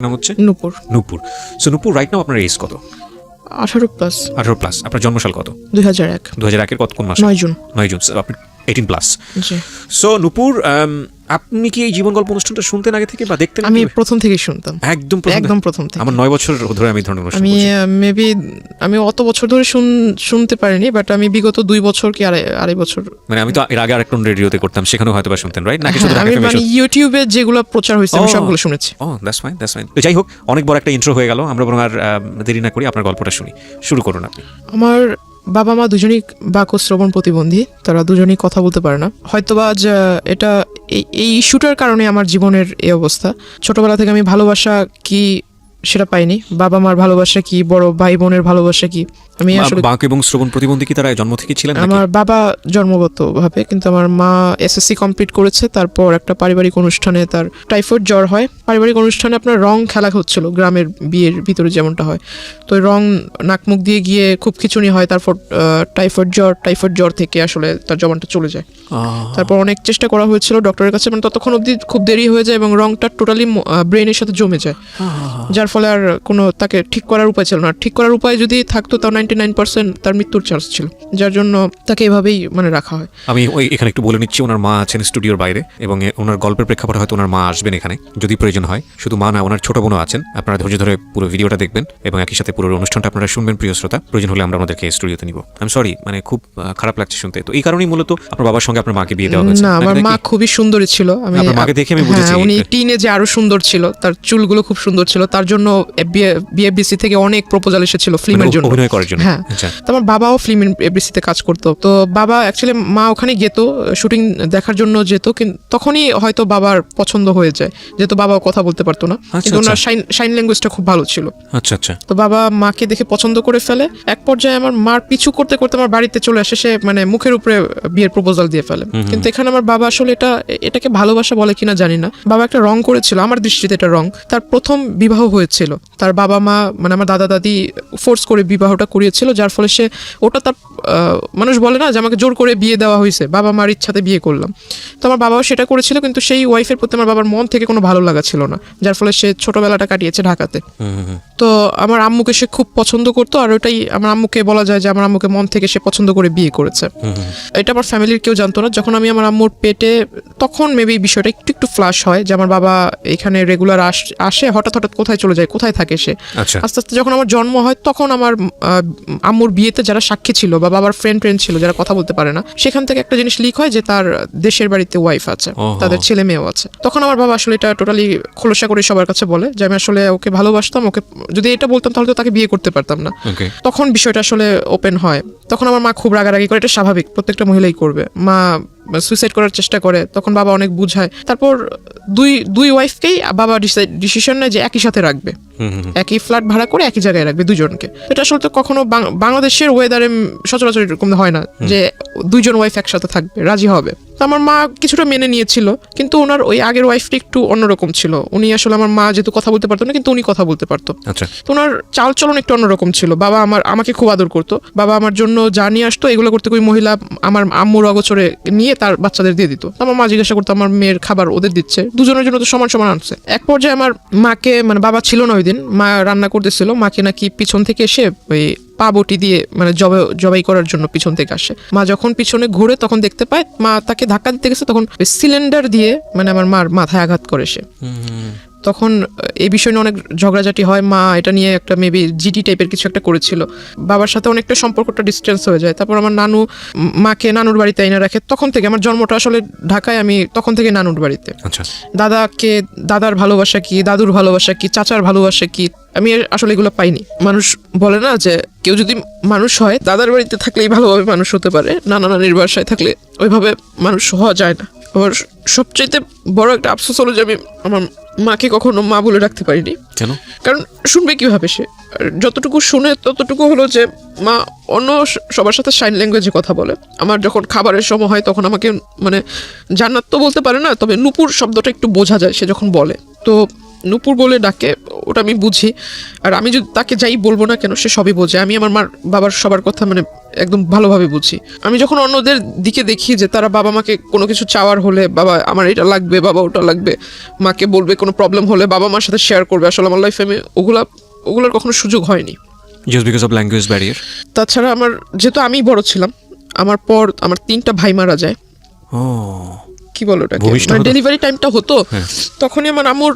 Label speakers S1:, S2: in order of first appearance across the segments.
S1: নাম হচ্ছে
S2: নূপুর।
S1: নূপুর। সো নূপুর, right now আপনার এজ কত?
S2: 18+।
S1: 18+। আপনার জন্মসাল কত?
S2: 2001।
S1: 2001-এর কত কোন মাস?
S2: 9 জুন।
S1: 9 জুন। আপনি 18+।
S2: জি।
S1: সো নূপুর, আপনি কি এই জীবন গল্প অনুষ্ঠানটা শুনতেন আগে থেকে বা দেখতেন?
S2: আমি প্রথম থেকেই শুনতাম,
S1: একদম
S2: প্রথম থেকে।
S1: আমার 9 বছর ধরে আমি ধরনের অনুষ্ঠান
S2: আমি
S1: করছি।
S2: আমি অত বছর ধরে শুনতে পারিনি, বাট আমি বিগত 2 বছর কি আড়াই বছর,
S1: মানে আমি তো এর আগে আরেকটা রেডিওতে করতাম, সেখানেও হয়তো বা শুনতেন, রাইট? নাকি শুধু ঢাকা
S2: আমি
S1: এফএম?
S2: মানে ইউটিউবে যেগুলো প্রচার হয়েছে আমি সবগুলো শুনেছি।
S1: That's fine, that's fine. তো যাই হোক, অনেক বড় একটা ইন্ট্রো হয়ে গেল, আমরা বরং আর দেরি না করি আপনার গল্পটা শুনি। শুরু করুন আপনি।
S2: আমার বাবা মা দুজনেই বাক ও শ্রবণ প্রতিবন্ধী, তারা দুজনেই কথা বলতে পারে না। হয়তোবা আজ এটা এই ইস্যুটার কারণে আমার জীবনের এই অবস্থা। ছোটবেলা থেকে আমি ভালোবাসা কি সেটা পাইনি, বাবা মার ভালোবাসা কি, বড় ভাই বোনের ভালোবাসা কি। আমি আসলে
S1: বাক এবং শ্রবণ প্রতিবন্ধী কি তারা জন্ম থেকে ছিলেন?
S2: আমার বাবা জন্মগতভাবে, কিন্তু আমার মা এসএসসি কমপ্লিট করেছে, তারপর একটা পারিবারিক অনুষ্ঠানে তার টাইফয়েড জ্বর হয়। পারিবারিক অনুষ্ঠানে আপনার রং খেলা হচ্ছিল, গ্রামের বিয়ের ভিতরে যেমনটা হয়। তো রং নাক মুখ দিয়ে গিয়ে খুব খিচুনি হয়, তারপর টাইফয়েড জ্বর থেকে আসলে তার জবানটা চলে যায়। তারপর অনেক চেষ্টা করা হয়েছিল ডক্টরের কাছে, মানে ততক্ষণ অবধি খুব দেরি হয়ে যায় এবং রংটা টোটালি ব্রেনের সাথে জমে যায়, যার ফলে আর কোনো তাকে ঠিক করার উপায় ছিল না। ঠিক করার উপায় যদি থাকতো তাও 99% তার মৃত্যুর চান্স ছিল, যার জন্য তাকে এভাবেই মানে রাখা হয়।
S1: আমি এখানে একটু বলে নিচ্ছি, ওনার মা আছেন স্টুডিওর বাইরে এবং ওনার গল্পের প্রেক্ষাপটে হয়তো ওনার মা আসবেন এখানে যদি প্রয়োজন হয়। শুধু মা না, ওনার ছোট বোনও আছেন। আপনারা ধৈর্য ধরে পুরো ভিডিওটা দেখবেন এবং একই সাথে পুরো অনুষ্ঠানটা আপনারা শুনবেন প্রিয় শ্রোতা। প্রয়োজন হলে আমরা ওনাদেরকে স্টুডিওতে নিব। আমি সরি, মানে খুব খারাপ লাগছে শুনতে। তো এই কারণেই মূলত আপনার বাবার সঙ্গে আপনার মাকে বিয়ে দেওয়া হয়েছে?
S2: না, আমার মা খুবই সুন্দরী ছিল।
S1: আপনার মাকে দেখে আমি বুঝেছি
S2: উনি টিনেজে আরো সুন্দর ছিল, তার চুলগুলো খুব সুন্দর ছিল, তার জন্য বিএফডিসি থেকে অনেক প্রপোজাল এসেছিল ফিল্মের জন্য,
S1: অভিনয় করার জন্য।
S2: হ্যাঁ। তো আমার বাবাও ফিল্ম এফডিসিতে কাজ করতো। তো বাবা অ্যাকচুয়ালি, মা ওখানে যেত শুটিং দেখার জন্য যেত, কিন্তু তখনই হয়তো বাবার পছন্দ হয়ে যায়, যেহেতু বাবা কথা বলতে পারতো না, কিন্তু ওনার সাইন ল্যাঙ্গুয়েজটা খুব ভালো ছিল।
S1: আচ্ছা আচ্ছা।
S2: তো বাবা মাকে দেখে পছন্দ করে ফেলে। এক পর্যায়ে আমার মার পিছু করতে করতে আমার বাড়িতে চলে আসে, সে মানে মুখের উপরে বিয়ের প্রপোজাল দিয়ে ফেলে। কিন্তু এখানে আমার বাবা আসলে এটাকে ভালোবাসা বলে কিনা জানি না, বাবা একটা রং করেছিল, আমার দৃষ্টিতে এটা রং। তার প্রথম বিবাহ হয়েছিল, তার বাবা মা মানে আমার দাদা দাদি ফোর্স করে বিবাহটা করিয়েছিল, যার ফলে সে ওটা তার মানুষ বলে না যে আমাকে জোর করে বিয়ে দেওয়া হয়েছে, বাবা মার ইচ্ছাতে বিয়ে করলাম। তো আমার বাবাও সেটা করেছিল, কিন্তু সেই ওয়াইফের প্রতি আমার বাবার মন থেকে কোনো ভালো লাগা ছিল না, যার ফলে সে ছোটবেলাটা কাটিয়েছে ঢাকাতে। তো আমার আম্মুকে সে খুব পছন্দ করতো, আর ওটাই আমার আম্মুকে বলা যায় যে আমার আম্মুকে মন থেকে সে পছন্দ করে বিয়ে করেছে। এটা আমার ফ্যামিলির কেউ জানতো না। যখন আমি আমার আম্মুর পেটে, তখন মেবি বিষয়টা একটু একটু ফ্ল্যাশ হয় যে আমার বাবা এখানে রেগুলার আসে, হঠাৎ হঠাৎ কোথায় চলে যায়, কোথায় থাকে সে। আস্তে আস্তে যখন আমার জন্ম হয়, তখন আমার আম্মুর বিয়েতে যারা সাক্ষী ছিল বা বাবার ফ্রেন্ড ছিল যারা কথা বলতে পারে না, সেখান থেকে একটা জিনিস লিক হয় যে তার দেশের বাড়িতে ওয়াইফ আছে, তাদের ছেলে মেয়েও আছে। তখন আমার বাবা আসলে এটা টোটালি খোলসা করে সবার কাছে বলে যে আমি আসলে ওকে ভালোবাসতাম, ওকে যদি এটা বলতাম তাহলে তো তাকে বিয়ে করতে পারতাম না। তখন বিষয়টা আসলে ওপেন হয়। তখন আমার মা খুব রাগারাগি করে, এটা স্বাভাবিক, প্রত্যেকটা মহিলাই করবে। মা সুইসাইড করার চেষ্টা করে, তখন বাবা অনেক বুঝায়। তারপর দুই ওয়াইফকেই বাবা ডিসিশন নেয় যে একই সাথে রাখবে, একই ফ্ল্যাট ভাড়া করে একই জায়গায় রাখবে দুজনকে। এটা আসলে তো কখনো বাংলাদেশের ওয়েদারে সচরাচর এরকম হয় না যে দুইজন ওয়াইফ একসাথে থাকবে, রাজি হবে। তো আমার মা কিছুটা মেনে নিয়েছিল, কিন্তু ওনার ওই আগের ওয়াইফটা একটু অন্যরকম ছিল। উনি আসলে, আমার মা যেহেতু কথা বলতে পারতো না, কিন্তু উনি কথা বলতে পারতো, তো ওনার চালচলন একটু অন্যরকম ছিল। বাবা আমাকে খুব আদর করতো, বাবা আমার জন্য যা নিয়ে আসতো এগুলো করতে ওই মহিলা আমার আম্মুর অগোচরে নিয়ে তার বাচ্চাদের দিয়ে দিত। আমার মা জিজ্ঞাসা করতো আমার মেয়ের খাবার ওদের দিচ্ছে, দুজনের জন্য তো সমান সমান আনছে। এক পর্যায়ে আমার মাকে, মানে বাবা ছিল না ওই দিন, মা রান্না করতেছিল, মাকে নাকি পিছন থেকে এসে ওই পা বটি দিয়ে মানে জবাই করার জন্য পিছন থেকে আসে। মা যখন পিছনে ঘুরে তখন দেখতে পায় মা তাকে ধাক্কা দিতে গেছে, তখন সিলিন্ডার দিয়ে মানে আমার মার মাথায় আঘাত করে সে। তখন এই বিষয় নিয়ে অনেক ঝগড়াঝাটি হয়। মা এটা নিয়ে একটা মেবি জিডি টাইপের কিছু একটা করেছিল, বাবার সাথে অনেকটা সম্পর্কটা ডিস্টেন্স হয়ে যায়। তারপর আমার নানু মাকে নানুর বাড়িতে এনে রাখে। তখন থেকে আমার জন্মটা আসলে ঢাকায়, আমি তখন থেকে নানুর বাড়িতে। দাদাকে, দাদার ভালোবাসা কি, দাদুর ভালোবাসা কি, চাচার ভালোবাসা কি, আমি আসলে এগুলো পাইনি। মানুষ বলে না যে কেউ যদি মানুষ হয় দাদার বাড়িতে থাকলেই ভালোভাবে মানুষ হতে পারে, নানা নানির বাসায় থাকলে ওইভাবে মানুষ হওয়া যায় না। আমার সবচাইতে বড় একটা আফসোস হলো যে আমি আমার মাকে কখনো মা বলে রাখতে পারিনি। কেন? কারণ শুনবে কিভাবে সে? যতটুকু শুনে ততটুকু হলো যে মা অন্য সবার সাথে সাইন ল্যাঙ্গুয়েজে কথা বলে। আমার যখন খাবারের সময় হয় তখন আমাকে মানে জান্নাত তো বলতে পারে না, তবে নূপুর শব্দটা একটু বোঝা যায় সে যখন বলে। তো নুপুর বলে ডাকে, ওটা আমি বুঝি। আর আমি যদি তাকে যাই বলবো না কেন, সে সবই বোঝে। আমি আমার মার বাবার সবার কথা মানে একদম ভালোভাবে বুঝি। আমি যখন অন্যদের দিকে দেখি যে তারা বাবা মাকে কোনো কিছু চাওয়ার হলে, বাবা আমার এটা লাগবে, বাবা ওটা লাগবে, মাকে বলবে কোনো প্রবলেম হলে বাবা মার সাথে শেয়ার করবে, আসলে আমার লাইফে আমি ওগুলোর কখনো সুযোগ হয়নি।
S1: Just because of language barrier.
S2: তাছাড়া আমার যেহেতু আমি বড় ছিলাম, আমার পর আমার 3টা ভাই মারা যায়।
S1: ও
S2: কি বলো ওটাকে,
S1: ভূমিষ্ঠ
S2: মানে
S1: হতো?
S2: ডেলিভারি টাইমটা হতো,
S1: হ্যাঁ।
S2: তখনই আমার আম্মুর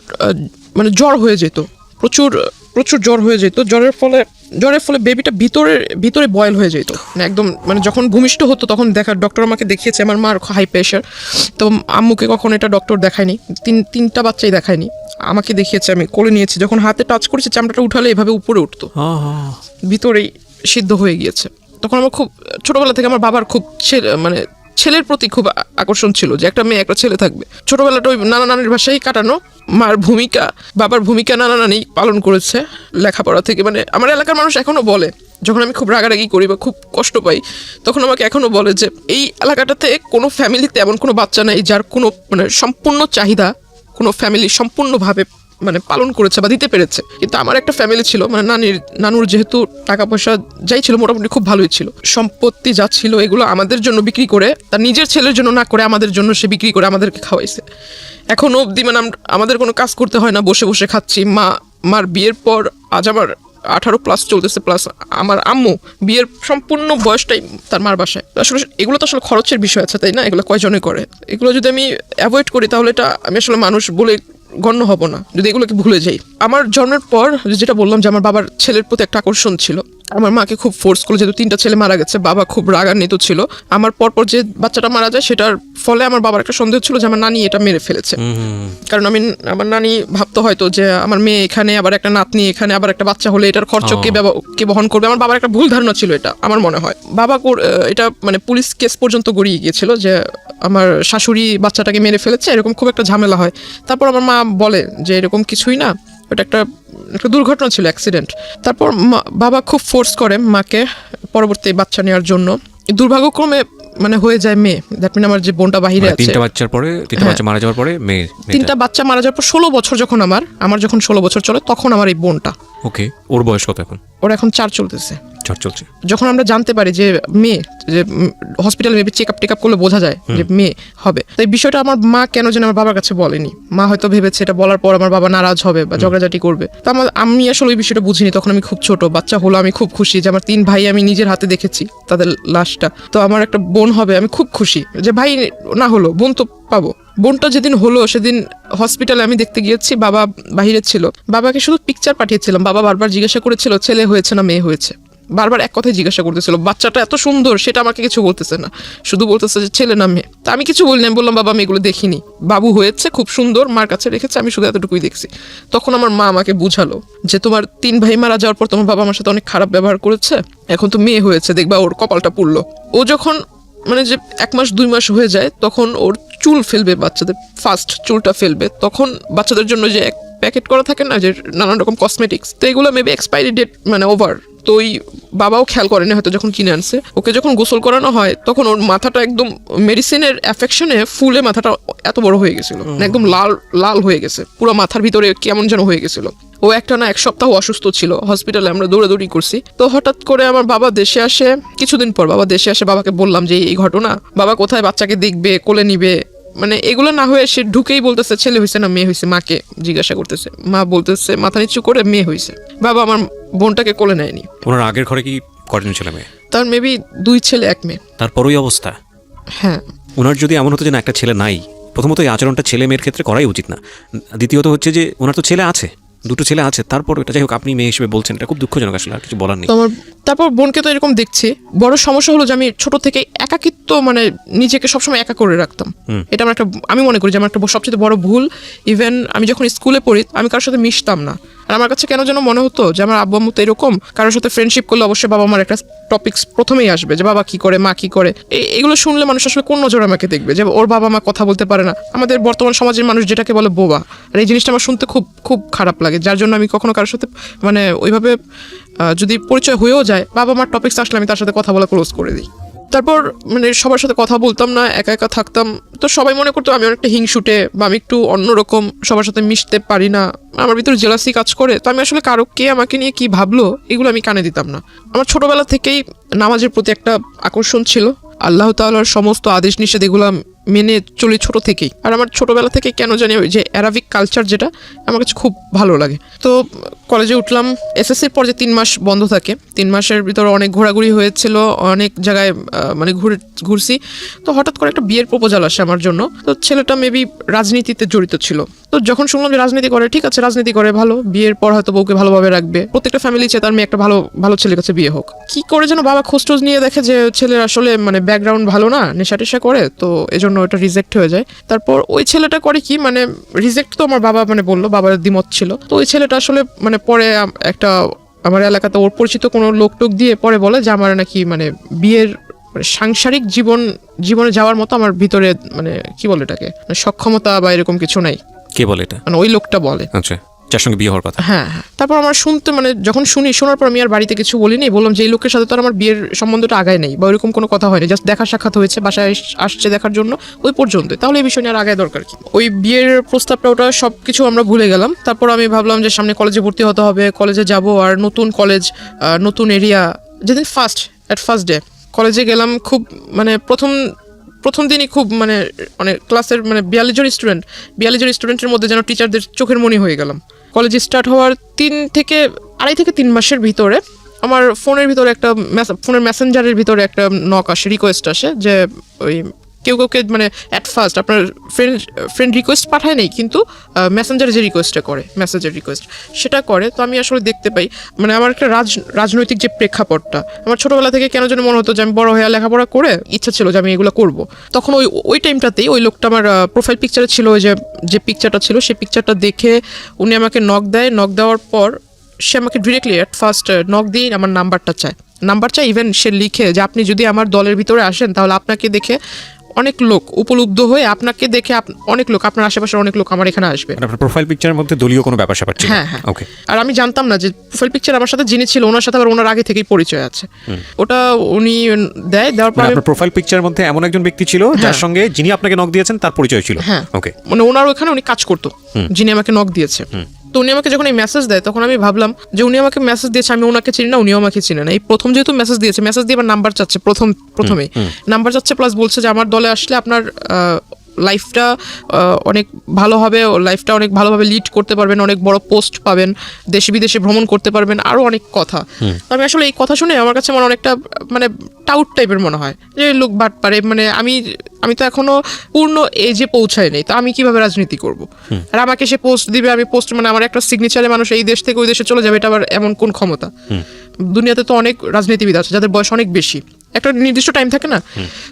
S2: মানে জ্বর হয়ে যেত, প্রচুর জ্বর হয়ে যেত। জ্বরের ফলে বেবিটা ভিতরে বয়েল হয়ে যেত, মানে একদম মানে যখন ভূমিষ্ঠ হতো তখন ডক্টর আমাকে দেখিয়েছে, আমার মার হাই প্রেশার। তো আম্মুকে কখন এটা ডক্টর দেখায়নি, তিনটা বাচ্চাই দেখায়নি, আমাকে দেখিয়েছে, আমি কোলে নিয়েছি। যখন হাতে টাচ করেছি চামড়াটা উঠালে এভাবে উপরে উঠতো, ভিতরেই সিদ্ধ হয়ে গিয়েছে। তখন আমার খুব ছোটবেলা থেকে আমার বাবার খুব মানে ছেলের প্রতি খুব আকর্ষণ ছিল, যে একটা মেয়ে একটা ছেলে থাকবে। ছোটবেলাটা ওই নানা নানির ভাষায় কাটানো, মার ভূমিকা বাবার ভূমিকা নানা নানি পালন করেছে লেখাপড়া থেকে। মানে আমার এলাকার মানুষ এখনো বলে, যখন আমি খুব রাগারাগি করি বা খুব কষ্ট পাই, তখন আমাকে এখনো বলে যে এই এলাকাটাতে কোনো ফ্যামিলিতে এমন কোনো বাচ্চা নেই যার কোনো মানে সম্পূর্ণ চাহিদা কোনো ফ্যামিলি সম্পূর্ণভাবে মানে পালন করেছে বা দিতে পেরেছে। কিন্তু আমার একটা ফ্যামিলি ছিল, মানে নানুর যেহেতু টাকা পয়সা যাই ছিল মোটামুটি খুব ভালোই ছিল, সম্পত্তি যা ছিল এগুলো আমাদের জন্য বিক্রি করে, তার নিজের ছেলের জন্য না করে আমাদের জন্য সে বিক্রি করে আমাদেরকে খাওয়াইছে। এখনো অবধি মানে আমাদের কোনো কাজ করতে হয় না, বসে বসে খাচ্ছি। মার বিয়ের পর আজ আমার 18+ চলতেছে, প্লাস আমার আম্মু বিয়ের সম্পূর্ণ বয়সটাই তার মার বাসায়। আসলে এগুলো তো আসলে খরচের বিষয় আছে, তাই না? এগুলো কয়জনে করে? এগুলো যদি আমি অ্যাভয়েড করি তাহলে এটা আমি আসলে মানুষ বলে গণ্য হব না, যদি এগুলোকে ভুলে যাই। আমার জন্মের পর যেটা বললাম যে আমার বাবার ছেলের প্রতি একটা আকর্ষণ ছিল, আমার মাকে খুব ফোর্স করলো, যেহেতু 3টা ছেলে মারা গেছে, বাবা খুব রাগান্বিত ছিল। আমার পরপর যে বাচ্চাটা মারা যায় সেটার ফলে আমার বাবার একটা সন্দেহ ছিল যে আমার নানি এটা মেরে ফেলেছে। কারণ আমার নানি ভাবতো হয়তো যে আমার মেয়ে এখানে, আবার একটা নাতনি এখানে, আবার একটা বাচ্চা হলে এটার খরচ কে বহন করবে। আমার বাবার একটা ভুল ধারণা ছিল, এটা আমার মনে হয়। বাবা এটা মানে পুলিশ কেস পর্যন্ত গড়িয়ে গিয়েছিল যে আমার শাশুড়ি বাচ্চাটাকে মেরে ফেলেছে, এরকম খুব একটা ঝামেলা হয়। তারপর আমার মা বলে যে এরকম কিছুই না, ওটা একটা দুর্ঘটনা ছিল, অ্যাক্সিডেন্ট। তারপর বাবা খুব ফোর্স করে মাকে পরবর্তী বাচ্চা নেওয়ার জন্য। দুর্ভাগ্যক্রমে মানে হয়ে যায় মেয়ে। দ্যাট মিন আমার যে বোনটা বাহিরে আছে,
S1: 3টা বাচ্চা মারা যাওয়ার পরে মেয়ে,
S2: 3টা বাচ্চা মারা যাওয়ার পর 16 বছর যখন আমার যখন 16 বছর চলে, তখন আমার এই বোনটা,
S1: ওকে, ওর বয়স কত এখন?
S2: ওর এখন 4 চলতেছে।
S1: চলছে।
S2: যখন আমরা জানতে পারি যে মেয়ে, যে হসপিটালে মেবি চেক আপ করলে বোঝা যায় যে মেয়ে হবে, তো এই বিষয়টা আমার মা কেন যেন আমার বাবার কাছে বলেনি। মা হয়তো ভেবেছে এটা বলার পর আমার বাবা নারাজ হবে বা ঝগড়াঝাটি করবে। তো আমি আসলে ওই বিষয়টা বুঝিনি, তখন আমি খুব ছোট। বাচ্চা হলো, আমি খুব খুশি যে আমার 3 ভাই আমি নিজের হাতে দেখেছি তাদের লাশটা। তো আমার একটা বোন হবে, আমি খুব খুশি যে ভাই না হলো বোন তো পাবো। বোনটা যেদিন হলো সেদিন হসপিটালে আমি দেখতে গিয়েছি, বাবা বাহিরে ছিল। বাবাকে শুধু পিকচার পাঠিয়েছিলাম, বাবা বারবার জিজ্ঞাসা করেছিল ছেলে হয়েছে না মেয়ে হয়েছে, বারবার এক কথাই জিজ্ঞাসা করতেছিল। বাচ্চাটা এত সুন্দর সেটা আমাকে কিছু বলতেছে না, শুধু বলতেছে যে ছেলে না মেয়ে। তা আমি কিছু বলিনি, আমি বললাম বাবা আমি এগুলো দেখিনি, বাবু হয়েছে খুব সুন্দর, মার কাছে রেখেছে, আমি শুধু এতটুকুই দেখছি। তখন আমার মা আমাকে বুঝালো যে তোমার 3 ভাই মারা যাওয়ার পর তোমার বাবা আমার সাথে অনেক খারাপ ব্যবহার করেছে, এখন তো মেয়ে হয়েছে, দেখবা ওর কপালটা পুড়লো। ও যখন মানে যে 1 মাস 2 মাস হয়ে যায়, তখন ওর চুল ফেলবে, বাচ্চাদের ফার্স্ট চুলটা ফেলবে, তখন বাচ্চাদের জন্য যে প্যাকেট করা থাকে না, যে নানান রকম কসমেটিক্স, তো এগুলো মেবি এক্সপায়ারি ডেট মানে ওভার। তো ওই বাবাও খেয়াল করেনি হয়তো, যখন কিনে আনছে ওকে যখন গোসল করানো হয় তখন ওর মাথাটা একদম মেডিসিনের অ্যাফেকশনে ফুলে মাথাটা এত বড় হয়ে গেছিল, একদম লাল হয়ে গেছে, পুরো মাথার ভিতরে কেমন যেন হয়ে গেছিল। ও একটা না 1 সপ্তাহ অসুস্থ ছিল, হসপিটালে আমরা দৌড়াদৌড়ি করছি। তো হঠাৎ করে আমার বাবা দেশে আসে, কিছুদিন পর বাবা দেশে আসে, বাবাকে বললাম যে এই ঘটনা, বাবা কোথায় বাচ্চাকে দেখবে, কোলে নিবে, মানে এগুলো না হয়ে সে ঢুকেই বলতেছে ছেলে হয়েছে না মেয়ে হয়েছে, মাকে জিজ্ঞাসা করতেছে। মা বলতেছে মাথা নিচু করে মেয়ে হয়েছে। বাবা আমার বোনটাকে কোলে নেয়নি।
S1: ওনার আগের ঘরে কি কয়জন ছেলে মেয়ে?
S2: তার মেবি 2 ছেলে 1 মেয়ে।
S1: তারপরই অবস্থা।
S2: হ্যাঁ,
S1: ওনার যদি এমন হতো যে না একটা ছেলে নাই, প্রথমত এই আচরণটা ছেলে মেয়ের ক্ষেত্রে করাই উচিত না। দ্বিতীয়ত হচ্ছে যে ওনার তো ছেলে আছে, 2টো ছেলে আছে, তারপর এটা যাই হোক আপনি মেয়ে হিসেবে বলছেন, এটা খুব দুঃখজনক, আসলে আর কিছু বলার নেই।
S2: তারপর বোনকে তো এরকম দেখছি। বড় সমস্যা হলো যে আমি ছোট থেকে একাকিত্ব, মানে নিজেকে সবসময় একা করে রাখতাম। এটা আমি মনে করি যে আমার একটা সবচেয়ে বড় ভুল। ইভেন আমি যখন স্কুলে পড়ি আমি কারোর সাথে মিশতাম না, আর আমার কাছে কেন যেন মনে হতো যে আমার আব্বু আম্মু তো এরকম, কারোর সাথে ফ্রেন্ডশিপ করলে অবশ্যই বাবা আমার একটা টপিকস প্রথমেই আসবে যে বাবা কি করে, মা কি করে। এগুলো শুনলে মানুষ আসলে কোন নজরে আমাকে দেখবে, যে ওর বাবা মা কথা বলতে পারে না। আমাদের বর্তমান সমাজের মানুষ যেটাকে বলে বোবা, আর এই জিনিসটা আমার শুনতে খুব খুব খারাপ লাগে, যার জন্য আমি কখনো কারোর সাথে মানে ওইভাবে যদি পরিচয় হয়েও যায়, বাবা মার টপিকস আসলে আমি তার সাথে কথা বলা ক্লোজ করে দিই। তারপর মানে সবার সাথে কথা বলতাম না, একা একা থাকতাম। তো সবাই মনে করতো আমি অনেকটা হিংসুটে বা আমি একটু অন্যরকম, সবার সাথে মিশতে পারি না, আমার ভিতরে জেলাসি কাজ করে। তো আমি আসলে কারো কে আমাকে নিয়ে কি ভাবলো এগুলো আমি কানে দিতাম না। আমার ছোটবেলা থেকেই নামাজের প্রতি একটা আকর্ষণ ছিল, আল্লাহ তাআলার সমস্ত আদেশ নিষেধ এগুলো মেনে চলি ছোট থেকেই। আর আমার ছোটবেলা থেকে কেন জানি ওই যে অ্যারাবিক কালচার যেটা আমার কাছে খুব ভালো লাগে। তো কলেজে উঠলাম, এসএসসির পর যে 3 মাস বন্ধ থাকে, 3 মাসের ভিতরে অনেক ঘোরাঘুরি হয়েছিল, অনেক জায়গায় মানে ঘুরছি। তো হঠাৎ করে একটা বিয়ের প্রপোজাল আসে আমার জন্য। তো ছেলেটা মেবি রাজনীতিতে জড়িত ছিল। তো যখন শুনলাম যে রাজনীতি করে, ঠিক আছে রাজনীতি করে ভালো, বিয়ের পর হয়তো বউকে ভালোভাবে রাখবে, প্রত্যেকটা ফ্যামিলি চায় তার মেয়ে একটা ভালো ভালো ছেলের কাছে বিয়ে হোক। কি করে যেন বাবা খোঁজটোজ নিয়ে দেখে যে ছেলের আসলে মানে ব্যাকগ্রাউন্ড ভালো না, নেশা টেশা করে, তো এজন্য ওটা রিজেক্ট হয়ে যায়। তারপর ওই ছেলেটা করে কি মানে রিজেক্ট তো আমার বাবা মানে বললো, বাবার দ্বিমত ছিল। তো ওই ছেলেটা আসলে মানে পরে একটা আমার এলাকাতে ওর পরিচিত কোনো লোক টোক দিয়ে পরে বলে যে আমার নাকি মানে বিয়ের মানে সাংসারিক জীবনে যাওয়ার মতো আমার ভিতরে মানে কি বলে এটাকে মানে সক্ষমতা বা এরকম কিছু নাই।
S1: কে বলে এটা?
S2: মানে ওই লোকটা বলে।
S1: আচ্ছা, যার সঙ্গে বিয়ে হওয়ার কথা।
S2: হ্যাঁ। তারপর আমার শুনতে মানে যখন শোনার পর আমি আর বাড়িতে কিছু বলিনি, বললাম যে এই লোকের সাথে তো আর আমার বিয়ের সম্বন্ধটা আগায় নেই বা ওইরকম কোনো কথা হয়নি, জাস্ট দেখা সাক্ষাৎ হয়েছে, বাসায় আসছে দেখার জন্য, ওই পর্যন্ত। তাহলে এই বিষয় নিয়ে আর আগায় দরকার কি? ওই বিয়ের প্রস্তাবটা ওটা সব কিছু আমরা ভুলে গেলাম। তারপর আমি ভাবলাম যে সামনে কলেজে ভর্তি হতে হবে, কলেজে যাব, আর নতুন কলেজ, নতুন এরিয়া। যেদিন ফার্স্ট ডে কলেজে গেলাম, খুব মানে প্রথম দিনই খুব মানে ক্লাসের মানে 42 জন স্টুডেন্টের মধ্যে যেন টিচারদের চোখের মনি হয়ে গেলাম। কলেজ স্টার্ট হওয়ার 2.5 থেকে 3 মাসের ভিতরে আমার ফোনের ভিতরে একটা ফোনের মেসেঞ্জারের ভিতরে একটা নক আসে, রিকোয়েস্ট আসে যে ওই কেউকে মানে অ্যাট ফার্স্ট আপনার ফ্রেন্ড রিকোয়েস্ট পাঠায় নেই, কিন্তু মেসেঞ্জারে যে রিকোয়েস্টটা করে, মেসেজের রিকোয়েস্ট সেটা করে। তো আমি আসলে দেখতে পাই মানে আমার একটা রাজনৈতিক যে প্রেক্ষাপটটা, আমার ছোটোবেলা থেকে কেন যেন মনে হতো যে আমি বড় হয়ে লেখাপড়া করে ইচ্ছা ছিল যে আমি এগুলো করব। তখন ওই টাইমটাতেই ওই লোকটা আমার প্রোফাইল পিকচারে ছিল, ওই যে পিকচারটা ছিল, সেই পিকচারটা দেখে উনি আমাকে নক দেওয়ার পর সে আমাকে ডিরেক্টলি অ্যাট ফার্স্ট নক দিয়ে আমার নাম্বার চাই। ইভেন সে লিখে যে আপনি যদি আমার দলের ভিতরে আসেন তাহলে আপনাকে দেখে অনেক লোক উপলব্ধ হয়ে, আপনাকে দেখে অনেক লোক, আপনার আশেপাশের অনেক লোক আমার এখানে আসবে।
S1: আপনার প্রোফাইল পিকচারের মধ্যে দলীয় কোনো ব্যাপার স্যাপার ছিল?
S2: হ্যাঁ।
S1: ওকে।
S2: আর আমি জানতাম না যে প্রোফাইল পিকচার আমার সাথে যিনি ছিল ওনার সাথে আবার ওনার আগে থেকেই পরিচয় আছে। ওটা উনি দেওয়ার পর
S1: আপনার প্রোফাইল পিকচারের মধ্যে এমন একজন ব্যক্তি ছিল যার সঙ্গে যিনি আপনাকে নক দিয়েছেন তার পরিচয় ছিল?
S2: হ্যাঁ।
S1: ওকে।
S2: মানে ওনার ওখানে উনি কাজ করতো, যিনি আমাকে নক দিয়েছে। তো উনি আমাকে যখন এই মেসেজ দেয় তখন আমি ভাবলাম যে উনি আমাকে মেসেজ দিয়েছে, আমি ওনাকে চিনি না, উনিও আমাকে চিনে না। এই প্রথম যেহেতু মেসেজ দিয়ে আবার নাম্বার চাচ্ছে, প্রথমেই নাম্বার চাচ্ছে, প্লাস বলছে যে আমার দলে আসলে আপনার লাইফটা অনেক ভালো হবে, লাইফটা অনেক ভালোভাবে লিড করতে পারবেন, অনেক বড় পোস্ট পাবেন, দেশে বিদেশে ভ্রমণ করতে পারবেন, আরও অনেক কথা। তো আমি আসলে এই কথা শুনে আমার কাছে মানে অনেকটা মানে টাউট টাইপের মনে হয় যে লোক বাট পারে, মানে আমি তো এখনো পূর্ণ এজে পৌঁছাই নেই, তো আমি কিভাবে রাজনীতি করব? আর আমাকে সে পোস্ট দিবে, আমি পোস্ট মানে আমার একটা সিগনেচারে মানুষ এই দেশ থেকে ওই দেশে চলে যাবে, এটা আবার এমন কোন ক্ষমতা? দুনিয়াতে তো অনেক রাজনীতিবিদ আছে যাদের বয়স অনেক বেশি, একটা নির্দিষ্ট টাইম থাকে না।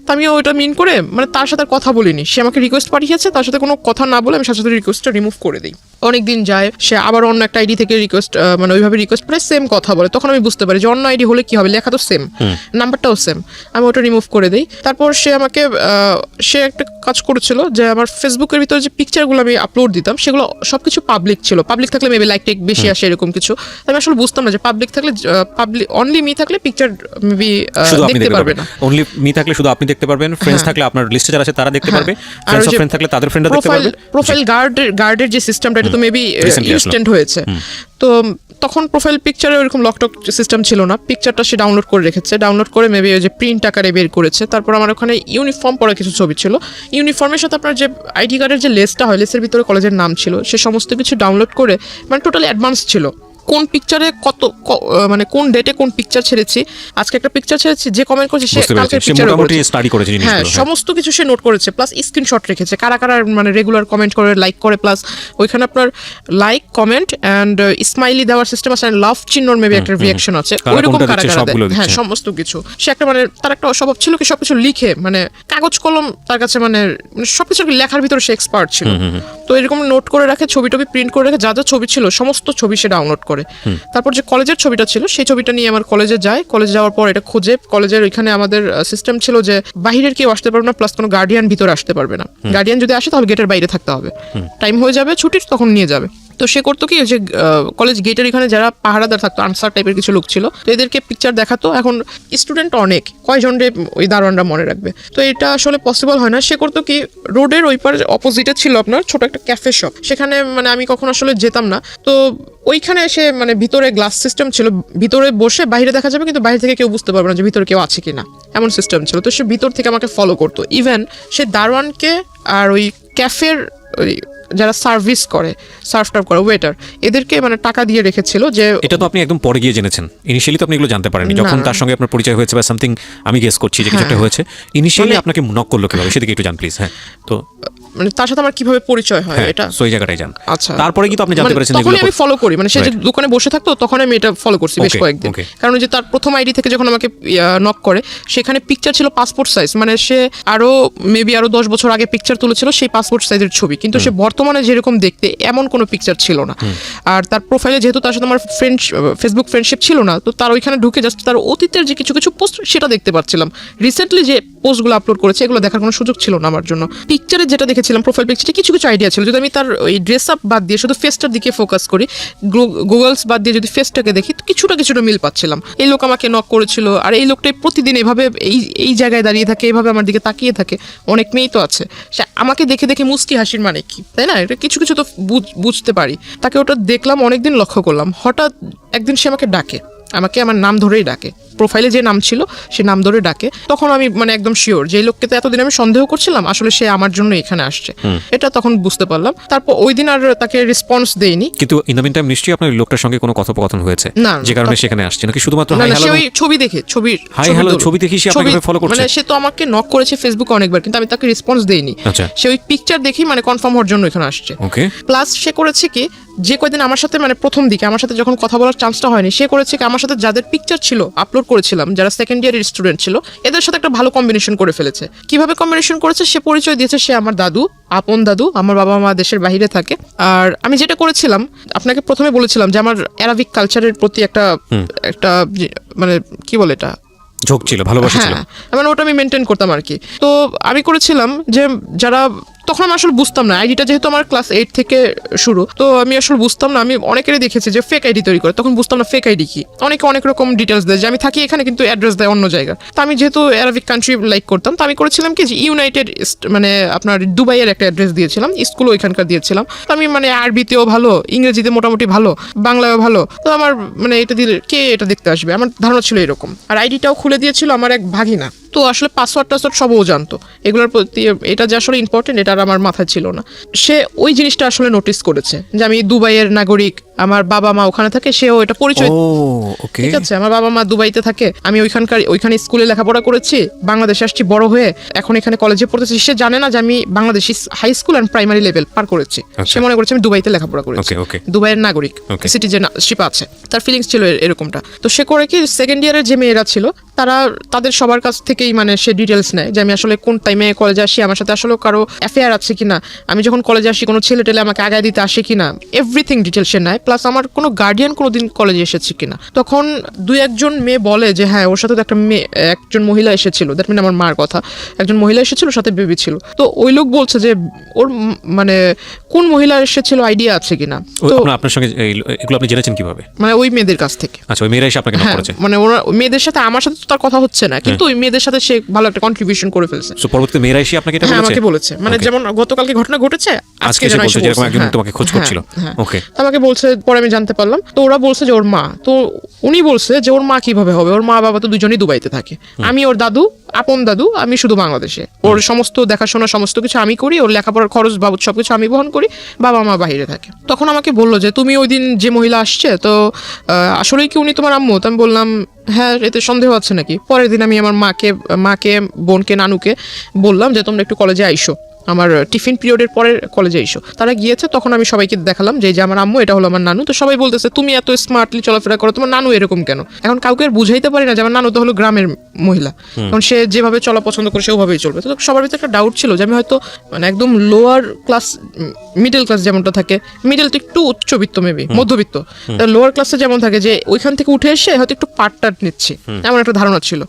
S2: তো আমি ওইটা মিন করে মানে তার সাথে কথা বলিনি, সে আমাকে রিকোয়েস্ট পাঠিয়েছে, তার সাথে কোনো কথা না বলে আমি সাথে সাথে রিকোয়েস্টটা রিমুভ করে দিই। অনেক দিন যায়, সে আবার অন্য একটা আইডি থেকে রিকোয়েস্ট মানে ওইভাবে রিকোয়েস্ট করে সেম কথা বলে। তখন আমি বুঝতে পারি যে অন্য আইডি হলে কি হবে, লেখা তো সেম, নাম্বারটাও সেম, আমি ওটা রিমুভ করে দিই। তারপর সে আমাকে সে একটা কাজ করেছিল যে আমার ফেসবুকের ভিতরে যে পিকচারগুলো আমি আপলোড দিতাম সেগুলো সবকিছু পাবলিক ছিল। পাবলিক থাকলে মেবি লাইক টেক বেশি আসে এরকম কিছু। আমি আসলে বুঝতাম না যে পাবলিক থাকলে অনলি মি থাকলে পিকচার মেবি দেখতে পারবে না,
S1: অনলি মি থাকলে শুধু আপনি দেখতে পারবেন, ফ্রেন্ডস থাকলে আপনার লিস্টে যারা আছে তারা দেখতে পারবে, ফ্রেন্ডস অফ ফ্রেন্ড থাকলে তাদের ফ্রেন্ডরা দেখতে পারবে।
S2: প্রোফাইল গার্ডের যে সিস্টেমটা এটা তো মেবি ইনস্ট্যান্ট হয়েছে। তো তখন প্রোফাইল পিকচারে ওইরকম লকটক সিস্টেম ছিল না, পিকচারটা সে ডাউনলোড করে রেখেছে, ডাউনলোড করে মেবি ওই যে প্রিন্ট আকারে বের করেছে। তারপর আমার ওখানে ইউনিফর্ম পরা কিছু ছবি ছিল, ইউনিফর্মের সাথে আপনার যে আইডি কার্ডের যে লেসটা হয়, লেসের ভিতরে কলেজের নাম ছিল, সে সমস্ত কিছু ডাউনলোড করে মানে টোটালি অ্যাডভান্স ছিল। কোন পিকচারে মানে কোন ডেটে কোন পিকচার ছেড়েছি, আজকে একটা পিকচার ছেড়েছি, যে কমেন্ট করেছে সে কালকের পিকচারে
S1: স্টাডি করেছে,
S2: হ্যাঁ সমস্ত কিছু সে নোট করেছে, প্লাস স্ক্রিনশট রেখেছে কারা মানে রেগুলার কমেন্ট করে, লাইক করে, প্লাস ওইখানে আপনার লাইক কমেন্ট অ্যান্ড স্মাইলি দেওয়ার সিস্টেম আছে, লাভ চিহ্নর মেবি একটা রিঅ্যাকশন আছে, ওইরকম কারা দেয়, হ্যাঁ সমস্ত কিছু। সে একটা মানে তার একটা স্বভাব ছিল কি সবকিছু লিখে মানে কাগজ কলম তার কাছে মানে সবকিছু লেখার ভিতরে সে এক্সপার্ট ছিল। তো এরকম নোট করে রাখে, ছবি প্রিন্ট করে রাখে, যা যা ছবি ছিল সমস্ত ছবি সে ডাউনলোড করে। তারপর যে কলেজের ছবিটা ছিল সেই ছবিটা নিয়ে আমার কলেজে যায়, কলেজে যাওয়ার পর এটা খুঁজে, কলেজের ওইখানে আমাদের সিস্টেম ছিল যে বাহিরের কেউ আসতে পারবে না, প্লাস কোনো গার্ডিয়ান ভিতরে আসতে পারবে না, গার্ডিয়ান যদি আসে তাহলে গেটের বাইরে থাকতে হবে, টাইম হয়ে যাবে ছুটির তখন নিয়ে যাবে। তো সে করতো কি যে কলেজ গেটের এখানে যারা পাহারাদার থাকতো, আনসার টাইপের কিছু লোক ছিল, তো এদেরকে পিকচার দেখাতো। এখন স্টুডেন্ট অনেক, কয়জন রে ওই দারোয়ানরা মনে রাখবে, তো এটা আসলে পসিবল হয় না। সে করতো কি, রোডের ওই পার অপোজিটে ছিল আপনার ছোট একটা ক্যাফে শপ, সেখানে মানে আমি কখনো আসলে যেতাম না। তো ওইখানে এসে মানে ভিতরে গ্লাস সিস্টেম ছিল, ভিতরে বসে বাইরে দেখা যাবে কিন্তু বাইরে থেকে কেউ বুঝতে পারবে না যে ভিতরে কেউ আছে কিনা, এমন সিস্টেম ছিল। তো সে ভিতর থেকে আমাকে ফলো করতো। ইভেন সে দারোয়ানকে আর ওই ক্যাফের ওই যারা সার্ভিস করে, সার্ভ টার্ভ করে, ওয়েটার, এদেরকে মানে টাকা দিয়ে রেখেছিল। যে
S1: এটা তো আপনি একদম পরে গিয়ে জেনেছেন, ইনিশিয়ালি তো আপনি এগুলো জানতে পারেননি যখন তার সঙ্গে আপনার পরিচয় হয়েছে বা সামথিং, আমি গেস করছি যে কিছু একটা হয়েছে। ইনিশিয়ালি আপনাকে নক করলো কিভাবে, সেদিকে একটু জান প্লিজ। হ্যাঁ, তো
S2: মানে তার সাথে আমার কিভাবে পরিচয় হয় এটা,
S1: সো এই জায়গাটাই জান।
S2: আচ্ছা,
S1: তারপরে কিন্তু আপনি জানতে পেরেছেন
S2: তখন আমি ফলো করি, মানে সে যে দোকানে বসে থাকতো তখন আমি এটা ফলো করছি বেশ কয়েকদিন। কারণ যে তার প্রথম আইডি থেকে যখন আমাকে নক করে, সেখানে পিকচার ছিল পাসপোর্ট সাইজ, মানে সে আরো মেবি আরো 10 বছর আগে পিকচার তুলেছিল সেই পাসপোর্ট সাইজের ছবি, কিন্তু সে বর্তমানে যেরকম দেখতে এমন কোনো পিকচার ছিল না। আর তার প্রোফাইলে যেহেতু তার সাথে আমার ফেসবুক ফ্রেন্ডশিপ ছিল না, তো তার ওইখানে ঢুকে জাস্ট তার অতীতের যে কিছু কিছু পোস্ট সেটা দেখতে পাচ্ছিলাম। রিসেন্টলি যে পোস্টগুলো আপলোড করেছে এগুলো দেখার কোনো সুযোগ ছিল না আমার জন্য। পিকচারে যেটা দেখেছিলাম, প্রোফাইল পিকচারে কিছু কিছু আইডিয়া ছিল। যদি আমি তার ওই ড্রেস আপ বাদ দিয়ে শুধু ফেসটার দিকে ফোকাস করি, গুগলস বাদ দিয়ে যদি ফেসটাকে দেখি, তো কিছুটা মিল পাচ্ছিলাম। এই লোক আমাকে নক করেছিল, আর এই লোকটাই প্রতিদিন এভাবে এই জায়গায় দাঁড়িয়ে থাকে, এইভাবে আমার দিকে তাকিয়ে থাকে। অনেক মেয়েই তো আছে, সে আমাকে দেখে দেখে মুস্কি হাসির মানে কি, তাই না? এটা কিছু কিছু তো বুঝতে পারি। তাকে ওটা দেখলাম, অনেকদিন লক্ষ্য করলাম। হঠাৎ একদিন সে আমাকে ডাকে, আমাকে আমার নাম ধরেই ডাকে, প্রোফাইলে যে নাম ছিল সে নাম ধরে ডাকে। তখন আমি মানে একদম শিওর যে এই লোককে তো এতদিন আমি সন্দেহ করছিলাম, আসলে সে আমার জন্য এখানে আসছে, এটা তখন বুঝতে পারলাম। তারপর ওই দিন আর তাকে রেসপন্স দেইনি।
S1: কিন্তু ইন দ্য মিন টাইম নিশ্চয়ই আপনার লোকটার সঙ্গে কোনো কথোপকথন হয়েছে,
S2: না,
S1: যে কারণে সেখানে আসছে, নাকি শুধুমাত্র হাই হ্যালো?
S2: ওই ছবি দেখে,
S1: হাই হ্যালো ছবি দেখি সে আপনাকে ফলো করছে?
S2: মানে সে তো আমাকে নক করেছে ফেসবুকে অনেকবার, কিন্তু আমি তাকে রেসপন্স দেইনি।
S1: আচ্ছা,
S2: সে ওই পিকচার দেখেই মানে কনফার্ম হওয়ার জন্য এখানে আসছে।
S1: ওকে।
S2: প্লাস সে করেছে কি, যে কয়দিন আমার সাথে মানে প্রথম দিকে আমার সাথে যখন কথা বলার চান্সটা হয়নি, সে করেছে কি, আমার সাথে যাদের পিকচার ছিল আপলোড করেছিলাম, যারা সেকেন্ড ইয়ারের স্টুডেন্ট ছিল, এদের সাথে একটা ভালো কম্বিনেশন করে ফেলেছে। কিভাবে কম্বিনেশন করেছে, সে পরিচয় দিয়েছে সে আমার দাদু, আপন দাদু। আমার বাবা মা দেশের বাইরে থাকে। আর আমি যেটা করেছিলাম, আপনাকে প্রথমে বলেছিলাম যে আমার অ্যারাবিক কালচারের প্রতি একটা মানে কি বলে এটা,
S1: ঝোঁক ছিল, ভালোবাসা ছিল,
S2: মানে ওটা আমি মেনটেন করতাম আর কি। তো আমি করেছিলাম যে যারা, তখন আমি আসলে বুঝতাম না, আইডিটা যেহেতু আমার ক্লাস 8 থেকে শুরু, তো আমি আসলে বুঝতাম না। আমি অনেকেরই দেখেছি যে ফেক আইডি তৈরি করে, তখন বুঝতাম না ফেক আইডি কি। অনেকে অনেক রকম ডিটেলস দেয় যে আমি থাকি এখানে কিন্তু অ্যাড্রেস দেয় অন্য জায়গায়। তো আমি যেহেতু অ্যারাবিক কান্ট্রি লাইক করতাম, তো আমি করেছিলাম কি, ইউনাইটেড মানে আপনার দুবাইয়ের একটা অ্যাড্রেস দিয়েছিলাম, স্কুলও ওইখানকার দিয়েছিলাম। তো আমি মানে আরবিতেও ভালো, ইংরেজিতে মোটামুটি ভালো, বাংলায়ও ভালো। তো আমার মানে এটা দিলে কে এটা দেখতে আসবে, আমার ধারণা ছিল এরকম। আর আইডিটাও খুলে দিয়েছিল আমার এক ভাগিনা, তো আসলে পাসওয়ার্ড টাসওয়ার্ড সবও জানতো। এগুলোর প্রতি এটা যে আসলে ইম্পর্টেন্ট এটা আর আমার মাথায় ছিল না। সে ওই জিনিসটা আসলে নোটিস করেছে যে আমি দুবাইয়ের নাগরিক, আমার বাবা মা ওখানে থাকে, সেও এটা পরিচয়। ঠিক আছে, আমার বাবা মা দুবাইতে থাকে, আমি ওইখানে স্কুলে লেখাপড়া করেছি, বাংলাদেশে আসছি বড় হয়ে, এখন এখানে কলেজে পড়তেছি। সে জানে না যে আমি Bangladeshi high school and primary level পার করেছি। সে মনে করছে আমি দুবাইতে লেখাপড়া করেছি, দুবাইয়ের নাগরিক, সিটিজেনশিপ আছে, তার ফিলিংস ছিল এরকমটা। তো সে করে কি, সেকেন্ড ইয়ারের যে মেয়েরা ছিল তাদের সবার কাছ থেকেই মানে সে ডিটেলস নেয় যে আমি আসলে কোন টাইমে কলেজে আসি, আমার সাথে আসলে কারো অ্যাফেয়ার আছে কিনা, আমি যখন কলেজে আসি কোনো ছেলে টেলে আমাকে আগায় দিতে আসে কিনা, এভরিথিং ডিটেলস সে নেয়। প্লাস আমার কোনো গার্ডিয়ান কোনোদিন কলেজে এসেছে কিনা। তখন 2-1 মেয়ে বলে যে হ্যাঁ ওর সাথে তো একজন মহিলা এসেছিল, দ্যাট মিন আমার মার কথা, একজন মহিলা এসেছিল, সাথে বেবি ছিল। তো ওই লোক বলছে যে ওর মানে কোন মহিলা এসেছিল আইডিয়া আছে কিনা। তো
S1: আপনার সঙ্গে এগুলো আপনি জেনেছেন কিভাবে?
S2: মানে ওই মেয়েদের কাছ থেকে।
S1: আচ্ছা, ওই মেয়েরা এসে আপনাকে নক করেছে?
S2: মানে ওরা মেয়েদের সাথে, আমার সাথে তো তার কথা হচ্ছে না, কিন্তু ওই মেয়েদের সাথে সে ভালো একটা কন্ট্রিবিউশন করে ফেলছে।
S1: সো পরবর্তীতে মেয়েরা এসে আপনাকে এটা বলেছে?
S2: আমাকে বলেছে, মানে যেমন গতকালকে ঘটনা ঘটেছে, আজকে যেন এসে
S1: যেরকম একজন তোমাকে খোঁজ করছিল। ওকে,
S2: আমাকে বলছে, পরে আমি জানতে পারলাম। তো ওরা বলছে যে ওর মা, তো উনি বলছে যে ওর মা কিভাবে হবে, ওর মা বাবা তো দুজনেই দুবাইতে থাকে, আমি ওর দাদু, আপন দাদু, আমি শুধু বাংলাদেশে। ওর সমস্ত দেখাশোনা সমস্ত কিছু আমি করি, ওর লেখাপড়ার খরচ বাবদ সবকিছু আমি বহন করি, বাবা মা বাইরে থাকে। তখন আমাকে বললো যে তুমি ওই দিন যে মহিলা আসছে, তো আসলেই কি উনি তোমার আম্মু? তো আমি বললাম হ্যাঁ, এতে সন্দেহ আছে নাকি? পরের দিন আমি আমার মাকে বোনকে, নানুকে বললাম যে তোমরা একটু কলেজে আইসো, আমার টিফিন পিরিয়ডের পরে কলেজে এসো। তারা গিয়েছে, তখন আমি সবাইকে দেখালাম যে আমার আম্মু, এটা হলো আমার নানু। তো সবাই বলতেছে তুমি এত স্মার্টলি চলাফেরা করো, তোমার নানু এরকম কেন? এখন কাউকে আর বুঝাইতে পারি না যে আমার নানু তো হলো গ্রামের মহিলা, কারণ সে যেভাবে চলা পছন্দ করে সেভাবেই চলবে। তো সবার ভিতরে একটা ডাউট ছিল যে আমি হয়তো মানে একদম লোয়ার ক্লাস, মিডল ক্লাস যেমনটা থাকে, মিডল তো একটু উচ্চবিত্ত, মেবি মধ্যবিত্ত, লোয়ার ক্লাসে যেমন থাকে, যে ওইখান থেকে উঠে এসে হয়তো একটু পার্ট নিচ্ছি, এমন একটা ধারণা ছিল।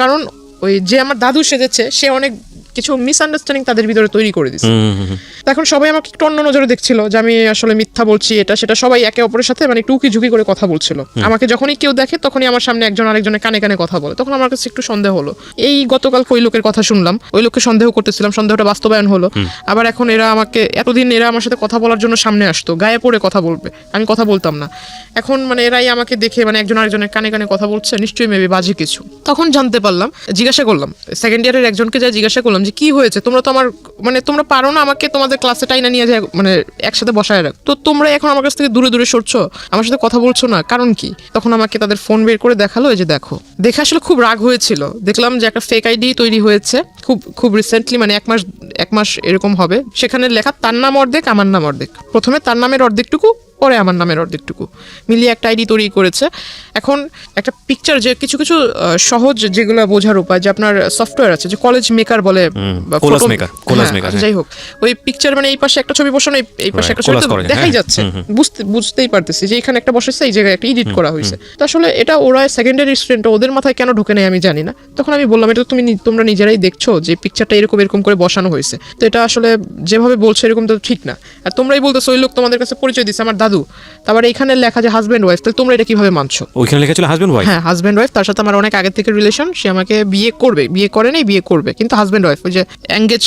S2: কারণ ওই যে আমার দাদু সেজেছে, সে অনেক কিছু মিসআন্ডারস্ট্যান্ডিং তাদের ভিতরে তৈরি করে দিছে। এখন সবাই আমাকে একটু অন্য নজরে দেখছিল যে আমি আসলে মিথ্যা বলছি, এটা সেটা, সবাই একে অপরের সাথে মানে টুকি ঝুঁকি করে কথা বলছিল। আমাকে যখনই কেউ দেখে তখনই আমার সামনে একজন আরেকজনের কানে কানে কথা বলে, তখন আমার কাছে একটু সন্দেহ হলো। এই গতকাল ওই লোকের কথা শুনলাম, ওই লোককে সন্দেহ করতেছিলাম, সন্দেহটা বাস্তবায়ন হলো। আবার এখন এরা আমাকে, এতদিন এরা আমার সাথে কথা বলার জন্য সামনে আসতো, গায়ে পড়ে কথা বলবে, আমি কথা বলতাম না। এখন মানে এরাই আমাকে দেখে মানে একজন আরেকজনের কানে কানে কথা বলছে, নিশ্চয়ই মেবি বাজে কিছু। তখন জানতে পারলাম, জিজ্ঞাসা করলাম সেকেন্ড ইয়ারের একজনকে, যা জিজ্ঞাসা করলাম যে কি হয়েছে, তোমরা তো আমার মানে তোমরা পারো না আমাকে তোমাদের ক্লাসে টাইনা নিয়ে যায় মানে একসাথে বসায় রাখ, তো তোমরা এখন আমার কাছ থেকে দূরে দূরে সরছো, আমার সাথে কথা বলছো না, কারণ কি? তখন আমাকে তাদের ফোন বের করে দেখালো, এই যে দেখো। দেখে আসলে খুব রাগ হয়েছিল, দেখলাম যে একটা ফেক আইডি তৈরি হয়েছে খুব রিসেন্টলি, মানে এক মাস এরকম হবে। সেখানে লেখা তার নাম অর্ধেক, আমার নাম অর্ধেক। প্রথমে তার নামের অর্ধেকটুকু, পরে আমার নামের অর্ধেকটুকু মিলিয়ে একটা আইডি তৈরি করেছে। এখন একটা পিকচার, যে কিছু কিছু সহজ যেগুলো বোঝার উপায়, যে আপনার সফটওয়্যার আছে যে কলেজ মেকার বলে, যাই হোক, ওই পিকচার মানে এই পাশে একটা ছবি বসানো, এই পাশে একটা ছবি দেখাই যাচ্ছে, বুঝতেই পারতেছি যে এখানে একটা বসেছে, এই জায়গায় একটা এডিট করা হয়েছে। তো আসলে এটা ওরা সেকেন্ডারি স্টুডেন্ট, ওদের মাথায় কেন ঢোকে নেই আমি জানি না। তখন আমি বললাম, এটা তোমরা নিজেরাই দেখছো যে পিকচারটা এরকম করে বসানো হয়েছে, তো এটা আসলে যেভাবে বলছে এরকম তো ঠিক না। আর তোমরাই বলতেছো ওই লোক তোমাদের কাছে পরিচয় দিচ্ছে আমার দাদু, তারপর এখানে লেখা যে হাজব্যান্ড ওয়াইফ, তাহলে তোমরা এটা কিভাবে মানছো?
S1: ওইখানে লেখা ছিল হাজব্যান্ড ওয়াইফ।
S2: হ্যাঁ, হাজব্যান্ড ওয়াইফ, তার সাথে আমার অনেক আগে থেকে রিলেশন, সে আমাকে বিয়ে করবে, বিয়ে করে নাই, বিয়ে করবে, কিন্তু হাজব্যান্ড ওয়াইফ, ওই যে এনগেজ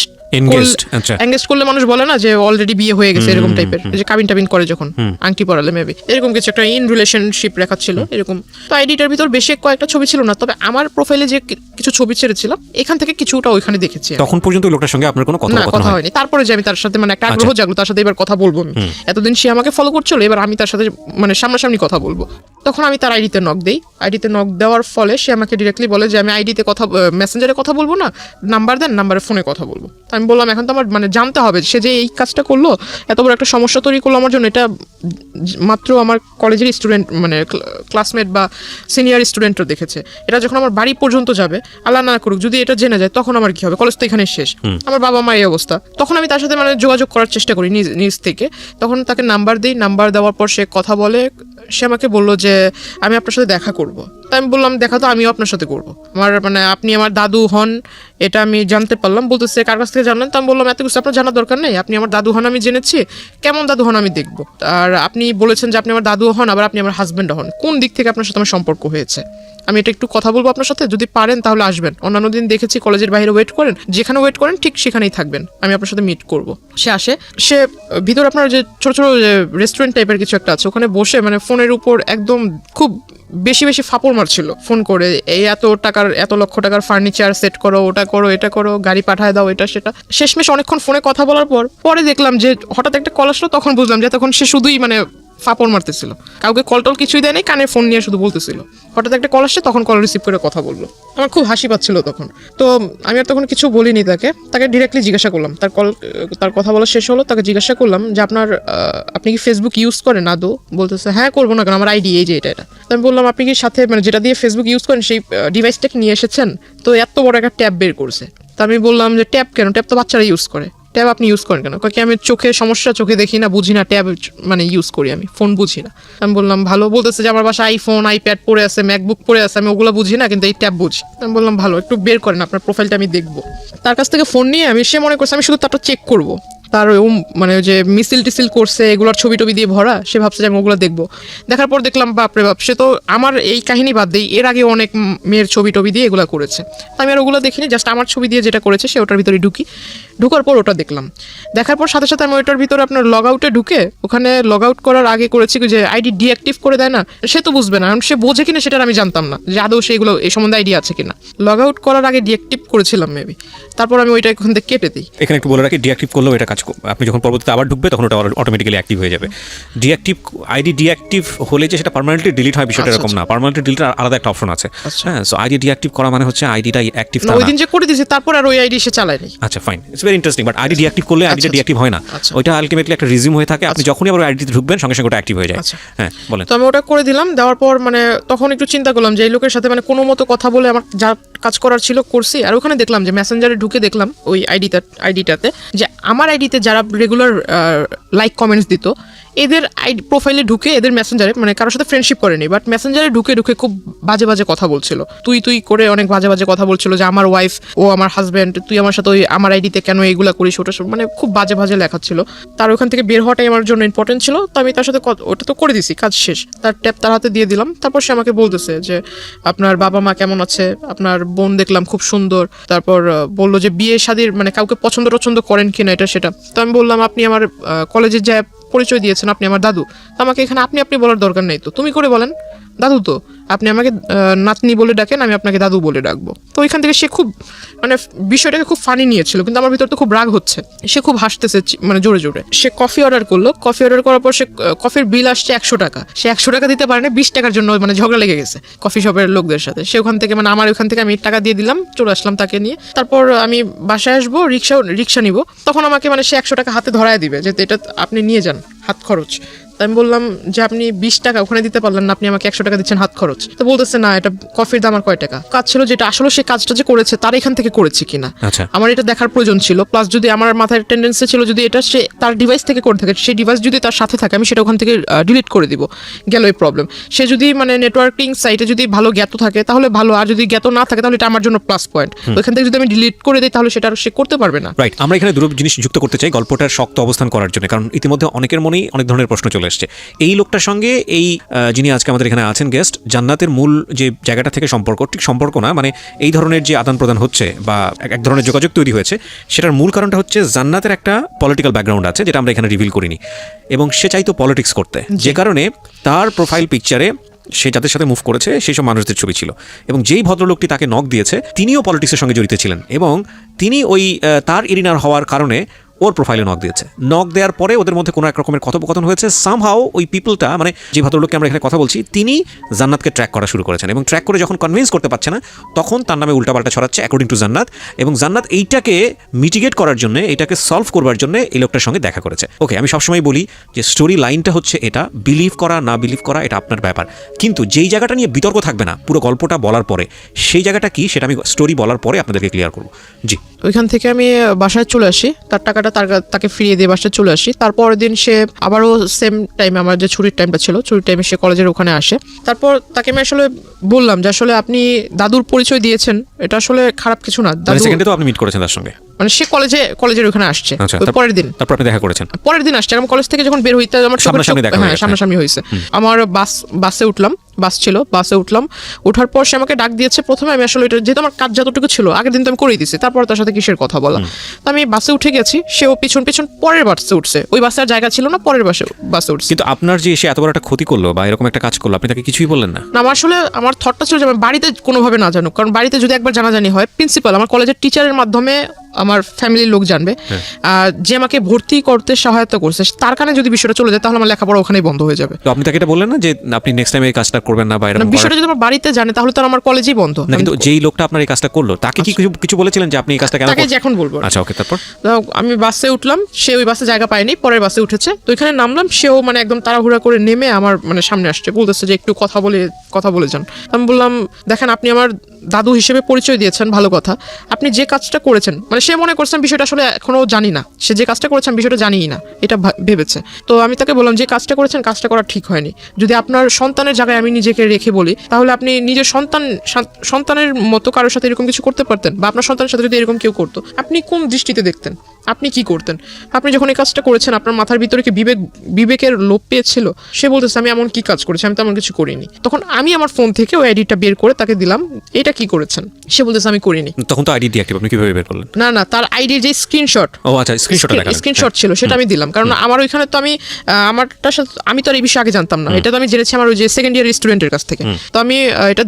S2: করলে মানুষ বলে না যে অলরেডি বিয়ে হয়ে গেছে, এরকম টাইপের, যে কাবিন করে যখন আংটি পরালে মেবি, এরকম কিছু একটা ইন রিলেশনশিপ রেখা ছিল এরকম। তো আইডিটার ভিতর বেশি কয়েকটা ছবি ছিল না, তবে আমার প্রোফাইলে যে কিছু ছবি ছেড়েছিলাম এখান থেকে কিছুটা ওইখানে দেখেছি।
S1: তখন পর্যন্ত ওই লোকটার সঙ্গে আপনার কোনো কথা
S2: হয়নি। তারপরে যে আমি তার সাথে মানে একটা আগ্রহ জাগলো, তার সাথে এবার কথা বলবো, এতদিন সে আমাকে ফলো করছিল, এবার আমি তার সাথে মানে সামনাসামনি কথা বলবো। তখন আমি তার আইডিতে নক দেই। আইডিতে নক দেওয়ার ফলে সে আমাকে ডিরেক্টলি বলে যে আমি আইডিতে কথা, মেসেঞ্জারে কথা বলবো না, নাম্বার দেন, নাম্বারে ফোনে কথা বলবো। আমি বললাম এখন তো আমার মানে জানতে হবে সে যে এই কাজটা করলো, এত বড় একটা সমস্যা তৈরি করলো আমার জন্য, এটা মাত্র আমার কলেজের স্টুডেন্ট মানে ক্লাসমেট বা সিনিয়র স্টুডেন্টও দেখেছে, এটা যখন আমার বাড়ি পর্যন্ত যাবে, আল্লাহ না করুক যদি এটা জেনে যায়, তখন আমার কি হবে? কলেজ তো এখানে শেষ, আমার বাবা মা এই অবস্থা। তখন আমি তার সাথে মানে যোগাযোগ করার চেষ্টা করি নিজ থেকে। তখন তাকে নাম্বার দিই, নাম্বার দেওয়ার পর সে কথা বলে, সে আমাকে বললো যে আমি আপনার সাথে দেখা করব। তাই আমি বললাম দেখা তো আমিও আপনার সাথে করবো, আমার মানে আপনি আমার দাদু হন এটা আমি জানতে পারলাম। বলতেছে কার কাছ থেকে জানলেন? তো আমি বললাম এত কিছু আপনার জানার দরকার নেই, আপনি আমার দাদু হন আমি জেনেছি, কেমন দাদু হন আমি দেখবো। আর আপনি বলেছেন যে আপনি আমার দাদু হন, আবার আপনি আমার হাজব্যান্ড হন, কোন দিক থেকে আপনার সাথে আমার সম্পর্ক হয়েছে? আমি এটা একটু কথা বলবো আপনার সাথে, যদি পারেন তাহলে আসবেন। অন্যান্য দিন দেখেছি কলেজের বাইরে ওয়েট করেন, যেখানে ওয়েট করেন ঠিক সেখানেই থাকবেন, আমি আপনার সাথে মিট করব। সে আসে, সে ভিতরে আপনার যে ছোট ছোট যে রেস্টুরেন্ট টাইপের কিছু একটা আছে, ওখানে বসে মানে ফোনের উপর একদম খুব বেশি ফাপড় মারছিল ফোন করে, এই এত লক্ষ টাকার ফার্নিচার সেট করো, ওটা করো, এটা করো, গাড়ি পাঠায় দাও, এটা সেটা। শেষমেশ অনেকক্ষণ ফোনে কথা বলার পরে দেখলাম যে হঠাৎ একটা কল আসলো, তখন বুঝলাম যে তখন সে শুধুই মানে ফাপড় মারতেছিল, কাউকে কল টল কিছুই দেয় নাই, কানে ফোন নিয়ে শুধু বলতেছিল। হঠাৎ একটা কল আসছে, তখন কল রিসিভ করে কথা বললো। আমার খুব হাসি পাচ্ছিল তখন, তো আমি আর তখন কিছু বলিনি তাকে ডিরেক্টলি জিজ্ঞাসা করলাম। তার কথা বলা শেষ হলো, তাকে জিজ্ঞাসা করলাম যে আপনি কি ফেসবুক ইউজ করেন আদৌ? বলতেছে হ্যাঁ, করবো না কেন, আমার আইডি এই যে এটা। আমি বললাম আপনি কি সাথে মানে যেটা দিয়ে ফেসবুক ইউজ করেন সেই ডিভাইসটাকে নিয়ে এসেছেন? তো এত বড় একটা ট্যাব বের করছে। তা আমি বললাম যে ট্যাব কেন? ট্যাব তো বাচ্চারা ইউজ করে, ট্যাব আপনি ইউজ করেন কেন? কি আমি চোখে সমস্যা, চোখে দেখি না, বুঝি না, ট্যাব মানে ইউজ করি, আমি ফোন বুঝি না। আমি বললাম ভালো। বলতেছে যে আমার বাসায় আইফোন, আইপ্যাড পড়ে আছে, ম্যাকবুক পড়ে আছে, আমি ওগুলো বুঝি না, কিন্তু এই ট্যাব বুঝি। আমি বললাম ভালো, একটু বের করেন আপনার প্রোফাইলটা আমি দেখবো। তার কাছ থেকে ফোন নিয়ে সে মনে করছে আমি শুধু তারটা চেক করবো, তার মানে যে মিছিল টিসিল করছে এগুলোর ছবি টবি দিয়ে ভরা, সে ভাবছে যে আমি ওগুলো দেখবো। দেখার পর দেখলাম বাপরে বাপ, সে তো আমার এই কাহিনী বাদ দিই, এর আগে অনেক মেয়ের ছবি টবি দিয়ে এগুলো করেছে। আমি আর ওগুলো দেখিনি, জাস্ট আমার ছবি দিয়ে যেটা করেছে সে ওটার ভিতরে ঢুকার পর ওটা দেখলাম। দেখার পর সাথে সাথে আমি ওইটার ভিতরে আপনার লগ আউটে ঢুকে, ওখানে লগ আউট করার আগে করেছি যে আইডি ডিঅ্যাক্টিভ করে দেয় না, সে তো বুঝবে না, সে বোঝে কিনা সেটা আমি জানতাম না যে আদৌ সেগুলো এই সম্বন্ধে আইডিয়া আছে কিনা। লগ আউট করার আগে ডিঅ্যাক্টিভ করেছিলাম মেবি, তারপর আমি ওইটা ওখান থেকে কেটে দিই।
S1: এখানে একটু বলে রাখি, ডিঅ্যাক্টিভ করলেও এটা কাজ, আপনি যখন পরবর্তীতে আবার ঢুকবে তখন ওটা অটোমেটিক্যালি অ্যাক্টিভ হয়ে যাবে। আইডি ডিঅ্যাক্টিভ হলে যে সেটা পার্মানেন্টলি ডিলিট হয় বিষয়টা এরকম না, পার্মানেন্টলি ডিলিট আলাদা একটা অপশন আছে। হ্যাঁ, সো আইডি ডিঅ্যাক্টিভ করা মানে হচ্ছে আইডিটা অ্যাক্টিভ না,
S2: ওই দিন যে করে দিয়েছি তারপর আর ওই আইডি সে চালায় নাই।
S1: আচ্ছা fine, it's very interesting. But ID deactive করলে আইডিটা ডিঅ্যাক্টিভ হয় না, ওইটা আলটিমেটলি একটা রিজিউম হয়ে থাকে, আপনি যখনই আবার আইডিতে ঢুকবেন সঙ্গে সঙ্গে ওটা অ্যাক্টিভ হয়ে যায়। হ্যাঁ বলেন।
S2: তো আমি ওটা করে দিলাম, দেওয়ার পর মানে তখন একটু চিন্তা করলাম যে এই লোকের সাথে মানে কোনো মতো কথা বলে আমার যা কাজ করার ছিল করছি। আর ওখানে দেখলাম যে মেসেঞ্জারে ঢুকে দেখলাম ওই আইডিটাতে যে আমার আইডিতে যারা রেগুলার লাইক কমেন্টস দিত এদের প্রোফাইলে ঢুকে এদের মেসেঞ্জারে মানে কারোর সাথে ফ্রেন্ডশিপ করেনি, বাট মেসেঞ্জারে ঢুকে ঢুকে খুব বাজে বাজে কথা বলছিল, তুই করে অনেক বাজে বাজে কথা বলছিল যে আমার ওয়াইফ ও আমার হাজব্যান্ড, তুই আমার সাথে ওই আমার আইডিতে কেন এইগুলা করিস, ওটা মানে খুব বাজে বাজে লেখা ছিল। তার ওখান থেকে বের হওয়াটাই আমার জন্য ইম্পর্টেন্ট ছিল, তো আমি তার সাথে ওটা তো করে দিছি, কাজ শেষ। তার ট্যাব তার হাতে দিয়ে দিলাম। তারপর সে আমাকে বলতেছে যে আপনার বাবা মা কেমন আছে, আপনার বোন দেখলাম খুব সুন্দর। তারপর বললো যে বিয়ে শাদীর মানে কাউকে পছন্দ করেন কিনা এটা সেটা। তো আমি বললাম আপনি আমার কলেজে যা পরিচয় দিয়েছেন আপনি আমার দাদু, তো আমাকে এখানে আপনি বলার দরকার নেই, তো তুমি করে বলেন দাদু, তো আপনি আমাকে নাতনি বলে ডাকেন, আমি আপনাকে দাদু বলে ডাকবো। তো ওইখান থেকে সে খুব মানে বিষয়টাকে খুব ফানি নিয়েছিল, কিন্তু আমার ভিতর তো খুব রাগ হচ্ছে। সে খুব হাসতেছে মানে জোরে জোরে। সে কফি অর্ডার করলো, কফি অর্ডার করার পর সে কফির বিল আসছে 100 টাকা। সে 100 টাকা দিতে পারে না, 20 টাকার জন্য মানে ঝগড়া লেগে গেছে কফি শপের লোকদের সাথে। সে ওখান থেকে মানে আমার ওখান থেকে আমি টাকা দিয়ে দিলাম, চলে আসলাম তাকে নিয়ে। তারপর আমি বাসায় আসবো, রিক্সা নিব, তখন আমাকে মানে সে 100 টাকা হাতে ধরায় দিবে যে এটা আপনি নিয়ে যান হাত খরচ। তো আমি বললাম যে আপনি 20 টাকা ওখানে দিতে পারলেন না, আপনি আমাকে 100 টাকা দিচ্ছেন হাত খরচ। তো বলতেছে না, এটা কফির দাম আর কয় টাকা। কাজ ছিল যেটা আসলে সে কাজটা যে করেছে তার এখান থেকে করেছে কিনা আমার এটা দেখার প্রয়োজন ছিল। প্লাস যদি আমার মাথায় টেন্ডেন্সি ছিল যদি এটা সে তার ডিভাইস থেকে করে থাকে, সেই ডিভাইস যদি তার সাথে থাকে আমি সেটা ওখান থেকে ডিলিট করে দিব, গেল এই প্রবলেম। সে যদি মানে নেটওয়ার্কিং সাইটে যদি ভালো জ্ঞাত থাকে তাহলে ভালো, আর যদি জ্ঞাত না থাকে তাহলে এটা আমার জন্য প্লাস পয়েন্ট। ওইখান থেকে যদি আমি ডিলিট করে দিই তাহলে সেটা আর সে করতে পারবে না।
S1: রাইট, আমরা এখানে দুটো জিনিস যুক্ত করতে চাই গল্পটার শক্ত অবস্থান করার জন্য, কারণ ইতিমধ্যে অনেকের মনেই অনেক ধরনের প্রশ্ন চলে আসছে। এই লোকটার সঙ্গে এই যিনি আজকে আমাদের এখানে আছেন গেস্ট, জান্নাতের মূল যে জায়গাটা থেকে সম্পর্ক, ঠিক সম্পর্ক না, মানে এই ধরনের যে আদান প্রদান হচ্ছে বা এক ধরনের যোগাযোগ তৈরি হয়েছে, সেটার মূল কারণটা হচ্ছে জান্নাতের একটা পলিটিক্যাল ব্যাকগ্রাউন্ড আছে যেটা আমরা এখানে রিভিল করিনি, এবং সে চাইতো পলিটিক্স করতে, যে কারণে তার প্রোফাইল পিকচারে সে যাদের সাথে মুভ করেছে সেই সব মানুষদের ছবি ছিল, এবং যেই ভদ্রলোকটি তাকে নক দিয়েছে তিনিও পলিটিক্সের সঙ্গে জড়িত ছিলেন, এবং তিনি ওই তার এরিনার হওয়ার কারণে ওর প্রোফাইলে নক দিয়েছে। নক দেওয়ার পরে ওদের মধ্যে কোনো এক রকমের কথোপকথন হয়েছে। সামহাও ওই পিপলটা মানে যে ভদ্রলোককে আমরা এখানে কথা বলছি তিনি জান্নাতকে ট্র্যাক করা শুরু করেছেন, এবং ট্র্যাক করে যখন কনভিন্স করতে পারছে না তখন তার নামে উল্টাপাল্টা ছড়াচ্ছে অ্যাকর্ডিং টু জান্নাত, এবং জান্নাত এইটাকে মিটিগেট করার জন্য, এটাকে সলভ করবার জন্য এই লোকটার সঙ্গে দেখা করেছে। ওকে, আমি সবসময় বলি যে স্টোরি লাইনটা হচ্ছে এটা, বিলিভ করা না বিলিভ করা এটা আপনার ব্যাপার, কিন্তু যেই জায়গাটা নিয়ে বিতর্ক থাকবে না পুরো গল্পটা বলার পরে, সেই জায়গাটা কি সেটা আমি স্টোরি বলার পরে আপনাদেরকে ক্লিয়ার করবো। জি,
S2: ওইখান থেকে আমি বাসায় চলে আসি, তার টাকাটা তাকে ফিরিয়ে দিয়ে বাসায় চলে আসি। তারপরের দিন সে আবারও সেম টাইমে, আমার যে ছুটির টাইমটা ছিল, ছুটির টাইমে সে কলেজের ওখানে আসে। তারপর তাকে আমি আসলে বললাম যে আসলে আপনি দাদুর পরিচয় দিয়েছেন, এটা আসলে খারাপ কিছু না। দাদু
S1: সেকেন্ডে তো আপনি মিট করেছেন তার সঙ্গে,
S2: মানে সে কলেজের ওখানে আসছে পরের দিন,
S1: তারপর আপনি দেখা করেছেন
S2: পরের দিন আসছে। আমি কলেজ থেকে যখন বের হইতে আমার সামনাসামনি হয়েছে। আমার বাসে উঠলাম, বাস ছিল, বাসে উঠলাম, ওঠার পর সে আমাকে ডাক দিয়েছে। প্রথমে আমি আসলে এটা যেহেতু আমার কাজ যতটুকু ছিল আগের দিন তো আমি করেই দিছি, তারপর তার সাথে কিসের কথা বলা। তো আমি বাসে উঠে গেছি, সেও পিছন পরের বাসে উঠছে, ওই বাসে আর জায়গা ছিল না, পরের বাসে উঠছে।
S1: কিন্তু আপনার যে সে এত বড় একটা ক্ষতি করলো বা এরকম একটা কাজ করলো, আপনি তাকে কিছুই বললেন না?
S2: না, আমার আসলে আমার থটটা ছিল যে আমি বাড়িতে কোনোভাবে না জানুক, কারণ বাড়িতে যদি একবার জানাজানি হয়, প্রিন্সিপাল আমার কলেজের টিচারের মাধ্যমে আমার ফ্যামিলির লোক জানবে, যে আমাকে ভর্তি করতে সহায়তা করছে, তার কারণে যদি বিষয়টা চলে যায় তাহলে আমার লেখাপড়া ওখানেই বন্ধ হয়ে যাবে।
S1: তো আপনি তাকে এটা বললেন না যে আপনি নেক্সট টাইম এই কাজটা করবেন না, বা এরকম
S2: বিষয়টা যদি আমার বাড়িতে জানে তাহলে তো আমার কলেজই বন্ধ।
S1: না, কিন্তু যেই লোকটা আপনার এই কাজটা করলো তাকে কি কিছু বলেছিলেন যে আপনি এই কাজটা কেন
S2: তাকে এখন বলবো?
S1: আচ্ছা, ওকে। তারপর
S2: আমি বাসে উঠলাম, সে ওই বাসে জায়গা পায়নি, পরের বাসে উঠেছে। তো এখানে নামলাম, সেও মানে একদম তাড়াহুড়া করে নেমে আমার মানে সামনে আসছে, বলতেছে যে একটু কথা বলে যান। আমি বললাম দেখেন আপনি আমার দাদু হিসেবে পরিচয় দিয়েছেন, ভালো কথা, আপনি যে কাজটা করেছেন, মানে সে মনে করছেন বিষয়টা আসলে এখনো জানি না, সে যে কাজটা করেছেন বিষয়টা জানিই না এটা ভেবেছে। তো আমি তাকে বললাম যে কাজটা করেছেন, কাজটা করা ঠিক হয়নি। যদি আপনার সন্তানের জায়গায় আমি নিজেকে রেখে বলি তাহলে আপনি নিজের সন্তানের মতো কারোর সাথে এরকম কিছু করতে পারতেন, বা আপনার সন্তানের সাথে যদি এরকম কেউ করতো আপনি কোন দৃষ্টিতে দেখতেন, আপনি কি করতেন? আপনি যখন এই কাজটা করেছেন আপনার মাথার ভিতরে কি বিবেকের লোপ পেয়েছিল? সে বলতেছে আমি এমন কি কাজ করেছি, আমি তেমন কিছু করিনি। তখন আমি আমার ফোন থেকে ওই আইডিটা বের করে তাকে দিলাম, এটা কি করেছেন? সে বলতেছে আমি করিনি।
S1: তখন তো আইডি ডিঅ্যাক্টিভ, আপনি কিভাবে বের করলেন?
S2: না, তার আইডির যে স্ক্রিনশট, স্ক্রিনশট ছিল সেটা আমি দিলাম, কারণ আমার ওইখানে তো আমারটার সাথে আমি তো আর এই বিষয়ে আগে জানতাম না, এটা তো আমি জেনেছি আমার ওই যে সেকেন্ড ইয়ার স্টুডেন্টের কাছ থেকে। তো আমি এটা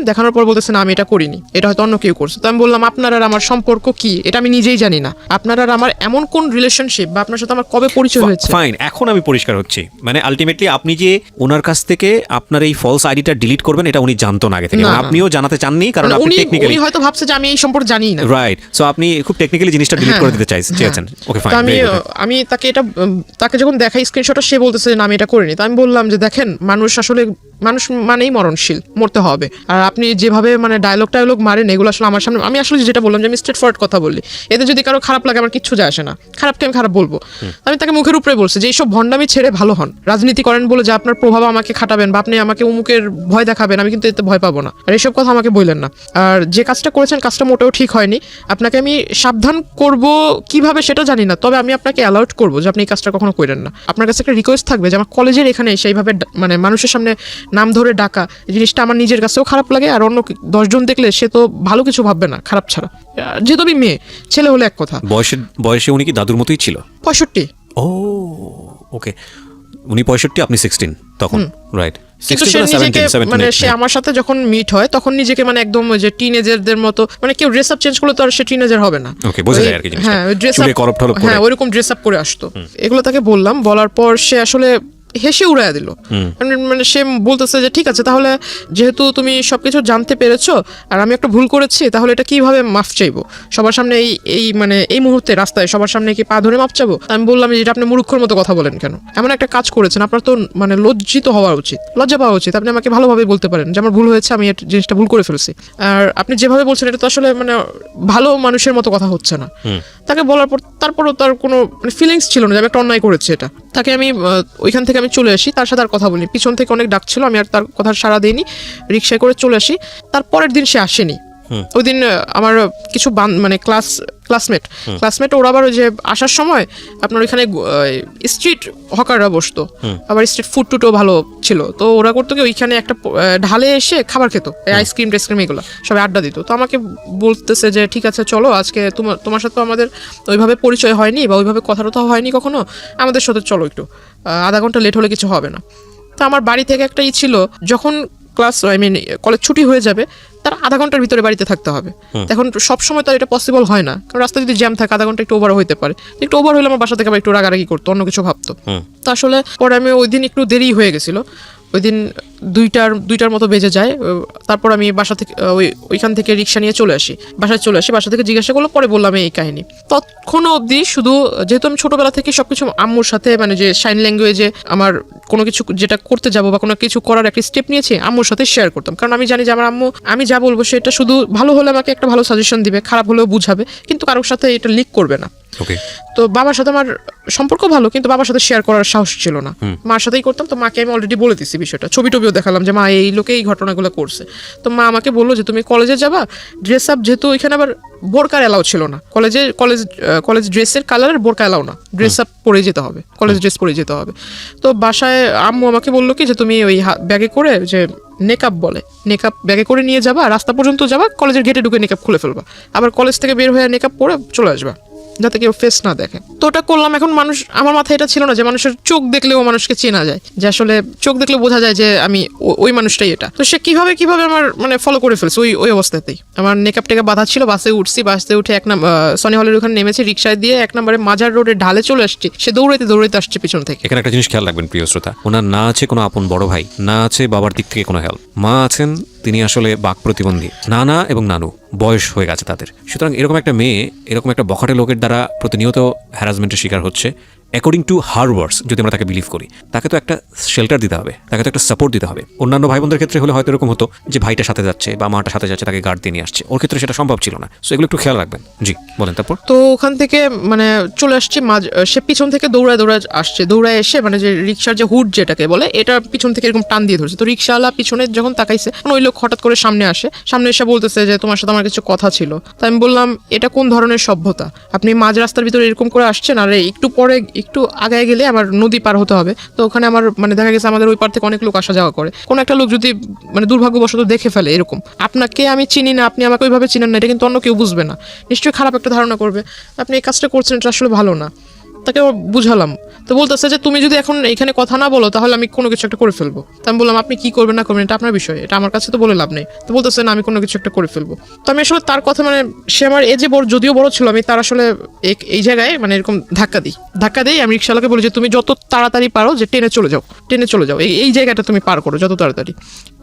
S2: দেখানোর পর বলতেছে না আমি এটা করিনি, এটা হয়তো অন্য কেউ করছে। তো আমি বললাম আপনার আর আমার সম্পর্ক কি এটা আমি নিজেই জানি না, আপনার আর আমার এমন কোন রিলেশনশিপ বা আপনার সাথে আমার কবে পরিচয় হয়েছে?
S1: ফাইন, এখন আমি পরিষ্কার হচ্ছি, মানে আলটিমেটলি আপনি যে ওনার কাছ থেকে আপনার এই ফলস আইডিটা ডিলিট করবেন এটা উনি জানতো না আগে থেকে, আপনিও জানাতে চাননি, কারণ
S2: মানে
S1: আপনি
S2: উনি
S1: টেকনিক্যালি
S2: হয়তো ভাবছে যে আমি এই সম্পর্কে জানি না।
S1: রাইট, সো আপনি খুব টেকনিক্যালি জিনিসটা ডিলিট করে দিতে চেয়েছেন। ওকে
S2: তো
S1: ফাইন।
S2: আমি তাকে যখন দেখাই স্ক্রিনশটটা, সে বলতেছে যে না আমি এটা করিনি। তো আমি বললাম যে দেখেন, মানুষ মানেই মরণশীল, মরতে হবে। আর আপনি যেভাবে মানে ডায়লগ মারেন, এগুলো আসলে আমার সামনে, আমি আসলে যেটা বললাম যে আমি স্ট্রেট ফরওয়ার্ড কথা বলি, এতে যদি কারো খারাপ লাগে আমার কিচ্ছু যায় আসে না, খারাপকে আমি খারাপ বলবো। আমি তাকে মুখের উপরে বলছি যে এইসব ভণ্ডামি ছেড়ে ভালো হন, রাজনীতি করেন বলে যে আপনার প্রভাব আমাকে খাটাবেন বা আপনি আমাকে উমুকের ভয় দেখাবেন, আমি কিন্তু এতে ভয় পাবো না। আর এইসব কথা আমাকে বললেন না। আর যে কাজটা করেছেন কাজটা মোটেও ঠিক হয়নি। আপনাকে আমি সাবধান করব কিভাবে সেটা জানি না, তবে আমি আপনাকে অ্যালার্ট করবো যে আপনি এই কাজটা কখনো করেন না। আপনার কাছে একটা রিকোয়েস্ট থাকবে যে আমার কলেজের এখানে সেইভাবে মানে মানুষের সামনে নাম ধরে ডাকা, এই জিনিসটা আমার নিজের কাছেও খারাপ লাগে, আর অন্য 10 জন দেখলে সে তো ভালো কিছু ভাববে না খারাপ ছাড়া। যেহেতু আমি মেয়ে, ছেলে হলে এক কথা।
S1: বয়সে উনি কি দাদুর মতোই ছিল?
S2: 65।
S1: ও ওকে, উনি 65, আপনি 16 তখন, রাইট?
S2: কিন্তু সে নিজেকে মানে সে আমার সাথে যখন মিট হয় তখন নিজেকে মানে একদম ওই যে টিনেজারদের মতো, মানে কেউ ড্রেস আপ চেঞ্জ করলে তো আর সে টিনেজার হবে না।
S1: ওকে, বোঝা যায় আর কি জিনিসটা।
S2: হ্যাঁ, ড্রেস আপ,
S1: করে।
S2: হ্যাঁ ওইরকম ড্রেস আপ করে আসতো। এগুলো তাকে বললাম, বলার পর সে আসলে হেসে উড়াইয়া দিল। মানে সে বলতেছে যে ঠিক আছে, তাহলে যেহেতু তুমি সবকিছু জানতে পেরেছো আর আমি একটা ভুল করেছি, তাহলে এটা কিভাবে মাফ চাইবো সবার সামনে? এই মানে এই মুহূর্তে রাস্তায় সবার সামনে কি পা ধরে মাফ চাবো? আমি বললাম যে এটা আপনি মূর্খের মতো কথা বলেন কেন? এমন একটা কাজ করেছেন, আপনার তো মানে লজ্জিত হওয়া উচিত, লজ্জা পাওয়া উচিত। আপনি আমাকে ভালোভাবে বলতে পারেন যে আমার ভুল হয়েছে, আমি জিনিসটা ভুল করে ফেলছি। আর আপনি যেভাবে বলছেন এটা তো আসলে মানে ভালো মানুষের মতো কথা হচ্ছে না। তাকে বলার পর তারপরও তার কোনো মানে ফিলিংস ছিল না যে আমি একটা অন্যায় করেছি এটা। তাকে আমি ওইখান থেকে আমি চলে আসি, তার সাথে আর কথা বলি। পিছন থেকে অনেক ডাক ছিল, আমি আর তার কথা সাড়া দিইনি, রিক্সায় করে চলে আসি। তার পরের দিন সে আসেনি। ওই দিন আমার কিছু মানে ক্লাসমেট ওরা আবার ওই যে আসার সময় আপনার ওইখানে স্ট্রিট হকাররা বসতো, আবার স্ট্রিট ফুড টুটও ভালো ছিল। তো ওরা করতো কি, ওইখানে একটা ঢালে এসে খাবার খেত, আইসক্রিম টেসক্রিম এগুলো সবাই আড্ডা দিত। তো আমাকে বলতেছে যে ঠিক আছে চলো, আজকে তোমার সাথে তো আমাদের ওইভাবে পরিচয় হয়নি বা ওইভাবে কথা টথা হয়নি কখনো, আমাদের সাথে চলো একটু, আধা ঘন্টা লেট হলে কিছু হবে না। তো আমার বাড়ি থেকে একটা ছিল, যখন কলেজ ছুটি হয়ে যাবে তার আধা ঘন্টার ভিতরে বাড়িতে থাকতে হবে। এখন সবসময় তার এটা পসিবল হয় না, কারণ রাস্তায় যদি জ্যাম থাকে আধা ঘন্টা একটু ওভার হইতে পারে। একটু ওভার হলে আমার বাসা থেকে আবার একটু রাগারাগি করতো, অন্য কিছু ভাবতো। তো আসলে পরে আমি ওই দিন একটু দেরি হয়ে গেছিল, ওই দিন 2টার মতো বেজে যায়। তারপর আমি বাসা থেকে ওইখান থেকে রিক্সা নিয়ে চলে আসি, বাসা থেকে জিজ্ঞাসা করলো, পরে বললাম এই কাহিনী। তখন অবধি শুধু, যেহেতু আমি ছোটবেলা থেকে সবকিছু আম্মুর সাথে মানে যে সাইন ল্যাঙ্গুয়েজে আমার কোনো কিছু যেটা করতে যাবো বা কোনো কিছু করার একটা স্টেপ নিয়েছি আম্মুর সাথে শেয়ার করতাম, কারণ আমি জানি যে আমার আম্মু আমি যা বলবো সেটা শুধু ভালো হলে আমাকে একটা ভালো সাজেশন দিবে, খারাপ হলেও বুঝাবে, কিন্তু কারোর সাথে এটা লিক করবে না। তো বাবার সাথে আমার সম্পর্ক ভালো, কিন্তু বাবার সাথে শেয়ার করার সাহস ছিল না, মার সাথেই করতাম। তো মাকে আমি অলরেডি বলে দিচ্ছি বিষয়টা, ছবি টবিও দেখালাম যে মা এই লোকে এই ঘটনাগুলো করছে। তো মা আমাকে বললো যে তুমি কলেজে যাবা, ড্রেস আপ, যেহেতু ওইখানে আবার বোরকার এলাও ছিল না, কলেজ ড্রেসের কালারের বোরকা এলাও না, ড্রেস আপ পরে যেতে হবে, কলেজ ড্রেস পরে যেতে হবে। তো বাসায় আম্মু আমাকে বললো কি যে তুমি ওই ব্যাগে করে যে নেকআপ ব্যাগে করে নিয়ে যাবা, রাস্তা পর্যন্ত যাবা, কলেজের গেটে ঢুকে নেকআপ খুলে ফেলবা, আবার কলেজ থেকে বের হয়ে নেকআপ পরে চলে আসবা, যাতে কেউ ফেস না দেখে। তো ওটা করলাম। এখন আমার মাথায় এটা ছিল না যে মানুষের চোখ দেখলেও মানুষকে চেনা যায়, যে আসলে চোখ দেখলে বোঝা যায় যে আমি ওই মানুষটাই এটা। তো সে কিভাবে আমার মানে ফলো করে ফেলছে ওই অবস্থাতেই। আমার নেকআপ টেকা বাঁধা ছিল, বাসে উঠে সনি হলের ওখানে নেমেছি, রিক্সায় দিয়ে 1 নম্বরে মাজার রোডে ঢালে চলে আসছি, সে দৌড়াইতে আসছে পিছন থেকে।
S1: এখানে একটা জিনিস খেয়াল রাখবেন প্রিয় শ্রোতা, ওনার না আছে কোনো আপন বড় ভাই, না আছে বাবার দিক থেকে কোনো হেল্প, মা আছেন তিনি আসলে বাক প্রতিবন্ধী, নানা এবং নানু বয়স হয়ে গেছে তাদের। সুতরাং এরকম একটা মেয়ে এরকম একটা বখাটে লোকের দ্বারা প্রতিনিয়ত হ্যারাসমেন্টের শিকার হচ্ছে। অ্যাকর্ডিং টু হার ওয়ার্ডস, যদি আমরা তাকে বিলিভ করি, তাকে তো একটা শেল্টার দিতে হবে, তাকে তো একটা সাপোর্ট দিতে হবে। অন্যান্য ভাই বোনদের ক্ষেত্রে হলে হয়তো এরকম হতো যে ভাইটা সাথে যাচ্ছে বা মাটা সাথে যাচ্ছে, তাকে গার্ড দিয়ে নিয়ে আসছে, ওর ক্ষেত্রে সেটা সম্ভব ছিল না। সো এগুলো একটু খেয়াল রাখবেন। জি বলেন। তারপর
S2: তো ওখান থেকে মানে চলে আসছে, সে পিছন থেকে দৌড়ায় আসছে, দৌড়ায় এসে মানে যে রিক্সার যে হুড যেটাকে বলে, এটা পিছন থেকে এরকম টান দিয়ে ধরছে। তো রিক্সাওয়ালা পিছনে যখন তাকাইছে, ওই লোক হঠাৎ করে সামনে এসে বলতেছে যে তোমার সাথে আমার কিছু কথা ছিল। তো আমি বললাম এটা কোন ধরনের সভ্যতা, আপনি মাঝ রাস্তার ভিতরে এরকম করে আসছেন, আর একটু পরে একটু আগায় গেলে আমার নদী পার হতে হবে। তো ওখানে আমার মানে দেখা গেছে আমাদের ওই পার থেকে অনেক লোক আসা যাওয়া করে, কোন একটা লোক যদি মানে দুর্ভাগ্যবশত দেখে ফেলে এরকম, আপনাকে আমি চিনি না, আপনি আমাকে ওইভাবে চিনেন না, এটা কিন্তু অন্য কেউ বুঝবে না, নিশ্চয়ই খারাপ একটা ধারণা করবে, আপনি এই কাজটা করছেন, এটা আসলে ভালো না। তাকে বুঝালাম, তো বলতেছে যে তুমি যদি এখন এখানে কথা না বলো তাহলে আমি কোনো কিছু একটা করে ফেলবো। তো আমি বললাম আপনি কি করবেন না করবেন এটা আপনার বিষয়, এটা আমার কাছে তো বলে লাভ নেই। তো বলতেছে না আমি কোনো কিছু একটা করে ফেলবো। তো আমি আসলে তার কথা মানে সে আমার এজে বড়, যদিও বড় ছিল, আমি তার আসলে এই জায়গায় মানে এরকম ধাক্কা দিই। আমি রিক্সাওয়ালাকে বলি যে তুমি যত তাড়াতাড়ি পারো যে টেনে চলে যাও, এই জায়গাটা তুমি পার করো যত তাড়াতাড়ি।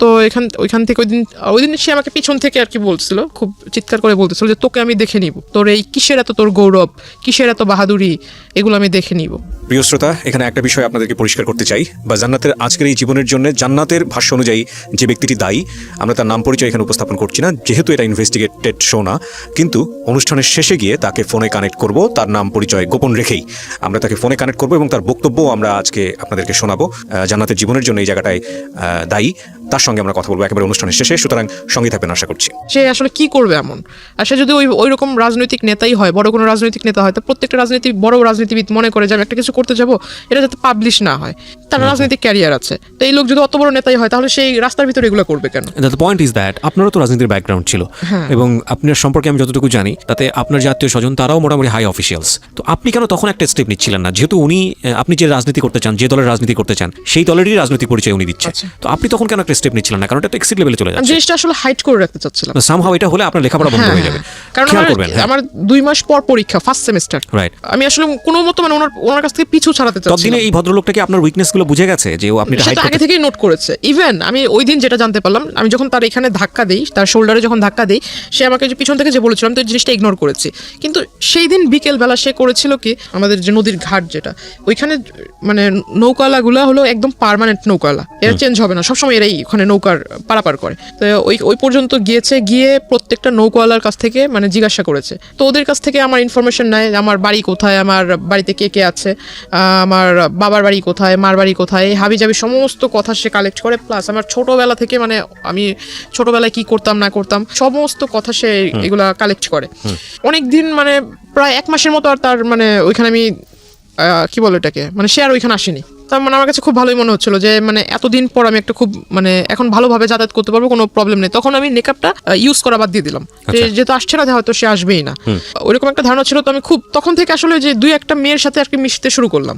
S2: তো ওইখান থেকে ওই দিন সে আমাকে পিছন থেকে আর কি বলছিল, খুব চিৎকার করে বলতেছিল যে তোকে আমি দেখে নিব, তোর এই কিসের এত তোর গৌরব, কিসের এত বাহাদুরি, এগুলো আমি দেখে নিব।
S1: প্রিয় শ্রোতা, এখানে একটা বিষয় আপনাদেরকে পরিষ্কার করতে চাই, বা জান্নাতের আজকের এই জীবনের জন্য জান্নাতের ভাষ্য অনুযায়ী যে ব্যক্তিটি দায়ী, আমরা তার নাম পরিচয় এখানে উপস্থাপন করছি না, যেহেতু এটা ইনভেস্টিগেটেড শো না। কিন্তু অনুষ্ঠানের শেষে গিয়ে তাকে ফোনে কানেক্ট করব, তার নাম পরিচয় গোপন রেখেই আমরা তাকে ফোনে কানেক্ট করব এবং তার বক্তব্য আমরা আজকে আপনাদেরকে শোনাবো। জান্নাতের জীবনের জন্য এই জায়গাটায় দায়ী, তার সঙ্গে আমরা কথা বলবো একেবারে অনুষ্ঠানের শেষে। সুতরাং সঙ্গে থাকবেন আশা করছি।
S2: সে আসলে কি করবে এমন, আর সে যদি ওই রকম রাজনৈতিক নেতাই হয়, বড় কোনো রাজনৈতিক নেতা হয়, তো প্রত্যেকটা বড় রাজনীতিবিদ মনে করে যে আমি একটা কিছু করতে যাব, এটা যাতে পাবলিশ না হয়, তার রাজনৈতিক ক্যারিয়ার আছে। তো এই লোক যদি অত বড় নেতাই হয় তাহলে সেই রাস্তার ভিতরে এগুলো করবে কেন?
S1: দ্য পয়েন্ট ইজ দ্যাট আপনারও তো রাজনীতির ব্যাকগ্রাউন্ড ছিল, এবং আপনার সম্পর্কে আমি যতটুকু জানি তাতে আপনার যে আত্মীয় স্বজন তারাও মোটামুটি হাই অফিসিয়ালস। তো আপনি কেন তখন একটা স্টেপ নিচ্ছিলেন না, যেহেতু আপনি যে রাজনীতি করতে চান, যে দলের রাজনীতি করতে চান, সেই দলেরই রাজনৈতিক পরিচয় উনি দিচ্ছে। তো আপনি তখন কেন একটা স্টেপ নিচ্ছিলেন না? কারণ এটা এক্সিট লেভেলে চলে যাচ্ছে।
S2: জিনিসটা আসলে হাইড করে রাখতে চাচ্ছিলাম।
S1: সামহাউ এটা হলে আপনার লেখাপড়া বন্ধ হয়ে যাবে।
S2: কারণ আমার 2 মাস পর পরীক্ষা, ফার্স্ট সেমিস্টার।
S1: রাইট।
S2: আমি আসলে কোনো মতো মানে ওনার কাছ থেকে পিছু ছাড়াতে চাচ্ছিলাম।
S1: ততদিনে এই ভদ্রলোকটাকে আপনার উইকনেস গুলো বুঝে গেছে যে আপনি
S2: সেটা আগে থেকেই নোট করেছে। ইভেন আমি ওই দিন যেটা জানতে পারলাম, আমি যখন তার এখানে ধাক্কা দিই, তার শোল্ডারে যখন ধাক্কা দিই, সে আমাকে যে পিছন থেকে যে বলেছিলাম, তো এই জিনিসটা ইগনোর করেছি। কিন্তু সেই দিন বিকেল বেলা সে করেছিল কি, আমাদের যে নদীর ঘাট যেটা, ওইখানে মানে নৌকাওয়ালাগুলো হলো একদম পার্মানেন্ট নৌকাওয়ালা, এরা চেঞ্জ হবে না, সবসময় এরাই ওখানে নৌকার পারাপার করে। তো ওই পর্যন্ত গিয়ে প্রত্যেকটা নৌকাওয়ালার কাছ থেকে মানে জিজ্ঞাসা করেছে। তো ওদের কাছ থেকে আমার ইনফরমেশন নেয়, আমার বাড়ি কোথায়, আমার বাড়িতে কে কে আছে, আমার বাবার বাড়ি কোথায়, মার বাড়ি কোথায়, হাবিজাবি সমস্ত কথা সে কালেক্ট করে। প্লাস আমার ছোটবেলা থেকে মানে আমি ছোটবেলায় কি করতাম না করতাম সমস্ত কথা সে এগুলা কালেক্ট করে। অনেকদিন মানে প্রায় 1 মাসের মতো আর তার মানে ওইখানে আমি কি বলে এটাকে মানে সে আর ওইখানে আসেনি। তার মানে আমার কাছে খুব ভালোই মনে হচ্ছিল যে মানে এতদিন পর আমি একটা খুব মানে এখন ভালোভাবে যাতায়াত করতে পারবো, কোনো প্রবলেম নেই। তখন আমি মেকআপটা ইউজ করা বাদ দিয়ে দিলাম, যেহেতু আসছে না, হয়তো সে আসবেই না, ওইরকম একটা ধারণা ছিল। তো আমি খুব তখন থেকে আসলে যে 2-1টা মেয়ের সাথে আর কি মিশতে শুরু করলাম,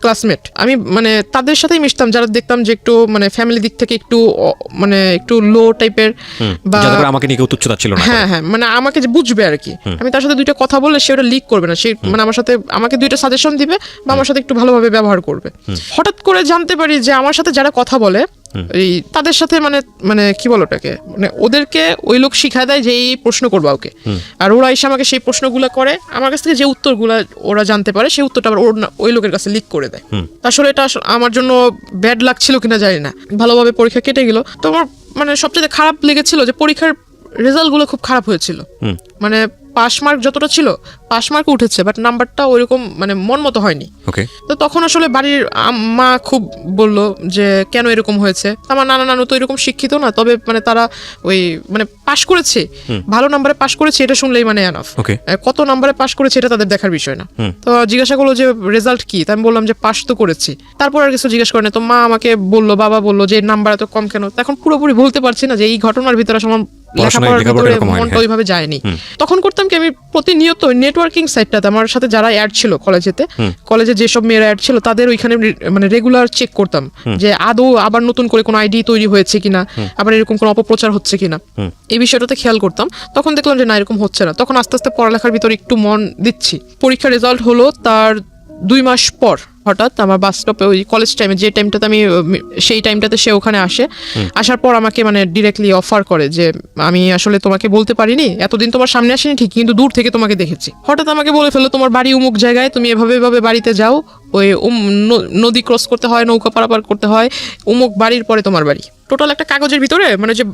S2: ক্লাসমেট। আমি মানে তাদের সাথেই মিশতাম যারা দেখতাম যে একটু মানে ফ্যামিলি দিক থেকে একটু মানে একটু লো টাইপের, বা
S1: আমাকে নিয়ে কেউ তুচ্ছতা ছিল না।
S2: হ্যাঁ, মানে আমাকে যে বুঝবে আর কি। আমি তার সাথে 2টা কথা বললে সে ওটা লিক করবে না, সে মানে আমাকে 2টা সাজেশন দিবে বা আমার সাথে একটু ভালোভাবে ব্যবহার করবে। হঠাৎ করে জানতে পারি যে আমার সাথে যারা কথা বলে এই তাদের সাথে মানে কি বলো ওটাকে মানে ওদেরকে ওই লোক শিখায় দেয় যে এই প্রশ্ন করবা ওকে, আর ওরা এসে আমাকে সেই প্রশ্নগুলো করে, আমার কাছ থেকে যে উত্তরগুলো ওরা জানতে পারে সেই উত্তরটা আবার ওই লোকের কাছে লিক করে দেয়। আসলে এটা আমার জন্য ব্যাড লাগছিল কিনা জানি না, ভালোভাবে পরীক্ষা কেটে গেল। তো আমার মানে সবচেয়ে খারাপ লেগেছিল যে পরীক্ষার রেজাল্টগুলো খুব খারাপ হয়েছিল। মানে পাস মার্ক যতটা ছিল, পাস মার্ক উঠেছে, বাট নাম্বারটা ওইরকম মানে মন মতো হয়নি। তো তখন আসলে বাড়ির মা খুব বললো যে কেন এরকম হয়েছে। আমার নানু তো এরকম শিক্ষিত না, তবে মানে তারা ওই মানে পাশ করেছে, ভালো নাম্বারে পাশ করেছে, এটা শুনলেই মানে এনাফ। কত নাম্বারে পাশ করেছে এটা তাদের দেখার বিষয় না। তো জিজ্ঞাসা করলো যে রেজাল্ট কি, তাই আমি বললাম যে পাশ তো করেছি। তারপর আর কিছু জিজ্ঞাসা করে না। তো মা আমাকে বললো, বাবা বললো যে নাম্বার এত কম কেন। এখন পুরোপুরি বলতে পারছি না যে এই ঘটনার ভিতরে আসলে লেখাপড়ার ভিতরে মনটা ওইভাবে যায়নি। তখন করতাম কি, আমি প্রতিনিয়ত নেটওয়ার্কিং সাইটটাতে আমার সাথে যারা অ্যাড ছিল কলেজে যেসব মেয়েরা অ্যাড ছিল তাদের ওইখানে মানে রেগুলার চেক করতাম যে আদৌ আবার নতুন করে কোনো আইডি তৈরি হয়েছে কিনা, আবার এরকম কোনো অপপ্রচার হচ্ছে কিনা, এই বিষয়টাতে খেয়াল করতাম। তখন দেখলাম যে না, এরকম হচ্ছে না। তখন আস্তে আস্তে পড়ালেখার ভিতরে একটু মন দিচ্ছি। পরীক্ষার রেজাল্ট হলো তার 2 মাস পর হঠাৎ আমার বাস স্টপে ওই কলেজ টাইমে যে টাইমটাতে আমি সেই টাইমটাতে সে ওখানে আসার পর আমাকে মানে ডিরেক্টলি অফার করে যে আমি আসলে তোমাকে বলতে পারিনি, এতদিন তোমার সামনে আসেনি ঠিক, কিন্তু দূর থেকে তোমাকে দেখেছি। হঠাৎ আমাকে বলে ফেললো তোমার বাড়ি অমুক জায়গায়, তুমি এভাবে বাড়িতে যাও, ওই নদী ক্রস করতে হয়, নৌকা পারাপার করতে হয়, অমুক বাড়ির পরে তোমার বাড়ি। টোটাল একটা কাগজের ভিতরে মানে যে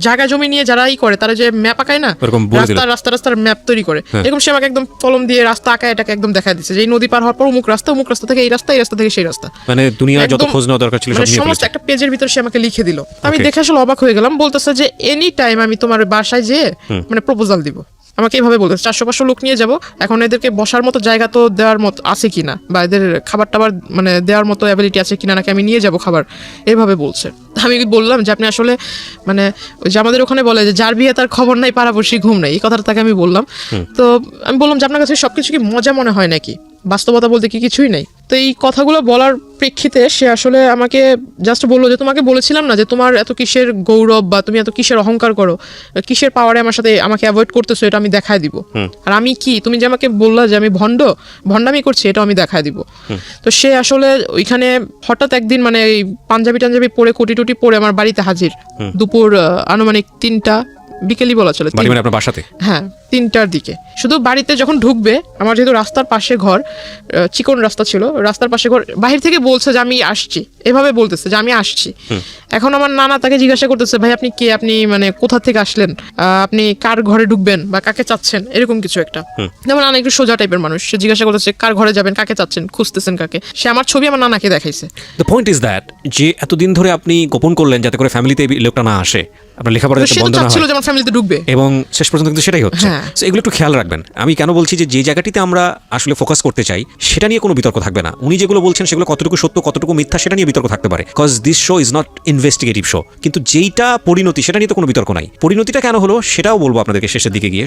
S2: জায়গা জমি নিয়ে যারাই করে তারা যে ম্যাপ আঁকায় না, রাস্তার ম্যাপ তৈরি করে, এরকম সে আমাকে একদম কলম দিয়ে রাস্তা আঁকায় এটাকে একদম দেখা দিচ্ছে যে এই নদী পার হওয়ার পর অমুক রাস্তা থেকে এই রাস্তা থেকে সেই রাস্তা, মানে দুনিয়া যত খোঁজ নেওয়া দরকার ছিল সমস্ত একটা পেজের ভিতরে সে আমাকে লিখে দিল। আমি দেখে আসলে অবাক হয়ে গেলাম। বলতেছে যে এনি টাইম আমি তোমার বাসায় যেয়ে মানে প্রপোজাল দিব। আমাকে এইভাবে বলতেছে 400-500 লোক নিয়ে যাব, এখন এদেরকে বসার মতো জায়গা তো দেওয়ার মতো আছে কিনা, বা এদের খাবার টাবার মানে দেওয়ার মতো অ্যাবিলিটি আছে কিনা, নাকি আমি নিয়ে যাব খাবার, এইভাবে বলছে। আমি বললাম যে আপনি আসলে মানে ওই যে আমাদের ওখানে বলে যে যার বিয়ে তার খবর নাই পাড়াপড়শি ঘুম নাই, এই কথাটা তাকে আমি বললাম। তো আমি বললাম যে আপনার কাছে সবকিছু কি মজা মনে হয় নাকি, বাস্তবতা বলতে কি কিছুই নাই? তো এই কথাগুলো বলার প্রেক্ষিতে সে আসলে আমাকে জাস্ট বললো যে তোমাকে বলেছিলাম না যে তোমার এত কিসের গৌরব বা তুমি এত কিসের অহংকার করো, কিসের পাওয়ারে আমার সাথে আমাকে অ্যাভয়েড করতেছো, এটা আমি দেখায় দিব। আর আমি কি, তুমি যে আমাকে বললা যে আমি ভণ্ডামি করছি, এটা আমি দেখায় দিব। তো সে আসলে ওইখানে হঠাৎ একদিন মানে এই পাঞ্জাবি পরে কোটি টুটি পরে আমার বাড়িতে হাজির, দুপুর আনুমানিক 3টা বিকেলই বলা চলে,
S1: মানে আপনার বাসাতে?
S2: হ্যাঁ 3টার দিকে। শুধু বাড়িতে যখন ঢুকবে, আমার যেহেতু রাস্তার পাশে ঘর, চিকন রাস্তা ছিল, রাস্তার পাশে ঘর, বাহির থেকে বলছে যে আমি আসছি, এভাবে বলতেছে যে আমি আসছি। এখন আমার নানা তাকে জিজ্ঞাসা করতেছে ভাই আপনি কে, আপনি মানে কোথা থেকে আসলেন, আপনি কার ঘরে ঢুকবেন বা কাকে চাচ্ছেন, এরকম কিছু একটা। যেমন নানা একটু সোজা টাইপের মানুষ, সে জিজ্ঞাসা করতেছে কার ঘরে যাবেন, কাকে চাচ্ছেন, খুঁজতেছেন কাকে। সে আমার ছবি আমার নানাকে দেখাইছে।
S1: দ্য পয়েন্ট ইজ দ্যাট যে এতদিন ধরে আপনি গোপন করলেন যাতে করে ফ্যামিলিতে এই লোকটা না আসে, আপনার লেখাপড়া যাতে
S2: সে তো
S1: বন্ধ না
S2: চাচ্ছিল
S1: হয়,
S2: যে আমার ফ্যামিলিতে ঢুকবে,
S1: এবং শেষ পর্যন্ত কিন্তু সেটাই হচ্ছে।
S2: হ্যাঁ।
S1: So এগুলো একটু খেয়াল রাখবেন। আমি কেন বলছি যে যে জায়গাটিতে আমরা আসলে ফোকাস করতে চাই সেটা নিয়ে কোনো বিতর্ক থাকবে না। উনি যেগুলো বলছেন সেগুলো কতটুকু সত্য কতটুকু মিথ্যা সেটা নিয়ে বিতর্ক থাকতে পারে, cause this show is not investigative show. কিন্তু যেইটা পরিণতি সেটা নিয়ে তো কোনো বিতর্ক নাই। পরিণতিটা কেন হলো সেটাও বলবো আপনাদেরকে শেষের দিকে গিয়ে।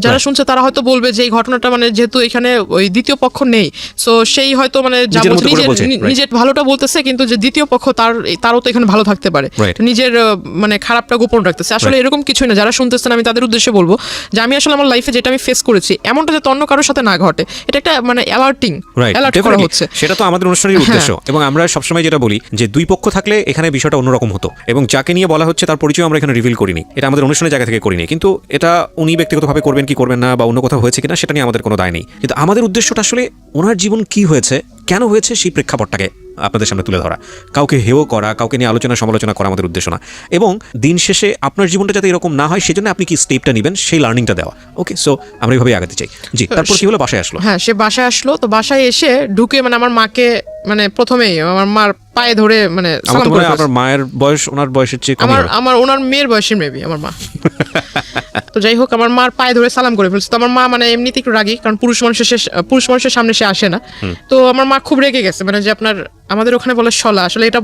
S2: যারা শুনছে তারা হয়তো বলবে যে এই ঘটনাটা মানে যেহেতু এখানে ওই দ্বিতীয় পক্ষ নেই, সো সেই হয়তো মানে যা
S1: নিজের মতো করে
S2: বলছে
S1: বলছে,
S2: নিজের ভালোটা বলতেছে, কিন্তু যে দ্বিতীয় পক্ষ তারও তো এখানে ভালো থাকতে পারে,
S1: Right.
S2: নিজের মানে খারাপটা গোপন রাখতেছে। আসলে এরকম কিছুই না। যারা শুনতেছেন আমি তাদের উদ্দেশ্যে বলবো যে আমি আসলে আমার লাইফে যেটা আমি ফেস করেছি এমনটা যাতে অন্য কারোর সাথে না ঘটে, এটা একটা মানে অ্যালার্ট করা হচ্ছে।
S1: সেটা তো আমাদের অনুষ্ঠানের উদ্দেশ্য। এবং আমরা সবসময় যেটা বলি যে দুই পক্ষ থাকলে এখানে বিষয়টা অন্যরকম হতো, এবং যাকে নিয়ে বলা হচ্ছে তার পরিচয় আমরা এখানে রিভিল করিনি, এটা আমাদের অনুষ্ঠানের জায়গা থেকে করিনি। কিন্তু এটা উনি ব্যক্তিগতভাবে করবেন কি করবেন না বা অন্য কোথাও হয়েছে কিনা সেটা নিয়ে আমাদের কোনো দায় নেই। কিন্তু আমাদের উদ্দেশ্যটা আসলে ওনার জীবন কি হয়েছে, কেন হয়েছে, সেই প্রেক্ষাপটটাকে আপনাদের সামনে তুলে ধরা। কাউকে হেয় করা, কাউকে নিয়ে আলোচনা সমালোচনা করা আমাদের উদ্দেশ্য না। এবং দিন শেষে আপনার জীবনটা যাতে এরকম না হয় সেজন্য আপনি কি স্টেপটা নেবেন সেই লার্নিংটা দেওয়া। ওকে, সো আমরা এইভাবে আগাতে চাই। জি, তারপর কি হলো? বাসায় আসলো।
S2: হ্যাঁ, সে বাসায় আসলো। তো বাসায় এসে ঢুকে মানে আমার মাকে মানে প্রথমেই আমার মার পায়ে ধরে মানে সালাম করে।
S1: আপনার মায়ের বয়স ওনার বয়সের চেয়ে কম?
S2: আমার ওনার মেয়ের বয়সী মেবি আমার মা। তো যাই হোক, আমার মার পায়ে ধরে সালাম করে ফেলছে। তো আমার মা মানে এমনিতে একটু রাগী, কারণ পুরুষ মানুষের সামনে সে আসে না। তো আমার মা খুব রেগে গেছে, মানে যে আপনার আমাদের ওখানে বলে শলা, আসলে এটা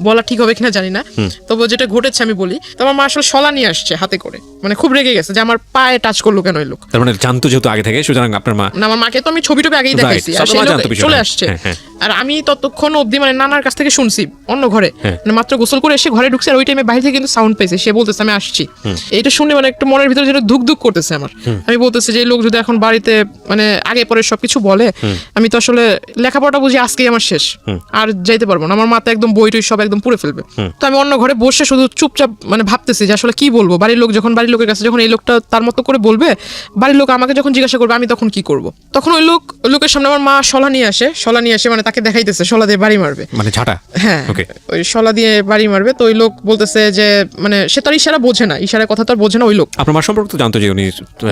S2: বলা ঠিক হবে কিনা জানি না, তবে যেটা ঘটেছে আমি বলি। তো আমার মা আসলে শলা নিয়ে আসছে হাতে করে, মানে খুব রেগে গেছে যে আমার পায়ে টাচ করলো কেন এই লোক।
S1: তার মানে জানতো যেহেতু আগে থেকে, সুতরাং আপনার মা
S2: না, আমার মাকে তো আমি ছবি আগেই দেখাইছি, আর সেই লোক চলে আসছে। আর আমি ততক্ষণ অবধি মানে নানার কাছ থেকে শুনছি অন্য ঘরে, মানে মাত্র গোসল করে এসে ঘরে ঢুকছে, আর ওই টাইমে বাইরে থেকে কিন্তু সাউন্ড পেয়েছে, সে বলতেছে আমি আসছি। এটা শুনে মানে একটু মনের ভিতরে যেটা ধুক করতেছে আমার। আমি বলতেছি যে এই লোক যদি এখন বাড়িতে মানে আগে পরে সবকিছু বলে, আমি তো আসলে লেখাপড়াটা বুঝি আজকেই আমার শেষ, আর যাইতে পারবো না। আমার মাথা একদম বই টই সব একদম পুড়ে ফেলবে। তো আমি অন্য ঘরে বসে শুধু চুপচাপ মানে ভাবতেছি যে আসলে কি বলবো। বাড়ির লোকের কাছে যখন এই লোকটা তার মতো করে বলবে, বাড়ির লোক আমাকে যখন জিজ্ঞাসা করবে আমি তখন কি করব। তখন ওই লোকের সামনে আমার মা শলা নিয়ে আসে মানে তাকে দেখাইতেছে শলা দিয়ে বাড়ি মারবে,
S1: মানে ঝাঁটা।
S2: হ্যাঁ, ওই শলা দিয়ে বাড়ি মারবে। তো ওই লোক বলতেছে যে মানে সে তার ইশারা বোঝে না, ইশারার কথা তো বোঝে না ওই লোক।
S1: আপনার মা সম্পর্কে তো জানতো যে উনি?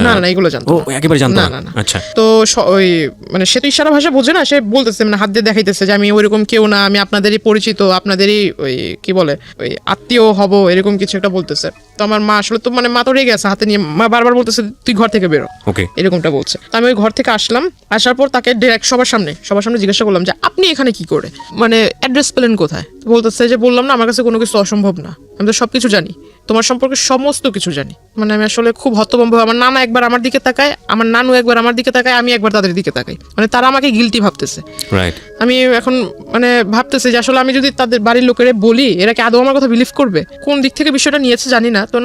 S2: না, এগুলো জানতো
S1: ও একেবারে জানতো না। আচ্ছা।
S2: তো ওই মানে সে তো ইশারা ভাষা বোঝে না, সে বলতেছে মানে হাত দিয়ে দেখাইতেছে যে আমি ওইরকম কেউ না, আমি আপনাদেরই পরিচিত, আপনাদেরই ওই কি বলে ওই আত্মীয় হব, এরকম কিছু একটা বলতেছে। তো আমার মা আসলে তো মানে মা তো রেগে গেছে, হাতে নিয়ে মা বারবার বলতেছে তুই ঘর থেকে বেরো,
S1: ওকে,
S2: এরকমটা বলছে। তো আমি ওই ঘর থেকে আসলাম, আসার পর তাকে ডাইরেক্ট সবার সামনে জিজ্ঞাসা করলাম যে আপনি এখানে কি করে, মানে অ্যাড্রেস পেলেন কোথায়? বলতেছে যে বললাম না আমার কাছে কোনো কিছু অসম্ভব না, আমি তো সবকিছু জানি, তোমার সম্পর্কে সমস্ত কিছু জানি। মানে আমি আসলে খুব হতভম্ব। আমার নানা একবার আমার দিকে তাকায়, আমার নানু একবার আমার দিকে তাকায়, আমি একবার তাদের দিকে তাকাই, মানে তারা আমাকে গিলটি ভাবতেছে। আমি এখন মানে ভাবতেছি যে আসলে আমি যদি তাদের বাড়ির লোকেরা বলি, এরা কি আদৌ আমার কথা বিলিভ করবে? কোন দিক থেকে বিষয়টা নিয়েছে জানি না। তো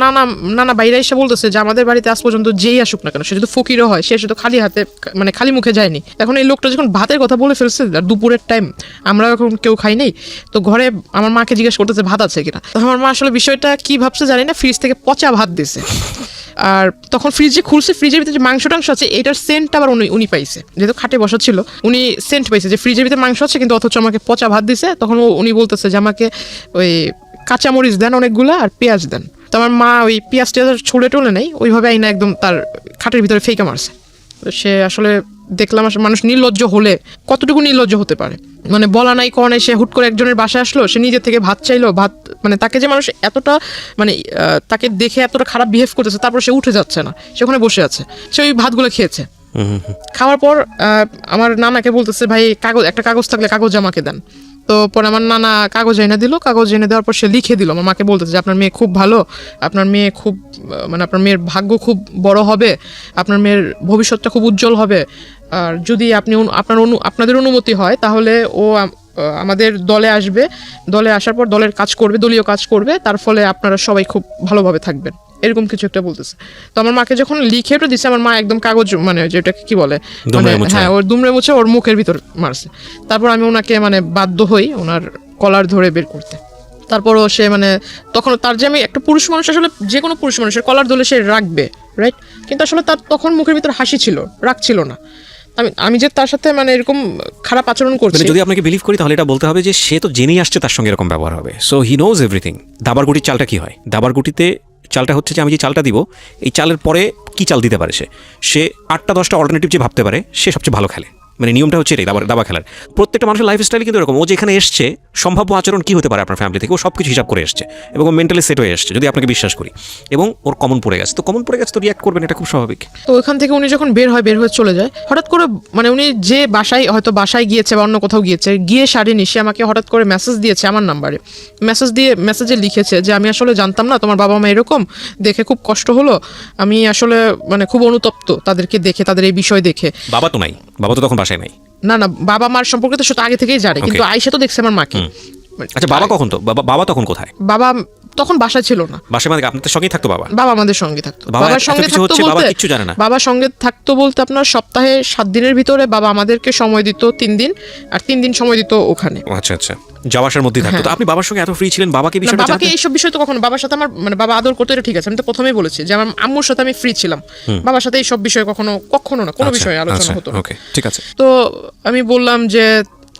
S2: নানা বাইরে এসে বলতেছে যে আমাদের বাড়িতে আজ পর্যন্ত যেই আসুক না কেন, সে যদি ফকিরও হয়, সে শুধু খালি হাতে মানে খালি মুখে যায়নি। এখন এই লোকটা যখন ভাতের কথা বলে ফেলছে, আর দুপুরের টাইম, আমরা এখন কেউ খাই নাই, তো ঘরে আমার মাকে জিজ্ঞেস করতেছে ভাত আছে কিনা। তো আমার মা আসলে বিষয়টা কি ভাবছে জানি না, ফ্রিজ থেকে পচা ভাত দিছে। আর তখন ফ্রিজে খুলছে, ফ্রিজের ভিতরে যে মাংস টাংস আছে এটার সেন্ট আবার উনি পাইছে, যেহেতু খাটে বসা ছিল উনি সেন্ট পাইছে যে ফ্রিজের ভিতরে মাংস আছে, কিন্তু অথচ আমাকে পচা ভাত দিছে। তখন উনি বলতেছে যে আমাকে ওই কাঁচামরিচ দেন অনেকগুলো আর পেঁয়াজ দেন। তো আমার মা ওই পেঁয়াজ টেয়াজ ছুঁড়ে টুলে নেই, ওইভাবে আইনা একদম তার খাটের ভিতরে ফেঁকে মারছে। তো সে আসলে দেখলাম আসলে মানুষ নির্লজ্জ হলে কতটুকু নির্লজ্জ হতে পারে। মানে বলা নাই কওয়া নাই, সে হুট করে একজনের বাসায় আসলো, সে নিজে থেকে ভাত চাইলো, ভাত মানে তাকে যে মানুষ এতটা মানে তাকে দেখে এতটা খারাপ বিহেভ করতেছে, তারপর সে উঠে যাচ্ছে না, সে ওখানে বসে আছে, সে ওই ভাতগুলো খেয়েছে। খাওয়ার পর আমার নানাকে বলতেছে, ভাই একটা কাগজ থাকলে কাগজ আমাকে দেন। তো পরে আমার নানা কাগজ এনে দিল, কাগজ এনে দেওয়ার পর সে লিখে দিল, আমার মাকে বলতেছে যে আপনার মেয়ে খুব ভালো, আপনার মেয়ে খুব মানে আপনার মেয়ের ভাগ্য খুব বড় হবে, আপনার মেয়ের ভবিষ্যৎটা খুব উজ্জ্বল হবে, আর যদি আপনি আপনাদের অনুমতি হয় তাহলে ও আমাদের দলে আসবে, দলে আসার পর দলের কাজ করবে, দলীয় কাজ করবে, তার ফলে আপনারা সবাই খুব ভালোভাবে থাকবেন, এরকম কিছু একটা বলতেছে। তো আমার মাকে যখন লিখে ওটা দিচ্ছে, আমার মা একদম কাগজ মানে যেটাকে কি বলে মানে হ্যাঁ ওর দুমড়ে মুছে ওর মুখের ভিতর মারছে। তারপর আমি ওনাকে মানে বাধ্য হই ওনার কলার ধরে বের করতে। তারপরও সে মানে তখন তার যে আমি একটা পুরুষ মানুষ, আসলে যে কোনো পুরুষ মানুষের কলার ধরে সে রাখবে, রাইট, কিন্তু আসলে তার তখন মুখের ভিতর হাসি ছিল, রাগ ছিল না। আমি যে তার সাথে মানে এরকম খারাপ আচরণ করছি,
S1: যদি আপনাকে বিলিভ করি তাহলে এটা বলতে হবে যে সে তো জেনেই আসছে তার সঙ্গে এরকম ব্যবহার হবে, সো হি নোজ এভরিথিং। দাবারগুটির চালটা কি হয়? দাবারগুটিতে চালটা হচ্ছে যে আমি যে চালটা দিব, এই চালের পরে কি চাল দিতে পারে সে 8টা 10টা অল্টারনেটিভ যে ভাবতে পারে, সে সবচেয়ে ভালো খেলে। মানে নিয়মটা হচ্ছে এটাই দাবা খেলার। প্রত্যেকটা মানুষের লাইফস্টাইল কিন্তু এরকম, ও যেখানে এসছে সম্ভাব্য আচরণ কি হতে পারে আপনার ফ্যামিলি থেকে, ও সব কিছু হিসাব করে এসছে এবং ও মেন্টালি সেট হয়ে এসছে, যদি আপনাকে বিশ্বাস করি, এবং ওর কমন পড়ে গেছে, তো রিয়াক্ট করবেন, এটা খুব স্বাভাবিক।
S2: তো ওইখান থেকে উনি যখন বের হয়ে চলে যায়, হঠাৎ করে মানে উনি যে বাসায় গিয়েছে বা অন্য কোথাও গিয়ে সারেনি, সে আমাকে হঠাৎ করে মেসেজ দিয়েছে আমার নাম্বারে, মেসেজে লিখেছে যে আমি আসলে জানতাম না তোমার বাবা মা এরকম, দেখে খুব কষ্ট হলো, আমি আসলে মানে খুব অনুতপ্ত তাদেরকে দেখে, তাদের এই বিষয় দেখে।
S1: বাবা তো নাই, বাবা তো তখন বাসায় নাই।
S2: না বাবা মার সম্পর্কে তো সেটা আগে থেকেই জানে, কিন্তু আয়েশা তো দেখছে আমার মাকে।
S1: আচ্ছা, বাবা কখন তো বাবা তখন কোথায়?
S2: বাবা তখন বাসায় ছিল না।
S1: বাসায় মানে আপনাদের সঙ্গেই থাকতো বাবা?
S2: বাবা আমাদের সঙ্গে থাকতো। বাবার সঙ্গে থাকতো বলতে
S1: কিছু জানে না।
S2: বাবার সঙ্গে থাকতো বলতে আপনার সপ্তাহে 7 দিনের ভিতরে বাবা আমাদেরকে সময় দিত 3 দিন, আর 3 দিন সময় দিত ওখানে।
S1: আচ্ছা, যাওয়া আসার মধ্যেই থাকতো। তো আপনি বাবার সঙ্গে এত ফ্রি ছিলেন, বাবাকে বিষয়টা জানতেন?
S2: বাবাকে এইসব বিষয় তো কখনো, বাবার সাথে আমার মানে বাবা আদর করতে, এটা ঠিক আছে, আমি তো প্রথমেই বলেছি যে আমার আম্মুর সাথে আমি ফ্রি ছিলাম, বাবার সাথে এইসব বিষয় কখনো না, কোনো বিষয়ে আলোচনা হতো না।
S1: ওকে, ঠিক আছে।
S2: তো আমি বললাম যে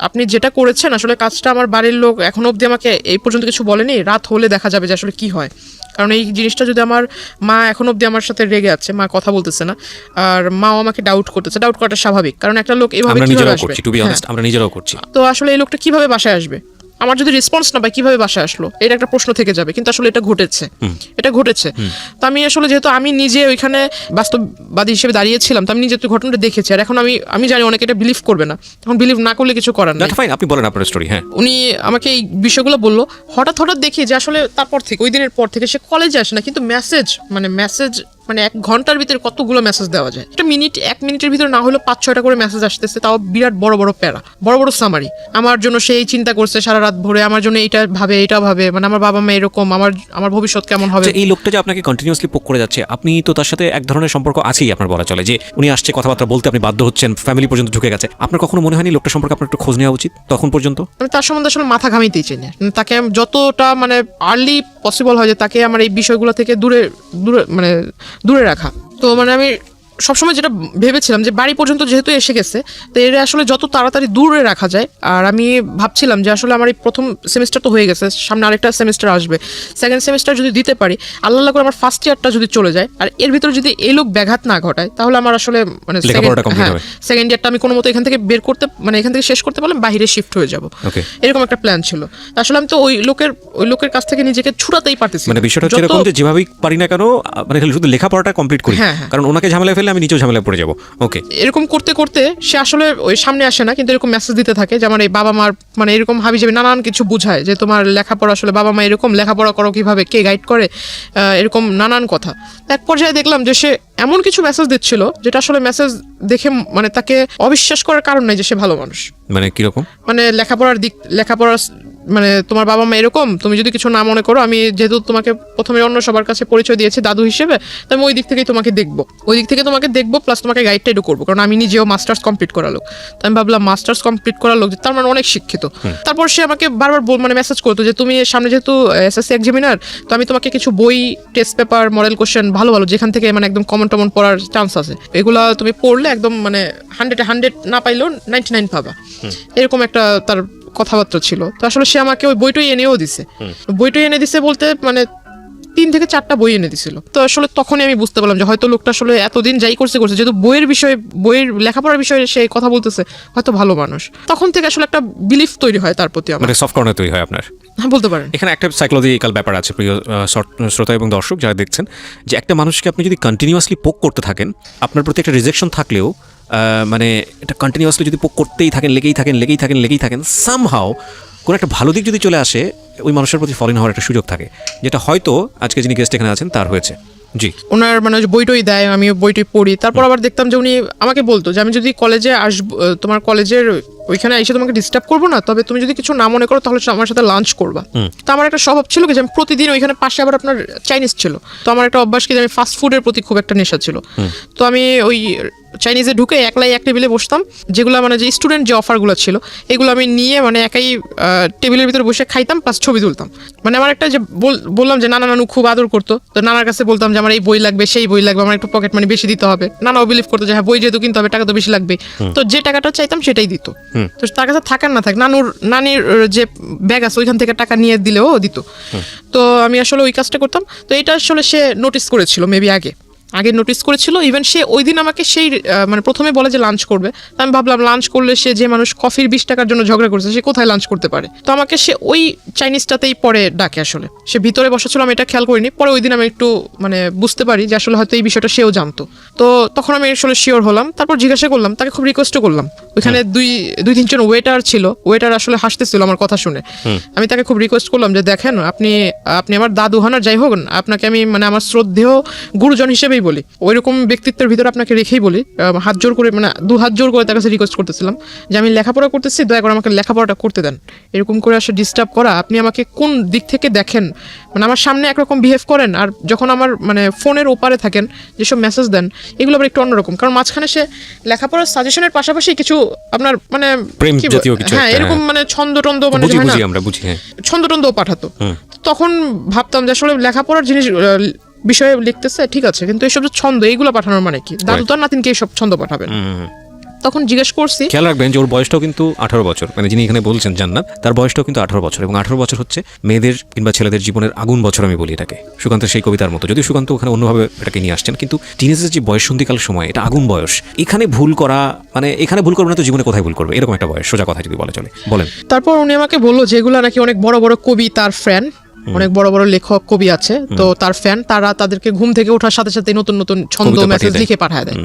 S2: আপনি যেটা করেছেন আসলে কাজটা, আমার বাড়ির লোক এখনো অবধি আমাকে এই পর্যন্ত কিছু বলেনি, রাত হলে দেখা যাবে যে আসলে কি হয়, কারণ এই জিনিসটা যদি আমার মা এখন অবধি আমার সাথে রেগে আছে, মা কথা বলতেছে না, আর মাও আমাকে ডাউট করতেছে, ডাউট করাটা স্বাভাবিক, কারণ একটা লোক এভাবে কিভাবে আসবে,
S1: আমরা নিজেরাও করছি,
S2: তো আসলে এই লোকটা কিভাবে বাসায় আসবে, আমার যদি রেসপন্স না পাই কিভাবে বাসায় আসলো, এটা একটা প্রশ্ন থেকে যাবে। কিন্তু আসলে এটা ঘটেছে। তো আমি আসলে যেহেতু আমি নিজে ওইখানে বাস্তববাদী হিসেবে দাঁড়িয়েছিলাম, তো আমি নিজে তো ঘটনাটা দেখেছি, আর এখন আমি জানি অনেকে এটা বিলিভ করবে না, এখন বিলিভ না করলে কিছু করার নেই।
S1: ফাইন, আপনি বলেন আপনার স্টোরি। হ্যাঁ,
S2: উনি আমাকে এই বিষয়গুলো বললো, হঠাৎ দেখি যে আসলে তারপর থেকে ওই দিনের পর থেকে সে কলেজে আসে না, কিন্তু মেসেজ মানে 1 ঘন্টার ভিতরে কতগুলো মেসেজ দেওয়া যায়, একটা 1 মিনিটের ভিতরে না হলেও 5-6টা করে মেসেজ আসতেছে, তাও বিরাট বড় প্যারা, বড় সামারি, আমার জন্য সেই চিন্তা করছে সারা রাত ভরে, আমার জন্য এটা ভাবে, মানে আমার বাবা মা এরকম, আমার ভবিষ্যৎ কেমন হবে।
S1: এই লোকটা যে আপনাকে কন্টিনিউয়াসলি পোক করে যাচ্ছে, আপনি তো তার সাথে এক ধরনের সম্পর্ক আছেই, আপনার বলা চলে যে উনি আসছে কথাবার্তা বলতে, আপনি বাধ্য হচ্ছেন, ফ্যামিলি পর্যন্ত ঢুকে গেছে, আপনার কখনো মনে হয়নি লোকটা সম্পর্কে আপনার একটু খোঁজ নেওয়া উচিত তখন পর্যন্ত?
S2: আমি তার সম্বন্ধে আসলে মাথা ঘামাইতেই চাই না, তাকে যতটা মানে আর্লি পসিবল হয় যে তাকে আমার এই বিষয়গুলো থেকে দূরে রাখা। তো মানে আমি সবসময় যেটা ভেবেছিলাম যে বাড়ি পর্যন্ত যেহেতু এসে গেছে, তো এর আসলে যত তাড়াতাড়ি দূরে রাখা যায়। আর আমি ভাবছিলাম যে আসলে আমার এই প্রথম সেমিস্টার তো হয়ে গেছে, সামনে আরেকটা সেমিস্টার আসবে, সেকেন্ড সেমিস্টার যদি দিতে পারি, আল্লাহ করে আমার ফার্স্ট ইয়ারটা যদি চলে যায়, আর এর ভিতরে যদি এই লোক ব্যাঘাত না ঘটায়, তাহলে আমার আসলে মানে সেকেন্ড ইয়ারটা আমি কোনো মতো এখান থেকে এখান থেকে শেষ করতে পারলাম, বাইরে শিফট হয়ে যাব, এরকম একটা প্ল্যান ছিল। আসলে আমি তো ওই লোকের কাছ থেকে নিজেকে ছুটাতেই পারতেছি।
S1: মানে বিষয়টা হচ্ছে এরকম যে যেভাবেই পারি না কেন, মানে শুধু লেখাপড়াটা কমপ্লিট করি, কারণ ওনাকে ঝামেলা আমি নিজেও ঝামেলা পড়ে যাবো। ওকে, এরকম
S2: করতে সে আসলে ওই সামনে আসে না, কিন্তু এরকম মেসেজ দিতে থাকে যে আমার এই বাবা মার মানে এরকম হাবিজাবি নানান কিছু বুঝায় যে তোমার লেখাপড়া, আসলে বাবা মা এরকম লেখাপড়া করো কিভাবে, কে গাইড করে, এরকম নানান কথা। এক পর্যায়ে দেখলাম যে সে এমন কিছু মেসেজ দিচ্ছিল যেটা আসলে মেসেজ দেখে মানে তাকে অবিশ্বাস করার কারণ নাই যে সে ভালো মানুষ।
S1: মানে কিরকম?
S2: মানে লেখাপড়ার মানে তোমার বাবা মা এরকম, তুমি যদি কিছু না মনে করো, আমি যেহেতু তোমাকে প্রথমে অন্য সবার কাছে পরিচয় দিয়েছি দাদু হিসেবে, তো আমি ওই দিক থেকে তোমাকে দেখবো, প্লাস তোমাকে গাইডটাইডও করবো, কারণ আমি নিজেও মাস্টার্স কমপ্লিট করা লোক। তো আমি ভাবলাম মাস্টার্স কমপ্লিট করা লোক, তার মানে অনেক শিক্ষিত। তারপর সে আমাকে বারবার মানে মেসেজ করতো যে তুমি সামনে যেহেতু এসএসসি এক্সামিনার, তো আমি তোমাকে কিছু বই, টেস্ট পেপার, মডেল কোশ্চেন ভালো যেখান থেকে মানে একদম কমন পড়ার চান্স আছে, এগুলো তুমি পড়লে একদম মানে 100 না পাইলেও 99 পাবা, এরকম একটা তার কথাবার্তা ছিল। তো আসলে সে আমাকে ওই বইটাই এনেও দিছে, বলতে মানে 3 থেকে 4টা বই এনে দিছিল। তো আসলে তখনই আমি বুঝতে পারলাম যে হয়তো লোকটা আসলে এতদিন যাই করছে যেহেতু বইয়ের লেখাপড়ার বিষয়ে সে কথা বলতেছে, হয়তো ভালো মানুষ। তখন থেকে আসলে একটা বিলিফ তৈরি হয় তার প্রতি আমার।
S1: মানে সফট কর্নার তৈরি হয় আপনার।
S2: হ্যাঁ, বলতে পারেন।
S1: এখানে একটা সাইকোলজিক্যাল ব্যাপার আছে প্রিয় শ্রোতা এবং দর্শক যারা দেখছেন, যে একটা মানুষকে আপনি যদি কন্টিনিউয়াসলি পোক করতে থাকেন, আপনার প্রতি একটা রিজেকশন থাকলেও মানে এটা কন্টিনিউয়াসলি যদি পোক করতেই থাকেন, লেগেই থাকেন, সামহাও কোনো একটা ভালো দিক যদি চলে আসে, ওই মানুষের প্রতি ফলিন হওয়ার একটা সুযোগ থাকে, যেটা হয়তো আজকে যিনি গেস্ট এখানে আছেন তার হয়েছে। জি,
S2: ওনার মানে বইটই দেয়, আমি বইটই পড়ি। তারপর আবার দেখতাম যে উনি আমাকে বলতো যে আমি যদি কলেজে আসবো, তোমার কলেজের ওইখানে এসে তোমাকে ডিস্টার্ব করবো না, তবে তুমি যদি কিছু না মনে করো তাহলে আমার সাথে লাঞ্চ করবা। তো আমার একটা স্বভাব ছিল যে আমি প্রতিদিন ওইখানে পাশে আবার আপনার চাইনিজ ছিল, তো আমার একটা অভ্যাস কি যে আমি ফাস্ট ফুডের প্রতি খুব একটা নেশা ছিল। তো আমি ওই চাইনিজে ঢুকে একলাই এক টেবিলে বসতাম, যেগুলো মানে যে স্টুডেন্ট যে অফারগুলো ছিল এগুলো আমি নিয়ে মানে একাই টেবিলের ভিতরে বসে খাইতাম, প্লাস ছবি তুলতাম। মানে আমার একটা যে বললাম যে নানা নানু খুব আদর করতো, তো নানার কাছে বলতাম যে আমার এই বই লাগবে, সেই বই লাগবে, আমার একটু পকেট মানি বেশি দিতে হবে। নানাও বিলিভ করতো যে হ্যাঁ বই যেহেতু কিনতে হবে টাকা তো বেশি লাগবে, তো যে টাকাটা চাইতাম সেটাই দিত। তো তার কাছে থাকার না থাক, নানির যে ব্যাগ আছে ওইখান থেকে টাকা নিয়ে দিলেও দিত। তো আমি আসলে ওই কাজটা করতাম। তো এটা আসলে সে নোটিস করেছিল, মেবি আগে নোটিস করেছিল। ইভেন সে ওই দিন আমাকে সেই মানে প্রথমে বলে যে লাঞ্চ করবে, তো আমি ভাবলাম লাঞ্চ করলে সে যে মানুষ কফির 20 টাকার জন্য ঝগড়া করছে সে কোথায় লাঞ্চ করতে পারে। তো আমাকে সে ওই চাইনিজটাতেই পরে ডাকে। আসলে সে ভিতরে বসা ছিল, আমি এটা খেয়াল করিনি। পরে ওই দিন আমি একটু মানে বুঝতে পারি যে আসলে হয়তো এই বিষয়টা সেও জানতো। তো তখন আমি আসলে শিওর হলাম। তারপর জিজ্ঞাসা করলাম, তাকে খুব রিকোয়েস্টও করলাম। ওইখানে দুই তিনজন ওয়েটার ছিল, ওয়েটার আসলে হাসতেছিল আমার কথা শুনে। আমি তাকে খুব রিকোয়েস্ট করলাম যে দেখেন আপনি আমার দাদু হন আর যাই হোক, আপনাকে আমি মানে আমার শ্রদ্ধেয় গুরুজন হিসেবেই বলি, ওইরকম ব্যক্তিত্বের ভিতরে আপনাকে রেখেই বলি, হাত জোর করে মানে 2 হাত জোর করে তার কাছে রিকোয়েস্ট করতেছিলাম যে আমি লেখাপড়া করতেছি, দয়া করে আমাকে লেখাপড়াটা করতে দেন। এরকম করে আসলে ডিস্টার্ব করা, আপনি আমাকে কোন দিক থেকে দেখেন, মানে আমার সামনে একরকম বিহেভ করেন আর যখন আমার মানে ফোনের ওপারে থাকেন যেসব মেসেজ দেন এগুলো আবার একটু অন্যরকম। কারণ মাঝখানে সে লেখাপড়ার সাজেশনের পাশাপাশি কিছু আপনার মানে
S1: প্রেম জাতীয় কিছু,
S2: হ্যাঁ এরকম মানে ছন্দটন্দ মানে
S1: আমরা বুঝি, হ্যাঁ
S2: ছন্দটন্দও পাঠাতো। তখন ভাবতাম যে আসলে লেখাপড়ার জিনিস বিষয়ে লিখতেছে ঠিক আছে, কিন্তু এইসব যে ছন্দ এইগুলো পাঠানোর মানে কি, দাদু তার নাতিনকে এইসব ছন্দ পাঠাবেন। তখন জিজ্ঞেস করছি,
S1: খেয়াল রাখবেন যে ওর বয়সটাও কিন্তু 18 বছর, মানে যিনি এখানে বলছেন জান্নাত, তার বয়সটাও কিন্তু 18 বছর, এবং 18 বছর হচ্ছে মেয়েদের কিংবা ছেলেদের জীবনের আগুন বছর আমি বলি এটাকে, সুকান্তের সেই কবিতার মতো। যদিও সুকান্ত ওখানে অন্যভাবে এটাকে নিয়ে আসছেন, কিন্তু টিনেজের যে বয়ঃসন্ধিকাল সময়, এটা আগুন বয়স। এখানে ভুল করা মানে এখানে ভুল করবে না তো জীবনে কোথায় ভুল করবে, এরকম একটা বয়স, সোজা কথা যদি বলা চলে। বলেন।
S2: তারপর উনি আমাকে বললো যেগুলো নাকি অনেক বড় বড় কবি, তার ফ্যান, অনেক বড় বড় লেখক কবি আছে, তো তার ফ্যান, তারা তাদেরকে ঘুম থেকে ওঠার সাথে সাথে নতুন নতুন ছন্দ মেসেজ লিখে পাঠায় দেয়।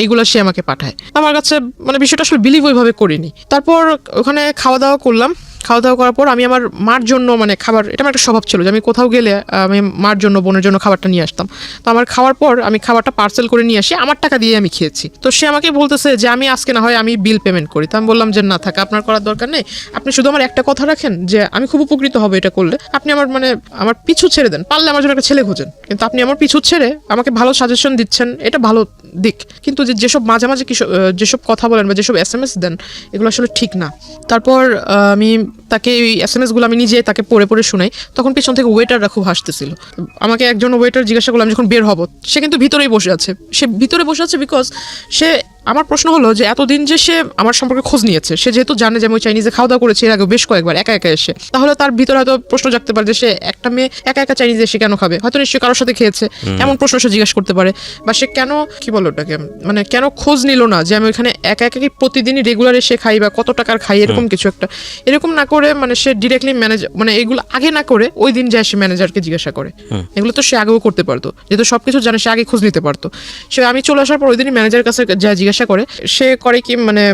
S2: এইগুলো সে আমাকে পাঠায়। আমার কাছে মানে বিষয়টা আসলে বিলিভ ওইভাবে করিনি। তারপর ওখানে খাওয়া দাওয়া করলাম। খাওয়া দাওয়া করার পর আমি আমার মার জন্য মানে খাবার, এটা আমার একটা স্বভাব ছিল যে আমি কোথাও গেলে আমি মার জন্য বোনের জন্য খাবারটা নিয়ে আসতাম। তো আমার খাওয়ার পর আমি খাবারটা পার্সেল করে নিয়ে আসি, আমার টাকা দিয়ে আমি খেয়েছি। তো সে আমাকে বলতেছে যে আমি আজকে না হয় আমি বিল পেমেন্ট করি। তো আমি বললাম যে না থাক, আপনার করার দরকার নেই, আপনি শুধু আমার একটা কথা রাখেন যে আমি খুব উপকৃত হব এটা করলে, আপনি আমার মানে আমার পিছু ছেড়ে দেন, পারলে আমার জন্য একটা ছেলে খোঁজেন, কিন্তু আপনি আমার পিছু ছেড়ে আমাকে ভালো সাজেশন দিচ্ছেন, এটা ভালো দিক, কিন্তু যেসব মাঝে মাঝে যেসব কথা বলেন বা যেসব SMS দেন এগুলো আসলে ঠিক না। তারপর আমি তাকে এই SMS গুলো আমি নিজে তাকে পড়ে পড়ে শোনাই। তখন পিছন থেকে ওয়েটাররা খুব হাসতেছিল। আমাকে একজন ওয়েটার জিজ্ঞাসা করলাম যখন বের হব, সে কিন্তু ভিতরেই বসে আছে। সে ভিতরে বসে আছে বিকজ সে, আমার প্রশ্ন হলো যে এতদিন যে সে আমার সম্পর্কে খোঁজ নিয়েছে, সে যেহেতু জানে যে আমি ওই চাইনিজে খাওয়া দাওয়া করেছি এর আগে বেশ কয়েকবার একা একা এসে, তাহলে তার ভিতরে হয়তো প্রশ্ন জাগতে পারে যে সে একটা মেয়ে একা একা চাইনিজে এসে কেন খাবে, হয়তো নিশ্চয়ই কারোর সাথে খেয়েছে, এমন প্রশ্ন সে জিজ্ঞাসা করতে পারে। বা সে কেন কি বলো ওটাকে মানে কেন খোঁজ নিল না যে আমি ওইখানে একা একা কি প্রতিদিনই রেগুলার এসে খাই বা কত টাকার খাই, এরকম কিছু একটা। এরকম না করে মানে সে ডিরেক্টলি ম্যানেজার মানে এগুলো আগে না করে ওই দিন যায় সে ম্যানেজারকে জিজ্ঞাসা করে। এগুলো তো সে আগেও করতে পারতো, যেহেতু সবকিছু জানে সে আগে খোঁজ নিতে পারতো। সে আমি চলে আসার পর ওই দিনই ম্যানেজারের কাছে যা জিজ্ঞাসা করে, সে করে কি মানে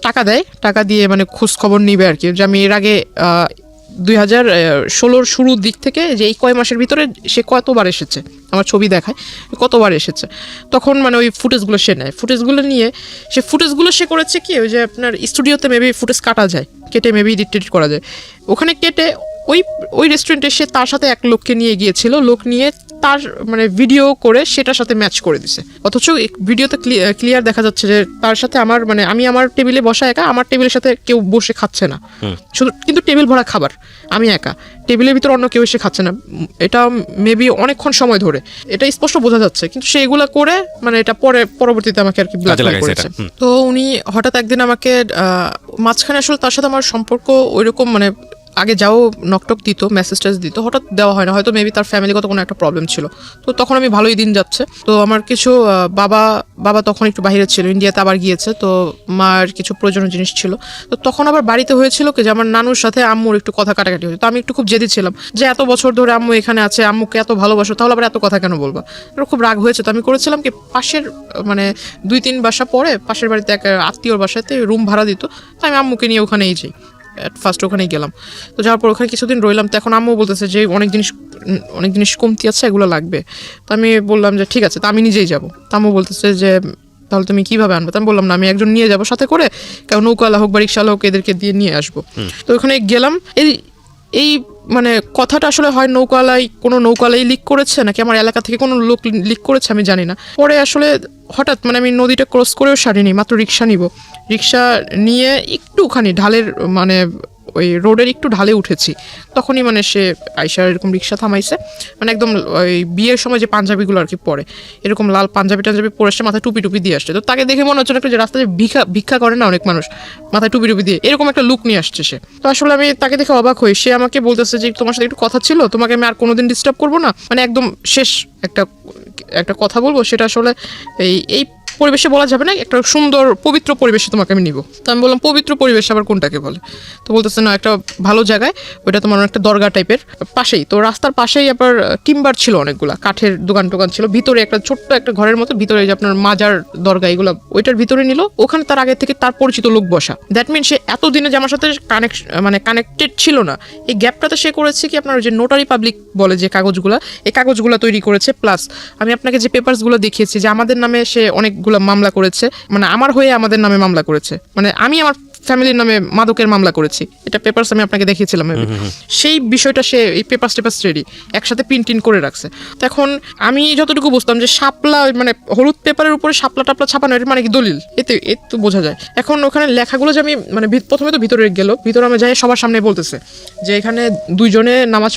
S2: টাকা দেয়, টাকা দিয়ে মানে খোঁজ খবর নিবে আর কি, যে আমি এর আগে 2016 শুরুর দিক থেকে যে এই কয় মাসের ভিতরে সে কতবার এসেছে, আমার ছবি দেখায় কতবার এসেছে। তখন মানে ওই ফুটেজগুলো সে নেয়, ফুটেজগুলো নিয়ে সে করেছে কি ওই যে আপনার স্টুডিওতে মেবি ফুটেজ কাটা যায়, কেটে মেবি এডিট করা যায়, ওখানে কেটে ওই রেস্টুরেন্টে সে তার সাথে এক লোককে নিয়ে গিয়েছিল, লোক নিয়ে তার মানে ভিডিও করে সেটার সাথে ম্যাচ করে দিছে। অথচ ভিডিওতে ক্লিয়ার দেখা যাচ্ছে যে তার সাথে আমার মানে আমি আমার টেবিলে বসা একা, আমার টেবিলের সাথে কেউ বসে খাচ্ছে না শুধু, কিন্তু টেবিল ভরা খাবার, আমি একা, টেবিলের ভিতর অন্য কেউ এসে খাচ্ছে না, এটা মেবি অনেকক্ষণ সময় ধরে, এটা স্পষ্ট বোঝা যাচ্ছে। কিন্তু সে এগুলা করে মানে এটা পরবর্তীতে আমাকে আর কি ব্ল্যাকমেল করেছে। তো উনি হঠাৎ একদিন আমাকে মাঝখানে আসলে তার সাথে আমার সম্পর্ক ওইরকম মানে আগে যাও নকটক দিত, মেসেজ টেস দিত, হঠাৎ দেওয়া হয় না, হয়তো মেবি তার ফ্যামিলিগত কোনো একটা প্রবলেম ছিল। তো তখন আমি ভালোই দিন যাচ্ছে। তো আমার কিছু বাবা তখন একটু বাইরে ছিল, ইন্ডিয়াতে আবার গিয়েছে, তো মার কিছু প্রয়োজনীয় জিনিস ছিল। তো তখন আবার বাড়িতে হয়েছিল কি যে আমার নানুর সাথে আম্মুর একটু কথা কাটাকাটি হয়েছে। তো আমি একটু খুব জেদি ছিলাম যে এত বছর ধরে আম্মু এখানে আছে, আম্মুকে এত ভালোবাসো, তাহলে আবার এত কথা কেন বলবা? আমার খুব রাগ হয়েছে। তো আমি করেছিলাম কি, পাশের মানে 2-3 বাসা পরে পাশের বাড়িতে এক আত্মীয়র বাসাতে রুম ভাড়া দিত, তো আমি আম্মুকে নিয়ে ওখানেই যাই। ফার্স্ট ওখানেই গেলাম। তো যাওয়ার পর ওখানে কিছুদিন রইলাম। তো এখন আম্মু বলতেছে যে অনেক জিনিস কমতি আছে, এগুলো লাগবে। তো আমি বললাম যে ঠিক আছে, তো আমি নিজেই যাবো। তো আম্মু বলতেছে যে তাহলে তুমি কিভাবে আনবে? তো আমি বললাম না, আমি একজন নিয়ে যাবো সাথে করে, কেউ নৌকাওয়ালা হোক বা রিক্সাওয়ালা হোক, এদেরকে দিয়ে নিয়ে আসবো। তো ওখানে গেলাম। এই মানে কথাটা আসলে হয় কোনো নৌকালাই লিক করেছে নাকি আমার এলাকা থেকে কোনো লোক লিক করেছে, আমি জানি না। পরে আসলে হঠাৎ মানে আমি নদীটা ক্রস করেও সারিনি, মাত্র রিক্সা রিক্সা নিয়ে একটুখানি ঢালের মানে ওই রোডের একটু ঢালে উঠেছি, তখনই মানে সে আইসা এরকম রিক্সা থামাইছে। মানে একদম ওই বিয়ের সময় যে পাঞ্জাবিগুলো আর কি পরে, এরকম লাল পাঞ্জাবি পরে আসছে, মাথায় টুপি দিয়ে আসছে। তো তাকে দেখে মনে হচ্ছে একটা যে রাস্তায় ভিক্ষা করে না অনেক মানুষ, মাথায় টুপি দিয়ে এরকম একটা লুক নিয়ে আসছে সে। তো আসলে আমি তাকে দেখে অবাক হই। সে আমাকে বলতেছে যে তোমার সাথে একটু কথা ছিল, তোমাকে আমি আর কোনোদিন ডিস্টার্ব করবো না, মানে একদম শেষ একটা কথা বলবো, সেটা আসলে এই পরিবেশে বলা যাবে না, একটা সুন্দর পবিত্র পরিবেশে তোমাকে আমি নিব। তো আমি বললাম পবিত্র পরিবেশ আবার কোনটাকে বলে? তো বলতেছে না, একটা ভালো জায়গায়, ওইটা তোমার একটা দরগা টাইপের পাশেই, তো রাস্তার পাশেই আবার টিম্বার ছিল, অনেকগুলা কাঠের দোকান ছিল, ভিতরে একটা ছোট্ট একটা ঘরের মতো, ভিতরে যে আপনার মাজার দরগা এগুলো ওইটার ভিতরে নিল। ওখানে তার আগে থেকে তার পরিচিত লোক বসা। দ্যাট মিন সে এতদিনে যে আমার সাথে কানেক্টেড ছিল না, এই গ্যাপটাতে সে করেছে কি, আপনার যে নোটারি পাবলিক বলে যে কাগজগুলা, এই কাগজগুলা তৈরি করেছে। প্লাস আমি আপনাকে যে পেপারসগুলো দেখিয়েছি যে আমাদের নামে সে অনেকগুলো মামলা করেছে, মানে আমার হয়ে আমাদের নামে মামলা করেছে, মানে আমি আমার ফ্যামিলির নামে মাদকের মামলা করেছি, এটা পেপারস আমি আপনাকে দেখিয়েছিলাম। সেই বিষয়টা সে এই পেপারস রেডি একসাথে প্রিন্ট করে রাখছে। তো এখন আমি যতটুকু বুঝতাম যে শাপলা মানে হলুদ পেপারের উপরে শাপলা টাপলা ছাপানো, এটা মানে কি দলিল, এতে তো বোঝা যায়। এখন ওখানে লেখাগুলো যে আমি মানে প্রথমে তো ভিতরে আমি যাই, সবার সামনে বলতেছে যে এখানে দুজনে নামাজ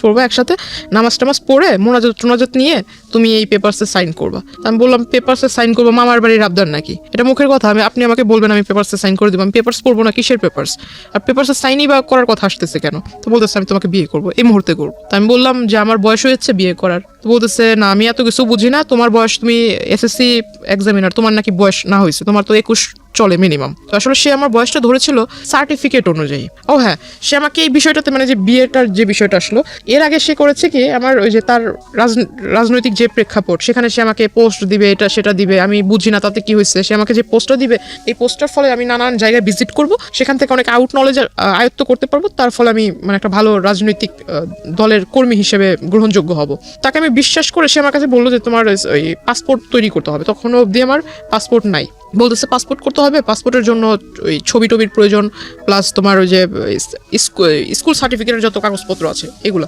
S2: পড়বো একসাথে, নামাজ পড়ে মোনাজাত নিয়ে তুমি এই পেপারসে সাইন করবা। আমি বললাম পেপারসে সাইন করবো মামার বাড়ির আবদার নাকি? এটা মুখের কথা, আপনি আমাকে বলবেন আমি পেপারসে সাইন করে দিব, আমি পেপারস পড়বো না, কিসের পেপারস? আর পেপারসে সাইনই বা করার কথা আসতেছে কেন? তো বলতেছে আমি তোমাকে বিয়ে করবো, এই মুহূর্তে করবো। তো আমি বললাম যে আমার বয়স হয়েছে বিয়ে করার। তো বলতেছে না, আমি এত কিছু বুঝি না, তোমার বয়স, তুমি এসএসসি এক্সামিনার, তোমার নাকি বয়স না হয়েছে, তোমার তো 21 চলে মিনিমাম। তো আসলে সে আমার বয়সটা ধরেছিল সার্টিফিকেট অনুযায়ী। ও হ্যাঁ, সে আমাকে এই বিষয়টাতে মানে যে বিয়েটার যে বিষয়টা আসলো, এর আগে সে করেছে কি, আমার ওই যে তার রাজনৈতিক যে প্রেক্ষাপট, সেখানে সে আমাকে পোস্ট দিবে, এটা সেটা দিবে, আমি বুঝি না তাতে কি হয়েছে। সে আমাকে যে পোস্টটা দিবে, এই পোস্টার ফলে আমি নানান জায়গায় ভিজিট করব, সেখান থেকে অনেক আউট নলেজ আয়ত্ত করতে পারবো, তার ফলে আমি মানে একটা ভালো রাজনৈতিক দলের কর্মী হিসেবে গ্রহণযোগ্য হব। তাকে আমি বিশ্বাস করে সে আমার কাছে বললো যে তোমার ওই পাসপোর্ট তৈরি করতে হবে। তখন অবধি আমার পাসপোর্ট নাই। বলতেছে পাসপোর্ট করতে হবে, পাসপোর্টের জন্য ওই ছবির প্রয়োজন, প্লাস তোমার ওই যে স্কুল সার্টিফিকেটের যত কাগজপত্র আছে এগুলো।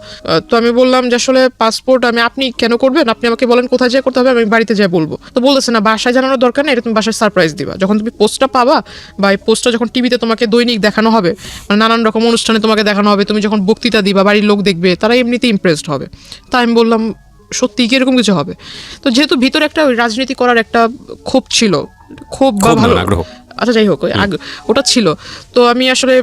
S2: তো আমি বললাম যে আসলে পাসপোর্ট আপনি কেন করবেন, আপনি আমাকে বলেন কোথায় যেয়ে করতে হবে, আমি বাড়িতে যেয়ে বলবো। তো বলতেছে না, বাসায় জানানোর দরকার নেই, এটা তুমি বাসায় সারপ্রাইজ দিবা, যখন তুমি পোস্টটা পাবা বা এই পোস্টটা যখন টিভিতে তোমাকে দৈনিক দেখানো হবে, মানে নানান রকম অনুষ্ঠানে তোমাকে দেখানো হবে, তুমি যখন বক্তৃতা দিবা, বাড়ির লোক দেখবে, তারা এমনিতে ইমপ্রেসড হবে। তাই আমি বললাম সত্যি কি এরকম কিছু হবে? তো যেহেতু ভিতরে একটা রাজনীতি করার একটা ক্ষোভ ছিল, খুব ভালো আগ্রহ, আচ্ছা যাই হোক ওটা ছিল। তো আমি আসলে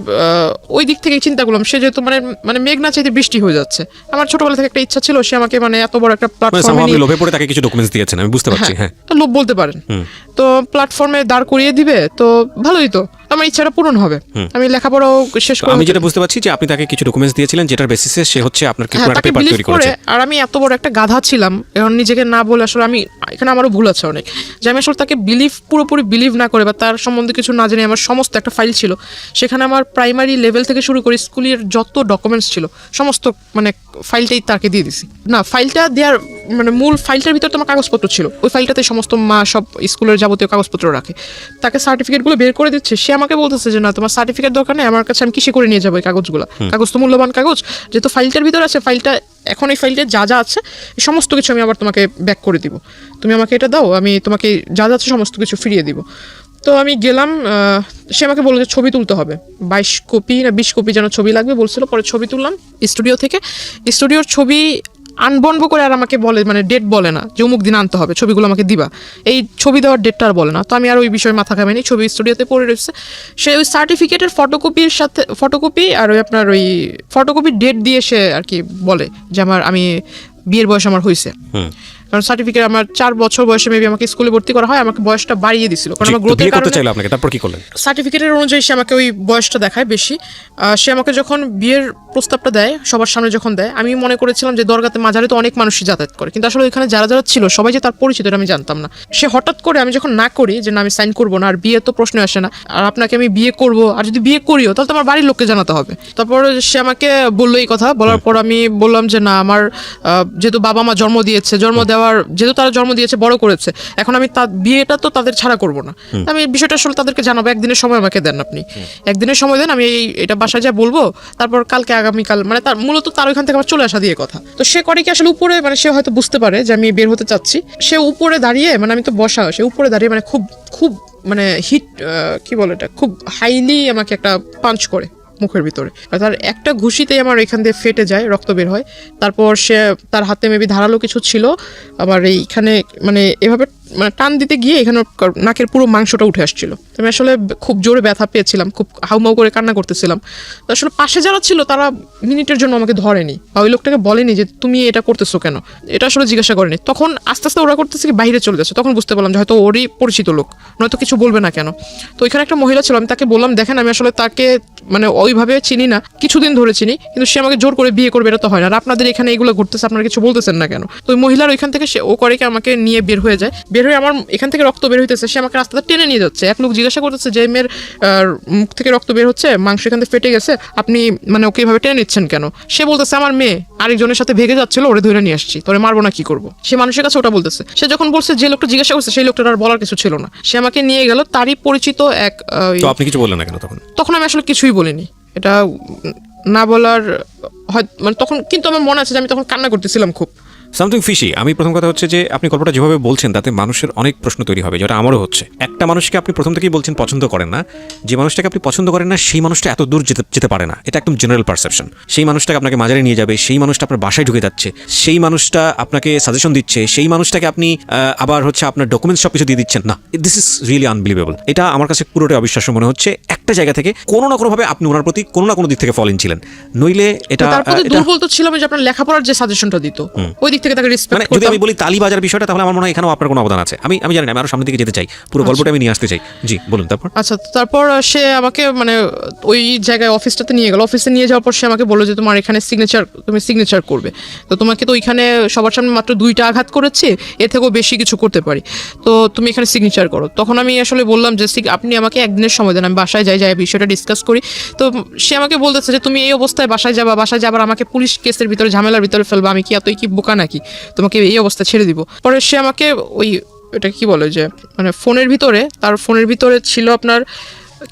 S2: ওই দিক থেকে চিন্তা করলাম, সে যেহেতু মানে মেঘ না চাইতে বৃষ্টি হয়ে যাচ্ছে, আমার ছোটবেলা থেকে একটা ইচ্ছা ছিল সে আমাকে মানে এত বড় একটা প্ল্যাটফর্মে
S1: লোভে পড়ে তাকে কিছু ডকুমেন্টস দিয়েছেন, আমি বুঝতে পারছি। হ্যাঁ,
S2: লোভ বলতে পারেন। তো প্ল্যাটফর্মে দাঁড় করিয়ে দিবে, তো ভালোই, তো আমার ইচ্ছাটা পূরণ হবে। আমি লেখাপড়াও শেষ করে,
S1: আমি যেটা বুঝতে পারছি যে আপনি তাকে কিছু ডকুমেন্টস দিয়েছিলেন, যেটার বেসিসে সে হচ্ছে আপনার কি একটা পেপার তৈরি করেছে।
S2: আর আমি এত বড় একটা গাধা ছিলাম, এখন নিজেকে না বলে আসলে আমি এখানে আমারও ভুল আছে অনেক, যে আমি আসলে তাকে পুরোপুরি বিলিভ না করে বা তার সম্বন্ধে কিছু না জেনে আমার সমস্ত একটা ফাইল ছিল, সেখানে আমার প্রাইমারি লেভেল থেকে শুরু করে স্কুলের যত ডকুমেন্টস ছিল সমস্ত মানে ফাইলটাই তাকে দিয়ে দিছি। না, ফাইলটা দেওয়ার মানে মূল ফাইলটার ভিতরে তোমার কাগজপত্র ছিল, ওই ফাইলটাতে সমস্ত মা সব স্কুলের যাবতীয় কাগজপত্র রাখে। তাকে সার্টিফিকেটগুলো বের করে দিচ্ছে, সে আমাকে বলতেছে যে না তোমার সার্টিফিকেট দরকার নেই, আমার কাছে আমি কিসে করে নিয়ে যাবো এই কাগজগুলো, কাগজ তো মূল্যবান কাগজ, যেহেতু ফাইলটার ভিতরে আছে, ফাইলটা এখন এই ফাইলটা যা আছে এই সমস্ত কিছু আমি আবার তোমাকে ব্যাক করে দিব, তুমি আমাকে এটা দাও, আমি তোমাকে যা আছে সমস্ত কিছু ফিরিয়ে দিব। তো আমি গেলাম, সে আমাকে বললো যে ছবি তুলতে হবে, 22 কপি না 20 কপি যেন ছবি লাগবে বলছিল। পরে ছবি তুললাম স্টুডিও থেকে। স্টুডিওর ছবি আনবন্ব করে আর আমাকে বলে, মানে ডেট বলে না যে অমুক দিন আনতে হবে, ছবিগুলো আমাকে দিবা, এই ছবি দেওয়ার ডেটটা আর বলে না। তো আমি আর ওই বিষয়ে মাথা ঘামাইনি, ছবি স্টুডিওতে পড়ে রয়েছে। সে ওই সার্টিফিকেটের ফটোকপির সাথে ফটোকপি আর ওই আপনার ওই ফটোকপির ডেট দিয়ে সে আর কি বলে যে আমি বিয়ের বয়স আমার হয়েছে। কারণ সার্টিফিকেট আমার 4 বছর বয়সে মেবি আমাকে স্কুলে ভর্তি করা হয়, আমাকে বয়সটা বাড়িয়ে দিছিল কারণ আমার গ্রোথের কারণে।
S1: চাইলো আপনাকে, তারপর কি করলেন?
S2: সার্টিফিকেটের অনুযায়ী সে আমাকে ওই বয়সটা দেখায় বেশি। সে আমাকে যখন বিয়ের প্রস্তাবটা দেয়, সবার সামনে যখন দেয়, আমি মনে করেছিলাম যে দরগাতে মাজারে তো অনেক মানুষই যাতায়াত করে, কিন্তু আসলে এখানে যারা যারা ছিল সবাই যে তার পরিচিত এটা আমি জানতাম না। সে হঠাৎ করে আমি যখন না করি যে না আমি সাইন করবো না, আর বিয়ে তো প্রশ্ন আসে না, আর আপনাকে আমি বিয়ে করবো, আর যদি বিয়ে করিও তাহলে তো আমার বাড়ির লোককে জানাতে হবে। তারপর সে আমাকে বললো এই কথা, বলার পর আমি বললাম যে না আমার যেহেতু বাবা মা জন্ম দিয়েছে, যেহেতু তারা জন্ম দিয়েছে, বড় করেছে, এখন আমি বিয়েটা তো তাদের ছাড়া করবো না, আমি বিষয়টা আসলে তাদেরকে জানাবো, একদিনের সময় আমাকে দেন, আপনি একদিনের সময় দেন, আমি এটা বাসায় যা বলবো, তারপর কালকে আগামীকাল, মানে তার মূলত তার ওইখান থেকে আমার চলে আসা দিয়ে কথা। তো সে করে কি আসলে উপরে, মানে সে হয়তো বুঝতে পারে যে আমি বের হতে চাচ্ছি, সে উপরে দাঁড়িয়ে, মানে আমি তো বসা, সে উপরে দাঁড়িয়ে মানে খুব খুব মানে হিট কি বলে এটা, খুব হাইলি আমাকে একটা পাঞ্চ করে মুখের ভিতরে, আর তার একটা ঘুষিতেই আমার এখান দিয়ে ফেটে যায়, রক্ত বের হয়। তারপর সে তার হাতে মেবি ধারালো কিছু ছিল, আবার এইখানে মানে এভাবে মানে টান দিতে গিয়ে এখানে নাকের পুরো মাংসটা উঠে আসছিল। আমি আসলে খুব জোরে ব্যথা পেয়েছিলাম, খুব হাউমাউ করে কান্না করতেছিলাম। তো আসলে পাশে যারা ছিল তারা মিনিটের জন্য আমাকে ধরেনি, বা ওই লোকটাকে বলেনি যে তুমি এটা করতেছো কেন, এটা আসলে জিজ্ঞাসা করেনি। তখন আস্তে আস্তে ওরা করতেছে কি বাইরে চলে যাচ্ছে, তখন বুঝতে পারলাম যে হয়তো ওরই পরিচিত লোক, নয়তো কিছু বলবে না কেন। তো ওইখানে একটা মহিলা ছিল, আমি তাকে বললাম দেখেন আমি আসলে তাকে মানে ওইভাবে চিনি না, কিছুদিন ধরে চিনি, কিন্তু সে আমাকে জোর করে বিয়ে করবে এটা তো হয় না, আর আপনাদের এখানে এগুলো ঘটতেছে, আপনারা কিছু বলতেছেন না কেন। তো ওই মহিলার ওইখান থেকে সে ও করে কি আমাকে নিয়ে বের হয়ে যায়, বের হয়ে আমার এখান থেকে রক্ত বের হইতেছে, সে আমাকে রাস্তাতে টেনে নিয়ে যাচ্ছে। এক লোক জিজ্ঞাসা করতেছে যে মেয়ের মুখ থেকে রক্ত বের হচ্ছে, মাংস এখান থেকে ফেটে গেছে, আপনি মানে ওকে এইভাবে টেনে নিচ্ছেন কেন? সে বলতেছে আমার মেয়ে আরেকজনের সাথে ভেগে যাচ্ছিল, ওরে ধরে নিয়ে আসছি, তোরে মারবো না কি করবো, সে মানুষের কাছে ওটা বলতেছে। সে যখন বলছে, যে লোকটা জিজ্ঞাসা করছে সেই লোকটার আর বলার কিছু ছিল না, সে আমাকে নিয়ে গেল তারই পরিচিত এক।
S1: তো আপনি কিছু বললেন না কেন তখন?
S2: তখন আমি আসলে কিছুই বলিনি, এটা না বলার হয় মানে তখন, কিন্তু আমার মনে আছে যে আমি তখন কান্না করতেছিলাম খুব।
S1: Something fishy. আমি প্রথম কথা হচ্ছে যে আপনি গল্পটা যেভাবে বলছেন তাতে মানুষের অনেক প্রশ্ন তৈরি হবে, যেটা আমারও হচ্ছে। একটা মানুষকে আপনি প্রথম থেকেই বলছেন পছন্দ করেন না, যে মানুষটাকে আপনি পছন্দ করেন না সেই মানুষটা এত দূর যেতে পারে না, এটা একদম জেনারেল পারসেপশন। সেই মানুষটাকে আপনাকে মাজারে নিয়ে যাবে, সেই মানুষটা আপনার বাসায় ঢুকে যাচ্ছে, সেই মানুষটা আপনাকে সাজেশন দিচ্ছে, সেই মানুষটাকে আপনি আবার হচ্ছে আপনার ডকুমেন্টস সব কিছু দিয়ে দিচ্ছেন না। This is really unbelievable. এটা আমার কাছে পুরোটাই অবিশ্বাস্য মনে হচ্ছে। একটা জায়গা থেকে কোনো না কোনোভাবে আপনি ওনার প্রতি কোনো না কোনো দিক থেকে ফলেন ছিলেন, নইলে এটা
S2: দুর্বল তো ছিলাম যে আপনার লেখাপড়ার যে সাজেশনটা দিত ওই দিক থেকে তাকে রেসপেক্ট।
S1: যদি আমি বলি তালিবাজার বিষয়টা, তাহলে আমার মনে হয় এখানেও আপনার কোনো অবদান আছে। আমি জানি না, আমি আরো সামনের দিকে যেতে চাই, পুরো গল্পটা আমি নিয়ে আসতে চাই। জি বলুন। তারপর
S2: আচ্ছা, তারপর সে আমাকে মানে ওই জায়গায় অফিসটাতে নিয়ে গেল। অফিসে নিয়ে যাওয়ার পর সে আমাকে বললো যে তোমার এখানে তুমি সিগনেচার করবে, তো তোমাকে তো ওইখানে সবার সামনে মাত্র 2টা আঘাত করেছে, এর থেকেও বেশি কিছু করতে পারি, তো তুমি এখানে সিগনেচার করো। তখন আমি আসলে বললাম যে আপনি আমাকে একদিনের সময় দেন, আমি বাসায় যাই বিষয়টা ডিসকাস করি। তো সে আমাকে বলতেছে যে তুমি এই অবস্থায় বাসায় যাবার আমাকে পুলিশ কেসের ভিতরে ঝামেলার ভিতরে ফেলবা, আমি কি এতই কি বোকা নাকি, তোমাকে এই অবস্থা ছেড়ে দিব। পরে সে আমাকে ওই এটা কি বলে যে মানে তার ফোনের ভিতরে ছিল আপনার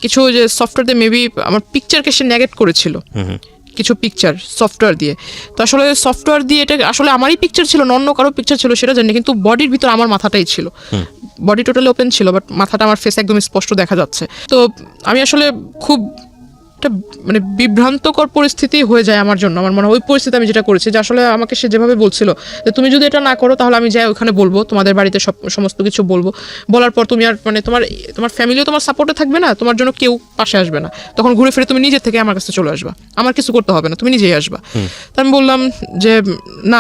S2: কিছু যে সফটওয়্যার দিয়ে মেবি আমার পিকচারকে সে নেগেট করেছিল, কিছু পিকচার সফটওয়্যার দিয়ে। তো আসলে সফটওয়্যার দিয়ে এটা আসলে আমারই পিকচার ছিল না, অন্য কারো পিকচার ছিল সেটা জানি, কিন্তু বডির ভিতরে আমার মাথাটাই ছিল, বডি টোটালি ওপেন ছিল, বাট মাথাটা আমার ফেস একদম স্পষ্ট দেখা যাচ্ছে। তো আমি আসলে খুব মানে বিভ্রান্তকর পরিস্থিতি হয়ে যায় আমার জন্য। আমার মনে হয় ওই পরিস্থিতি আমি যেটা করেছি, যে আসলে আমাকে সে যেভাবে বলছিল যে তুমি যদি এটা না করো তাহলে আমি যাই ওখানে বলবো, তোমাদের বাড়িতে সমস্ত কিছু বলবো, বলার পর তুমি আর মানে তোমার ফ্যামিলিও তোমার সাপোর্টে থাকবে না, তোমার জন্য কেউ পাশে আসবে না, তখন ঘুরে ফিরে তুমি নিজের থেকে আমার কাছে চলে আসবা, আমার কিছু করতে হবে না, তুমি নিজেই আসবা। তো আমি বললাম যে না,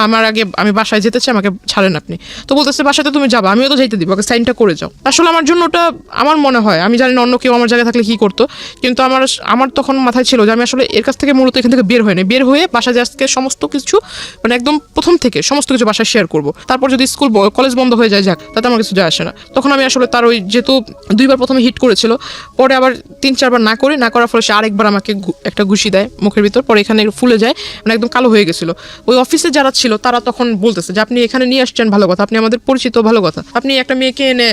S2: আমি বাসায় যেতে চাই, আমাকে ছাড়েন আপনি। তো বলতেছে বাসাতে তুমি যাবা, আমিও তো যাইতে দিব, ওকে সাইনটা করে যাও। আসলে আমার জন্য ওটা আমার মনে হয়, আমি জানি না অন্য কেউ আমার জায়গায় থাকলে কি করতো, কিন্তু আমার তখন মাথায় ছিল যে আমি আসলে এর কাছ থেকে মূলত এখান থেকে বের হয়ে বাসায় আজকে সমস্ত কিছু মানে একদম প্রথম থেকে সমস্ত কিছু বাসায় শেয়ার করব। তারপর যদি স্কুল কলেজ বন্ধ হয়ে যায় যাক, তাতে আমার কিছু যায় আসে না। তখন আমি আসলে তার ওই যেহেতু 2বার প্রথমে হিট করেছিল, পরে আবার 3-4বার না করার ফলে সে আরেকবার আমাকে একটা ঘুষি দেয় মুখের ভিতর, পরে এখানে ফুলে যায়, মানে একদম কালো হয়ে গেছিল। ওই অফিসে যারা ছিল তারা তখন বলতেছে যে আপনি এখানে নিয়ে আসছেন ভালো কথা, আপনি আমাদের পরিচিত ভালো কথা, আপনি একটা মেয়েকে এনে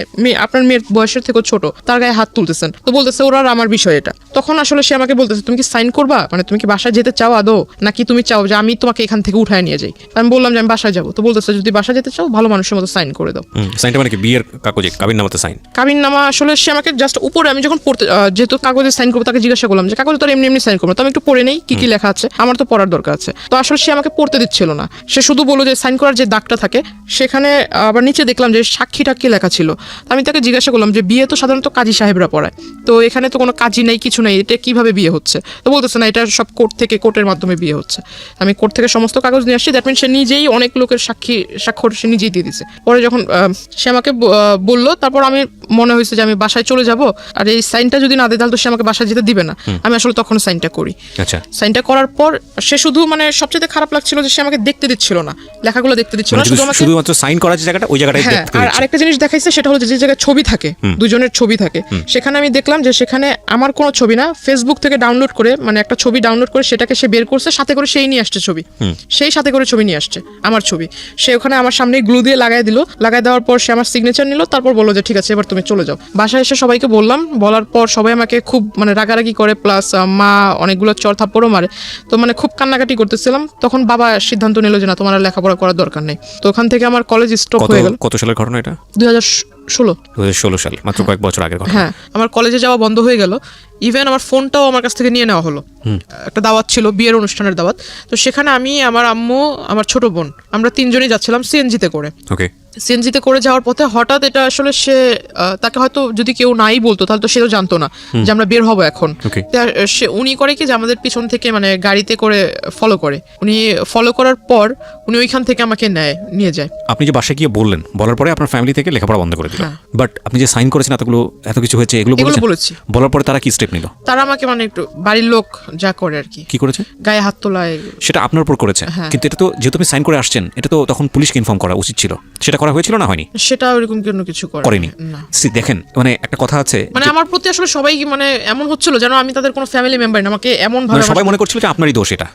S2: আপনার মেয়ের বয়সের থেকেও ছোট তার গায়ে হাত তুলতেছেন, তো বলতেছে ওরা আমার বিষয় এটা। তখন আসলে সে আমাকে বলতেছে তুমি কি সাইন করবা, মানে তুমি কি বাসায় যেতে চাও আদৌ, নাকি তুমি চাও যে আমি তোমাকে এখান থেকে উঠায় নিয়ে যাই? আমি বললাম যে আমি বাসায় যাবো। তো বলতেছে যদি বাসায় যেতে চাও ভালো মানুষের মতো সাইন করে দাও।
S1: সাইনটা মানে কি বিয়ের কাগজে কাবিননামাতে সাইন?
S2: কাবিননামা আসলে সে আমাকে জাস্ট উপরে, আমি যখন পড়তে যেহেতু কাগজে সাইন করবো, তাকে জিজ্ঞাসা করলাম যে কাগজে তো এমনি এমনি সাইন করবো, তো আমি একটু পড়ে নেই কি কি লেখা আছে, আমার তো পড়ার দরকার আছে। তো আসলে সে আমাকে পড়তে দিচ্ছিল না, সে শুধু বললো যে সাইন করার যে দাগটা থাকে সেখানে আবার নিচে দেখলাম যে সাক্ষী টাক্ষী লেখা ছিল। আমি তাকে জিজ্ঞাসা করলাম যে বিয়ে তো সাধারণত কাজী সাহেবরা পড়ায়, তো এখানে তো কোনো কাজী নেই, কিছু নেই, এটা কিভাবে বিয়ে হচ্ছে? তো বলতেছে না, এটা সব কোর্ট থেকে, কোর্টের মাধ্যমে বিয়ে হচ্ছে। আমি কোর্ট থেকে সমস্ত কাগজ নিয়ে আসছি, দ্যাট মিন সে নিজেই অনেক লোকের স্বাক্ষর সে নিজেই দিয়ে দিছে। পরে যখন সে আমাকে বললো, তারপর আমি মনে হয়েছে যে আমি বাসায় চলে যাব, আর এই সাইনটা যদি না দেয় তাহলে তো সে আমাকে বাসায় যেতে দিবে না। আমি আসলে তখন সাইনটা করি।
S1: আচ্ছা,
S2: সাইনটা করার পর সে শুধু, মানে সবচেয়ে খারাপ লাগছিল যে সে আমাকে দেখতে দিচ্ছিল না, লেখাগুলো দেখতে দিচ্ছিল না, শুধু আমাকে
S1: শুধুমাত্র সাইন করার যে জায়গাটা ওই জায়গাটাই
S2: হ্যাঁ।
S1: দেখতে
S2: আর
S1: দিচ্ছে।
S2: আরেকটা জিনিস দেখাইছে, সেটা হলো যে জায়গায় ছবি থাকে, দুজনের ছবি থাকে, সেখানে আমি দেখলাম যে সেখানে আমার কোনো ছবি না, ফেসবুক থেকে ডাউনলোড করে, মানে একটা ছবি ডাউনলোড করে সেটাকে সে বের করছে, সাথে করে সেই নিয়ে আসছে ছবি, সেই সাথে করে ছবি নিয়ে আসছে আমার ছবি। সে ওখানে আমার সামনে গ্লু দিয়ে লাগাই দিল, লাগাই দেওয়ার পর সে আমার সিগনেচার নিল, তারপর বললো যে ঠিক আছে এবার তুমি চলে যাও। বাসায় এসে সবাইকে বললাম, বলার পর সবাই আমাকে খুব মানে রাগারাগি করে, প্লাস মা অনেকগুলো চর থাপ্পড়ও মারে। তো মানে খুব কান্নাকাটি করতেছিলাম, তখন বাবা সিদ্ধান্ত নিল যে না, তোমার আর লেখাপড়া করার দরকার নেই। তো ওখান থেকে আমার কলেজ স্টপ হয়ে গেল।
S1: কত সালের ঘটনা এটা?
S2: 2016
S1: সাল, মাত্র কয়েক বছর আগের ঘটনা।
S2: হ্যাঁ, আমার কলেজে যাওয়া বন্ধ হয়ে গেল, ইভেন আমার ফোনটাও আমার কাছ থেকে নিয়ে নেওয়া হলো। একটা দাওয়াত ছিল, বিয়ের অনুষ্ঠানের দাওয়াত, তো সেখানে আমি, আমার আম্মু, আমার ছোট বোন, আমরা তিনজনই যাচ্ছিলাম সিএনজিতে করে।
S1: ওকে।
S2: সিএনজিতে করে যাওয়ার পথে হঠাৎ এটা আসলে সে, তাকে হয়তো যদি কেউ নাই বলতো তাহলে তো সেও জানতো না যে আমরা বের হবো এখন। সে উনি করে কি যে আমাদের পিছন থেকে মানে গাড়িতে করে ফলো করে, উনি ফলো করার পর উনি ওইখান থেকে আমাকে নিয়ে যায়।
S1: আপনি যে বাসায় গিয়ে বললেন, বলার পরে আপনার ফ্যামিলি থেকে লেখাপড়া বন্ধ করে দিল, বাট আপনি যে সাইন করেছেন এত কিছু হয়েছে এগুলো
S2: বলেছি।
S1: বলার পরে তারা কি স্টেপ নিল?
S2: তারা আমাকে মানে একটু বাড়ির লোক যা করে আর কি
S1: করেছে, গায়ে
S2: হাত তোলায়,
S1: সেটা আপনার উপর করেছে। কিন্তু এটা তো যেহেতু আপনি সাইন করে আসছেন, এটা তো তখন পুলিশকে ইনফর্ম করা উচিত ছিল, সেটা করা হয়েছিল না হয়নি?
S2: সেটা ওরকম কোনো কিছু
S1: করেনি। দেখেন, মানে একটা কথা আছে,
S2: মানে আমার প্রতি আসলে সবাই মানে এমন হচ্ছিল যেন আমি তাদের কোনো ফ্যামিলি মেম্বার না, আমাকে এমন ভাবে
S1: সবাই মনে করছিল যে আপনারই দোষ এটা।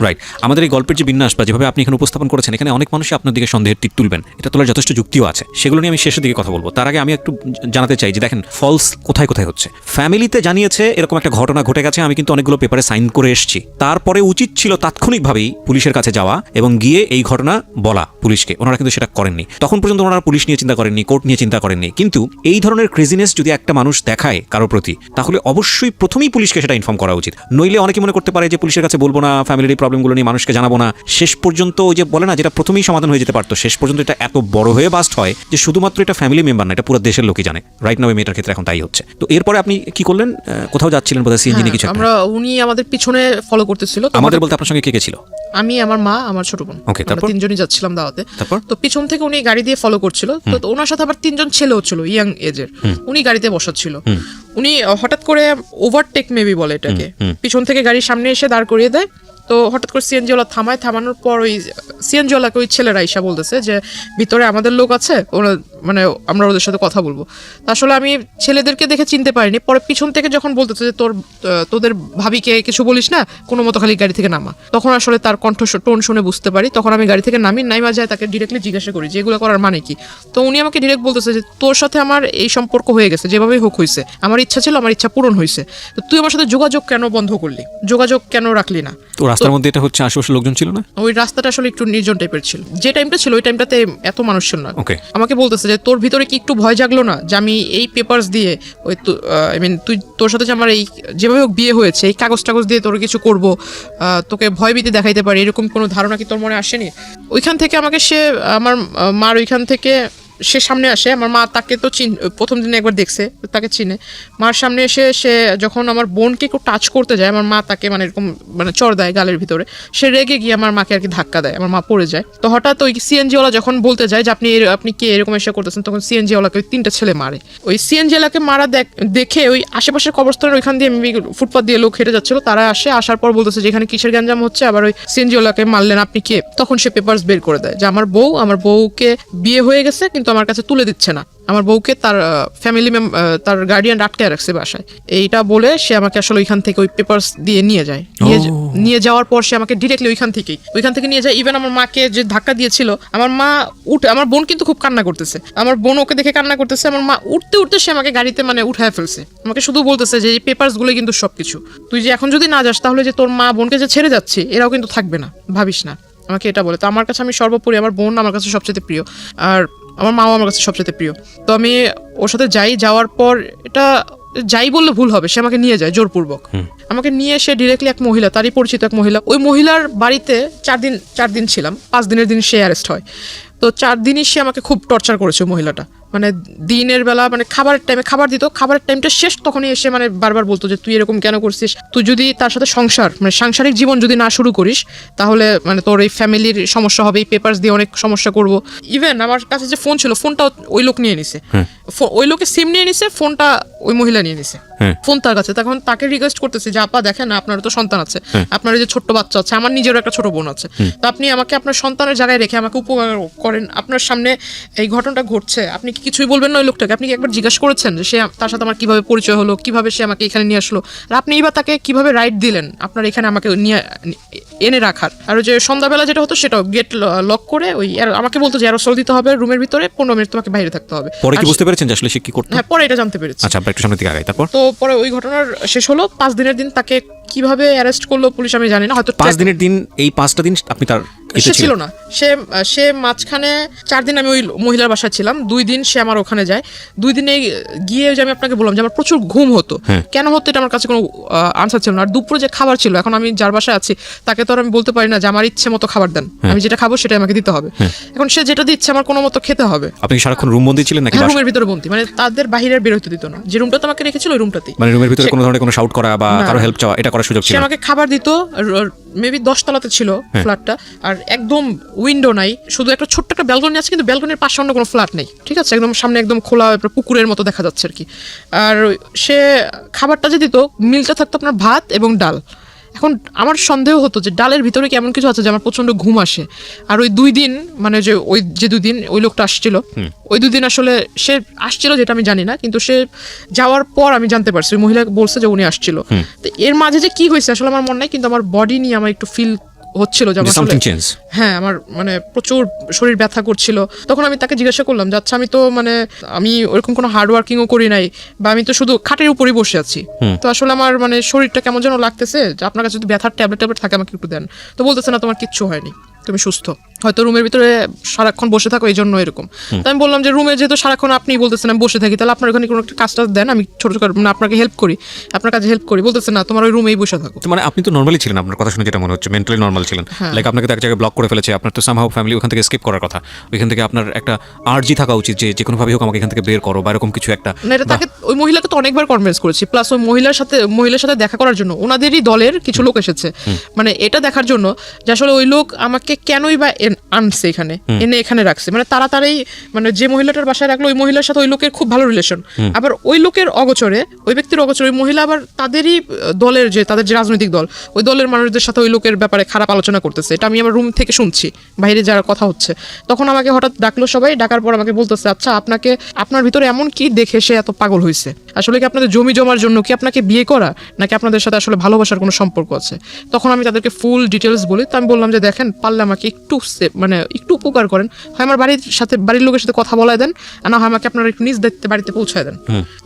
S1: রাইট। আমাদের এই গল্পের যে বিন্যাস বা যেভাবে আপনি এখানে উপস্থাপন করেছেন, এখানে অনেক মানুষই আপনার দিকে সন্দেহের টিক তুলবেন, এটা তোলার যথেষ্ট যুক্তিও আছে, সেগুলো নিয়ে আমি শেষের দিকে কথা বলবো। তার আগে আমি একটু জানাতে চাই যে দেখেন, ফলস কোথায় কোথায় হচ্ছে। ফ্যামিলিতে জানিয়েছে এরকম একটা ঘটনা ঘটে গেছে, আমি কিন্তু অনেকগুলো পেপারে সাইন করে এসেছি, তারপরে উচিত ছিল তাৎক্ষণিকভাবেই পুলিশের কাছে যাওয়া এবং গিয়ে এই ঘটনা বলা পুলিশকে। ওনারা কিন্তু সেটা করেননি, তখন পর্যন্ত ওনারা পুলিশ নিয়ে চিন্তা করেননি, কোর্ট নিয়ে চিন্তা করেননি। কিন্তু এই ধরনের ক্রেজিনেস যদি একটা মানুষ দেখায় কারোর প্রতি, তাহলে অবশ্যই প্রথমেই পুলিশকে সেটা ইনফর্ম করা উচিত। নইলে অনেকে মনে করতে পারে যে পুলিশের কাছে বলবো না, ফ্যামিলির প্রবলেমগুলো নিয়ে মানুষকে জানাবো না, শেষ পর্যন্ত ওই যে বলে না, যেটা প্রথমেই সমাধান হয়ে যেতে পারতো, শেষ পর্যন্ত এটা এত বড় হয়ে বাস্ট হয় যে শুধুমাত্র এটা ফ্যামিলি মেম্বার না, এটা পুরো দেশের লোকই জানে। রাইট নাও এই মেয়েটার ক্ষেত্রে এখন তাই হচ্ছে। তো এরপরে আপনি কি করলেন? কোথাও যাচ্ছিলেন বোধহয়, সিএনজি নিয়ে কিছু একটা।
S2: উনি আমাদের পিছনে ফলো করতেছিল।
S1: আমাদের বলতে আপনার সঙ্গে কে কে ছিল?
S2: আমি, আমার মা, আমার ছোট বোন, আমরা তিনজনই যাচ্ছিলাম দাওয়াতে। তো পিছন থেকে উনি গাড়ি দিয়ে ফলো করছিল, তো ওনার সাথে আবার তিনজন ছেলেও ছিল ইয়াং এজের, উনি গাড়িতে বসাচ্ছিল। উনি হঠাৎ করে ওভারটেক মেবি বলে এটাকে, পিছন থেকে গাড়ির সামনে এসে দাঁড় করিয়ে দেয়। তো হঠাৎ করে সিএনজিওয়ালা থামানোর পর ওই সিএনজিওয়ালাকে ওই ছেলেরা ঈশা বলতেছে যে ভিতরে আমাদের লোক আছে, ওরা মানে আমরা ওদের সাথে কথা বলবো। আসলে আমি ছেলেদেরকে দেখে চিনতে পারিনি, পরে পিছন থেকে যখন বলতেছে যে তোদের ভাবিকে কিছু বলিস না, কোনো মতো খালি গাড়ি থেকে নামা, তখন আসলে তার কণ্ঠ টোন শুনে বুঝতে পারি। তখন আমি গাড়ি থেকে নাইমা যায়, তাকে ডিরেক্টলি জিজ্ঞাসা করি যে এগুলো করার মানে কি। তো উনি আমাকে ডিরেক্ট বলতেছে যে তোর সাথে আমার এই সম্পর্ক হয়ে গেছে, যেভাবেই হোক হয়েছে, আমার ইচ্ছা ছিল, আমার ইচ্ছা পূরণ হয়েছে, তো তুই আমার সাথে যোগাযোগ কেন বন্ধ করলি, যোগাযোগ কেন রাখলি না?
S1: তো রাস্তার মধ্যে এটা হচ্ছে, আশেপাশে লোকজন ছিল না?
S2: ওই রাস্তাটা আসলে একটু নির্জন টাইপের ছিল, যে টাইমটা ছিল ওই টাইমটাতে এত মানুষ ছিল না। আমাকে বলতেছে যে তোর ভিতরে কি একটু ভয় জাগলো না যে আমি এই পেপারস দিয়ে ওই আই মিন তুই তোর সাথে যে আমার এই যেভাবে বিয়ে হয়েছে এই কাগজ টাগজ দিয়ে তোর কিছু করব, তোকে ভয়ভীতি দেখাইতে পারি, এরকম কোনো ধারণা কি তোর মনে আসেনি? ওইখান থেকে আমাকে সে, আমার মার ওইখান থেকে সে সামনে আসে। আমার মা তাকে তো প্রথম দিনে একবার দেখছে, তাকে চিনে। মার সামনে এসে সে যখন আমার বোনকে একটু টাচ করতে যায়, আমার মা তাকে মানে এরকম মানে চড় দেয় গালের ভিতরে। সে রেগে গিয়ে আমার মাকে আর কি ধাক্কা দেয়, আমার মা পড়ে যায়। তো হঠাৎ ওই সিএনজিওয়ালা যখন বলতে যায় যে আপনি কে এরকম এসে করতেছেন, তখন সিএনজিওয়ালাকে ওই তিনটা ছেলে মারে। ওই সিএনজিওয়ালাকে মারা দেখে ওই আশেপাশের কবরস্থানের ওইখান দিয়ে ফুটপাথ দিয়ে লোক হেঁটে যাচ্ছিল, তারা আসার পর বলতেছে যে এখানে কিসের গ্যাঞ্জাম হচ্ছে, আবার ওই সিএনজিওয়ালাকে মারলেন, আপনি কে? তখন সে পেপারস বের করে দেয় যে আমার বউকে বিয়ে হয়ে গেছে, কিন্তু আমার কাছে তুলে দিচ্ছে না, আমার বউকে তার ফ্যামিলি তার গার্ডিয়ান আটকে রাখছে বাসায়। এইটা বলে সে আমাকে আসলে ওইখান থেকে ওই পেপারস দিয়ে নিয়ে যায়। নিয়ে যাওয়ার পর সে আমাকে ডিরেক্টলি ওইখান থেকে নিয়ে যায়। ইভেন আমার মাকে যে ধাক্কা দিয়েছিল, আমার মা উঠে, আমার বোন কিন্তু খুব কান্না করতেছে, আমার বোন ওকে দেখে কান্না করতেছে, আমার মা উঠতে উঠতে সে আমাকে গাড়িতে মানে উঠায় ফেলছে। আমাকে শুধু বলতেছে যে এই পেপারস গুলো কিন্তু সবকিছু, তুই যে এখন যদি না যাস তাহলে যে তোর মা বোনকে যে ছেড়ে যাচ্ছে এরাও কিন্তু থাকবে না, ভাবিস না, আমাকে এটা বলে। তো আমার কাছে আমি সর্বোপরি আমার বোন আমার কাছে সবচেয়ে প্রিয়, আর আমার মাও আমার কাছে সবচেয়ে প্রিয়। তো আমি ওর সাথে যাওয়ার পর এটা যাই বললে ভুল হবে, সে আমাকে নিয়ে যায় জোরপূর্বক। আমাকে নিয়ে এসে ডিরেক্টলি এক মহিলা, তারই পরিচিত এক মহিলা, ওই মহিলার বাড়িতে 4 দিন ছিলাম। 5 দিনের দিন সে অ্যারেস্ট হয়। তো 4 দিনই সে আমাকে খুব টর্চার করেছে মহিলাটা। মানে দিনের বেলা মানে খাবারের টাইমে খাবার দিত, খাবারের টাইমটা শেষ তখনই এসে মানে বারবার বলতো যে তুই এরকম কেন করছিস, তুই যদি তার সাথে মানে সাংসারিক জীবন যদি না শুরু করিস তাহলে মানে তোর এই ফ্যামিলির সমস্যা হবে, এই পেপারস দিয়ে অনেক সমস্যা করব। ইভেন আমার কাছে যে ফোন ছিল, ফোনটা ওই লোক নিয়ে নিছে, ওই লোকের সিম নিয়ে নিছে, ফোনটা ওই মহিলা নিয়ে নিছে, ফোন তার কাছে। তখন তাকে রিকোয়েস্ট করতেছে যে আপা দেখেন আপনার তো সন্তান আছে, আপনার যে ছোট্ট বাচ্চা আছে, আমার নিজেরও একটা ছোট বোন আছে, তো আপনি আমাকে আপনার সন্তানের জায়গায় রেখে আমাকে উপকার করেন, আপনার সামনে এই ঘটনাটা ঘটছে, আপনি কি কিছুই বলবেন না ওই লোকটাকে? আপনি কি একবার জিজ্ঞাসা করেছেন যে সে তার সাথে আমার কিভাবে পরিচয় হলো, কিভাবে সে আমাকে এখানে নিয়ে আসলো, আর আপনি এবার তাকে কিভাবে রাইট দিলেন আপনার এখানে আমাকে নিয়ে এনে রাখার? আর ওই যে সন্ধ্যাবেলা যেটা হতো সেটাও গেট লক করে ওই আমাকে বলতো যে অ্যারোসল দিতে হবে রুমের ভিতরে, 15 মিনিট তোমাকে বাইরে থাকতে হবে।
S1: পরে কি বুঝতে পেরেছেন যে আসলে সে কি করতে?
S2: হ্যাঁ, পরে এটা জানতে পেরেছি।
S1: আচ্ছা, আমরা একটু সামনের দিকে আগাই। তারপর
S2: তো পরে ওই ঘটনার শেষ হলো। 5 দিনের দিন তাকে কিভাবে অ্যারেস্ট করলো পুলিশ আমি জানি না, হয়তো
S1: 5 দিনের দিন, এই 5টা দিন আপনি তার
S2: সে ছিল না। সে মাঝখানে 4 দিন আমি ওই মহিলার বাসায় ছিলাম, 2 দিন সে আমার ওখানে যায়। 2 দিনে গিয়ে যে আমি আপনাকে বললাম যে আমার প্রচুর ঘুম হতো, কেন হতো এটা আমার কাছে কোনো আনসার ছিল না। আর দুপুরে যে খাবার ছিল, এখন আমি যার বাসায় আছি তাকে তো আর আমি বলতে পারি না যে আমার ইচ্ছে মতো খাবার দেন, আমি যেটা খাবো সেটাই আমাকে দিতে হবে। এখন সে যেটা দিচ্ছে আমার কোনো মতো খেতে হবে।
S1: আপনি সারাক্ষণ রুম বন্দি ছিলেন নাকি?
S2: রুমের ভিতরে বন্দি, মানে তাদের বাইরের বের হতে দিত না। যে রুমটাতে আমাকে রেখেছিল ওই রুমটাতেই,
S1: মানে রুমের ভিতরে কোনো ধরনের কোনো শাউট করা বা কারো হেল্প চাওয়া এটা করার সুযোগ ছিল
S2: সে
S1: না?
S2: আমাকে খাবার দিত, মেবি 10 তলাতে ছিল ফ্ল্যাটটা, আর একদম উইন্ডো নাই, শুধু একটা ছোট্ট একটা ব্যালকনি আছে, কিন্তু ব্যালকনির পাশে অন্য কোনো ফ্ল্যাট নেই, ঠিক আছে, একদম সামনে একদম খোলা পুকুরের মতো দেখা যাচ্ছে আর কি। আর সে খাবারটা যে দিত, মিলটা থাকতো আপনার ভাত এবং ডাল। এখন আমার সন্দেহ হতো যে ডালের ভিতরে কি এমন কিছু আছে যে আমার প্রচন্ড ঘুম আসে। আর ওই 2 দিন মানে যে 2 দিন ওই লোকটা আসছিল, ওই 2 দিন আসলে সে আসছিল যেটা আমি জানি না, কিন্তু সে যাওয়ার পর আমি জানতে পারছি ওই মহিলা বলছে যে উনি আসছিল। তো এর মাঝে যে কি হয়েছে আসলে আমার মনে নাই, কিন্তু আমার বডি নিয়ে আমার একটু ফিল হচ্ছিল যে আমার হ্যাঁ আমার মানে প্রচুর শরীর ব্যথা করছিল। তখন আমি তাকে জিজ্ঞাসা করলাম যে আচ্ছা আমি ওরকম কোনো হার্ড ওয়ার্কিংও করি নাই, বা আমি তো শুধু খাটের উপরই বসে আছি, তো আসলে আমার মানে শরীরটা কেমন যেন লাগতেছে, যে আপনার কাছে যদি ব্যথার ট্যাবলেট থাকে আমাকে একটু দেন। তো বলতেছে না তোমার কিচ্ছু হয়নি, তুমি সুস্থ, হয়তো রুমের ভিতরে সারাক্ষণ বসে থাকো এই জন্য এরকম। তো আমি বললাম যে রুমে যেহেতু সারাক্ষণ আপনি বলতেছেন আমি বসে থাকি, তাহলে আপনার ওখানে কোনো একটা কাজটা দেন, আমি ছোট মানে আপনাকে হেল্প করি, আপনার কাছে হেল্প করি। বলতেছে না তোমার ওই রুমেই বসে থাকো।
S1: মানে আপনি তো নরমালি ছিলেন, আপনার কথা শুনে যেটা মনে হচ্ছে মেন্টালি নরমাল ছিলেন, লাইক আপনাকে তো এক জায়গায় ব্লক করে ফেলেছে, আপনার তো সামহাউ ফ্যামিলি ওখান থেকে এসকেপ করার কথা, ওইখান থেকে আপনার একটা আর্জি থাকা উচিত যে কোনোভাবেই হোক আমাকে এখান থেকে বের করো বা এরকম কিছু একটা।
S2: না, এটা তাকে ওই মহিলাকে তো অনেকবার কনভিন্স করেছি, প্লাস ওই মহিলার সাথে দেখা করার জন্য ওনাদেরই দলের কিছু লোক এসেছে, মানে এটা দেখার জন্য যে আসলে ওই লোক আমাকে কেনই বা আনছে এখানে, এনে এখানে রাখছে। মানে তাড়াতাড়ি মানে যে মহিলাটার বাসায় রাখলো ওই মহিলার সাথে ওই লোকের খুব ভালো রিলেশন, আবার ওই লোকের অগোচরে, ওই ব্যক্তির অগোচরে ওই মহিলা আবার তাদেরই দলের তাদের যে রাজনৈতিক দল, ওই দলের মানুষদের সাথে ওই লোকের ব্যাপারে খারাপ আলোচনা করতেছে। এটা আমি আমার রুম থেকে শুনছি, বাইরে যারা কথা হচ্ছে। তখন আমাকে হঠাৎ ডাকলো সবাই, ডাকার পর আমাকে বলতেছে আচ্ছা আপনার ভিতরে এমন কি দেখে সে এত পাগল হয়েছে? আসলে কি আপনাদের জমি জমার জন্য কি আপনাকে বিয়ে করা, নাকি আপনাদের সাথে আসলে ভালোবাসার কোনো সম্পর্ক আছে? তখন আমি তাদেরকে ফুল ডিটেলস বলি। তো আমি বললাম যে দেখেন, পারলে আমাকে একটু উপকার করেন, হয় আমার বাড়ির লোকের সাথে কথা বলায় দেন, না হয় আমাকে আপনারা একটু নিজ দায়িত্বে বাড়িতে পৌঁছায় দেন।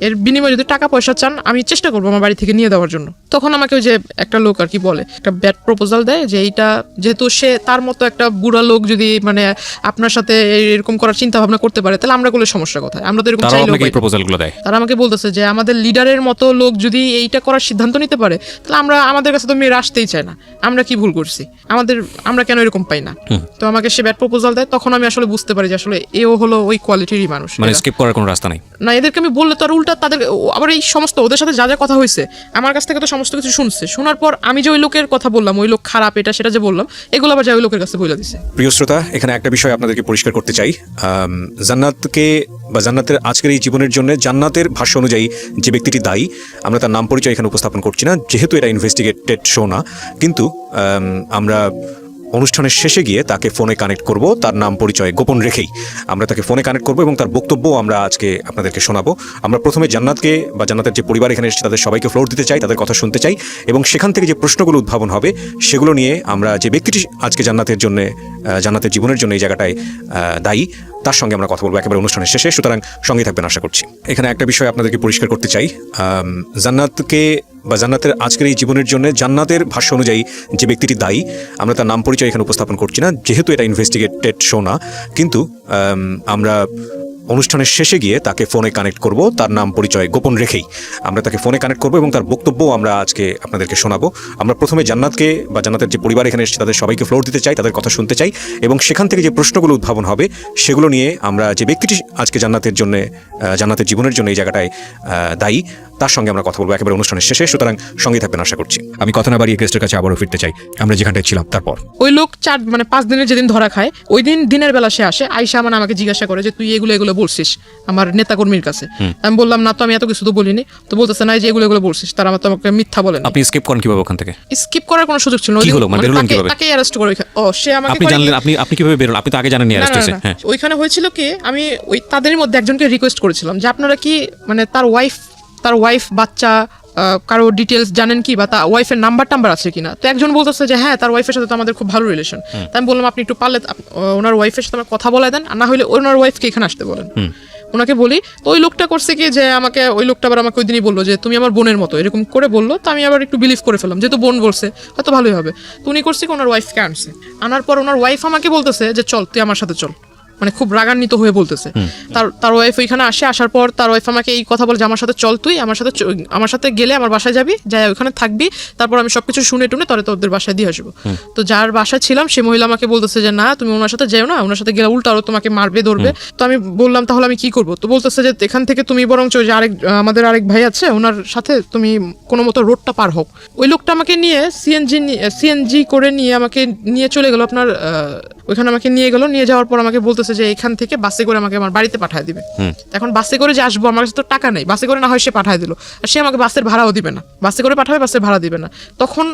S2: এর বিনিময়ে যদি টাকা পয়সা চান আমি চেষ্টা করবো আমার বাড়ি থেকে নিয়ে দেওয়ার জন্য। তখন আমাকে ওই যে একটা লোক আর কি বলে, একটা ব্যাড প্রপোজাল দেয় যে এইটা যেহেতু সে তার মতো একটা বুড়া লোক যদি মানে আপনার সাথে এরকম করার চিন্তা ভাবনা করতে পারে, তাহলে আমরা করলে সমস্যা কোথায়? আমরা তো এরকম চাইলেও পাই।
S1: প্রপোজালগুলো দেয়,
S2: তারা আমাকে বলতেছে যে আমাদের লিডারের মতো লোক যদি এইটা করার সিদ্ধান্ত নিতে পারে, তাহলে আমাদের কাছে তো মেয়েরা আসতেই চায় না। আমরা কি ভুল করছি? আমরা কেন এরকম পাই না? তো আমাকে সে ব্যাড প্রপোজাল দেয়। তখন আমি আসলে বুঝতে পারি যে আসলে এও হলো ওই কোয়ালিটিরই মানুষ,
S1: মানে স্কিপ করার কোনো রাস্তা নাই।
S2: না, এদেরকে আমি বললে তো আর উল্টা তাদের আবার এই সমস্ত ওদের সাথে যা যা কথা হয়েছে আমার কাছ থেকে তো সমস্ত কিছু শুনছে। শোনার পর আমি যে ওই লোকের কথা বললাম, ওই লোক খারাপ এটা সেটা যে বললাম, এগুলো আবার যা ওই লোকের কাছে বলে দিছে।
S1: প্রিয় শ্রোতা, এখানে একটা বিষয় আপনাদেরকে পরিষ্কার করতে চাই। জান্নাতকে বা জান্নাতের আজকের এই জীবনের জন্য জান্নাতের ভাষ্য অনুযায়ী যে ব্যক্তিটি দায়ী, আমরা তার নাম পরিচয় এখানে উপস্থাপন করছি না, যেহেতু এটা ইনভেস্টিগেটেড শো না, কিন্তু আমরা অনুষ্ঠানের শেষে গিয়ে তাকে ফোনে কানেক্ট করব, তার নাম পরিচয় গোপন রেখেই আমরা তাকে ফোনে কানেক্ট করব এবং তার বক্তব্য আমরা আজকে আপনাদেরকে শোনাবো। আমরা প্রথমে জান্নাতকে বা জান্নাতের যে পরিবার এখানে এসেছে তাদের সবাইকে ফ্লোর দিতে চাই, তাদের কথা শুনতে চাই এবং সেখান থেকে যে প্রশ্নগুলো উদ্ভাবন হবে সেগুলো নিয়ে আমরা যে ব্যক্তিটি আজকে জান্নাতের জন্য জান্নাতের জীবনের জন্য এই জায়গাটায় দায়ী তার সঙ্গে আমরা কথা বলবো একেবারে অনুষ্ঠানের শেষে, সুতরাং সঙ্গে থাকবেন আশা করছি। এখানে একটা বিষয় আপনাদেরকে পরিষ্কার করতে চাই, জান্নাতকে বা জান্নাতের আজকের এই জীবনের জন্য জান্নাতের ভাষ্য অনুযায়ী যে ব্যক্তিটি দায়ী আমরা তার নাম পরিচয় এখানে উপস্থাপন করছি না, যেহেতু এটা ইনভেস্টিগেটেড শো না, কিন্তু আমরা অনুষ্ঠানের শেষে গিয়ে তাকে ফোনে কানেক্ট করব, তার নাম পরিচয় গোপন রেখেই আমরা তাকে ফোনে কানেক্ট করব এবং তার বক্তব্য আমরা আজকে আপনাদেরকে শোনাবো। আমরা প্রথমে জান্নাতকে বা জান্নাতের যে পরিবার এখানে এসেছে তাদের সবাইকে ফ্লোর দিতে চাই, তাদের কথা শুনতে চাই এবং সেখান থেকে যে প্রশ্নগুলো উদ্ভাবন হবে সেগুলো নিয়ে আমরা যে ব্যক্তিটি আজকে জান্নাতের জন্য জান্নাতের জীবনের জন্য এই জায়গাটায় দায়ী তার সঙ্গে আমরা কথা বলবো একেবারে অনুষ্ঠানের শেষে, সুতরাং সঙ্গে থাকবেন আশা করছি। আমি কথা না বাড়িয়ে গেস্টের কাছে আবারও ফিরতে চাই আমরা যেখানটায় ছিলাম। তারপর
S2: ওই লোক 5 দিনের যেদিন ধরা খায় ওই দিন দিনের বেলা সে আসে, আইসা আমাকে জিজ্ঞাসা করে যে তুই এগুলো বলছিস আমার নেতাকর্মীর কাছে। আমি বললাম না তো, আমি এত কিছু তো বলিনি। তো বলতেছে না যে এগুলো বলছিস, তারা আমাকে মিথ্যা বলেন।
S1: আপনি স্কিপ করেন কিভাবে ওখান থেকে?
S2: স্কিপ করার কোনো সুযোগ ছিল না।
S1: কি হলো, মানে বেরোলেন কিভাবে?
S2: তাকে অ্যারেস্ট করে সে আমাকে
S1: আপনি জানলেন, আপনি কিভাবে বেরোলেন? আপনি তো আগে জানেন নি অ্যারেস্ট হয়েছে। হ্যাঁ,
S2: ওইখানে হয়েছিল কি, আমি ওই তাদের মধ্যে একজনকে রিকোয়েস্ট করেছিলাম যে আপনারা কি মানে তার ওয়াইফ বাচ্চা কারো ডিটেলস জানেন কি, বা তার ওয়াইফের নাম্বার আছে কিনা। তো একজন বলতেছে যে হ্যাঁ তার ওয়াইফের সাথে তো আমাদের খুব ভালো রিলেশন। তাই আমি বললাম আপনি একটু পারলে ওনার ওয়াইফের সাথে আমার কথা বলে দেন, আর না হলে ওনার ওয়াইফকে এখানে আসতে বলেন। ওনাকে বলি, তো ওই লোকটা করছে কি যে ওই লোকটা আবার আমাকে ওই দিনই বললো যে তুমি আমার বোনের মতো, এরকম করে বললো। তো আমি আবার একটু বিলিভ করে ফেললাম, যেহেতু বোন বলছে হয়তো ভালোই হবে। তো উনি করছে কি ওনার ওয়াইফকে আনছে, আনার পর ওনার ওয়াইফ আমাকে বলতেছে যে চল তুই আমার সাথে চল, মানে খুব রাগান্বিত হয়ে বলতেছে। তার ওয়াইফ ওইখানে আসার পর তার ওয়াইফ আমাকে এই কথা বলে যে আমার সাথে চল, তুই আমার সাথে গেলে আমার বাসায় যাবি, যাই ওইখানে থাকবি, তারপর আমি সবকিছু শুনে টুনে তোদের বাসায় দিয়ে আসবো। তো যার বাসায় ছিলাম সে মহিলা আমাকে বলতেছে যে না তুমি ওনার সাথে যেও না, ওনার সাথে গেলে উল্টো আরো তোমাকে মারবে ধরবে। তো আমি বললাম তাহলে আমি কি করবো? তো বলতেছে যে এখান থেকে তুমি বরঞ্চ যে আমাদের আরেক ভাই আছে ওনার সাথে তুমি কোনো মতো রোডটা পার হোক। ওই লোকটা আমাকে নিয়ে সিএনজি করে আমাকে নিয়ে চলে গেল আপনার ওইখানে, আমাকে নিয়ে গেল। নিয়ে যাওয়ার পর আমাকে বলতেছে যে এখান থেকে বাসে করে আমাকে আমার বাড়িতে পাঠিয়ে দিবে। এখন বাসে করে যে আসবো, আমার কাছে তো টাকা নেই, বাসে করে না হয় সে পাঠিয়ে দিল, আর সে আমাকে বাসের ভাড়াও দিবে না, বাসে করে পাঠাবে বাসের ভাড়া দিবে না। তখন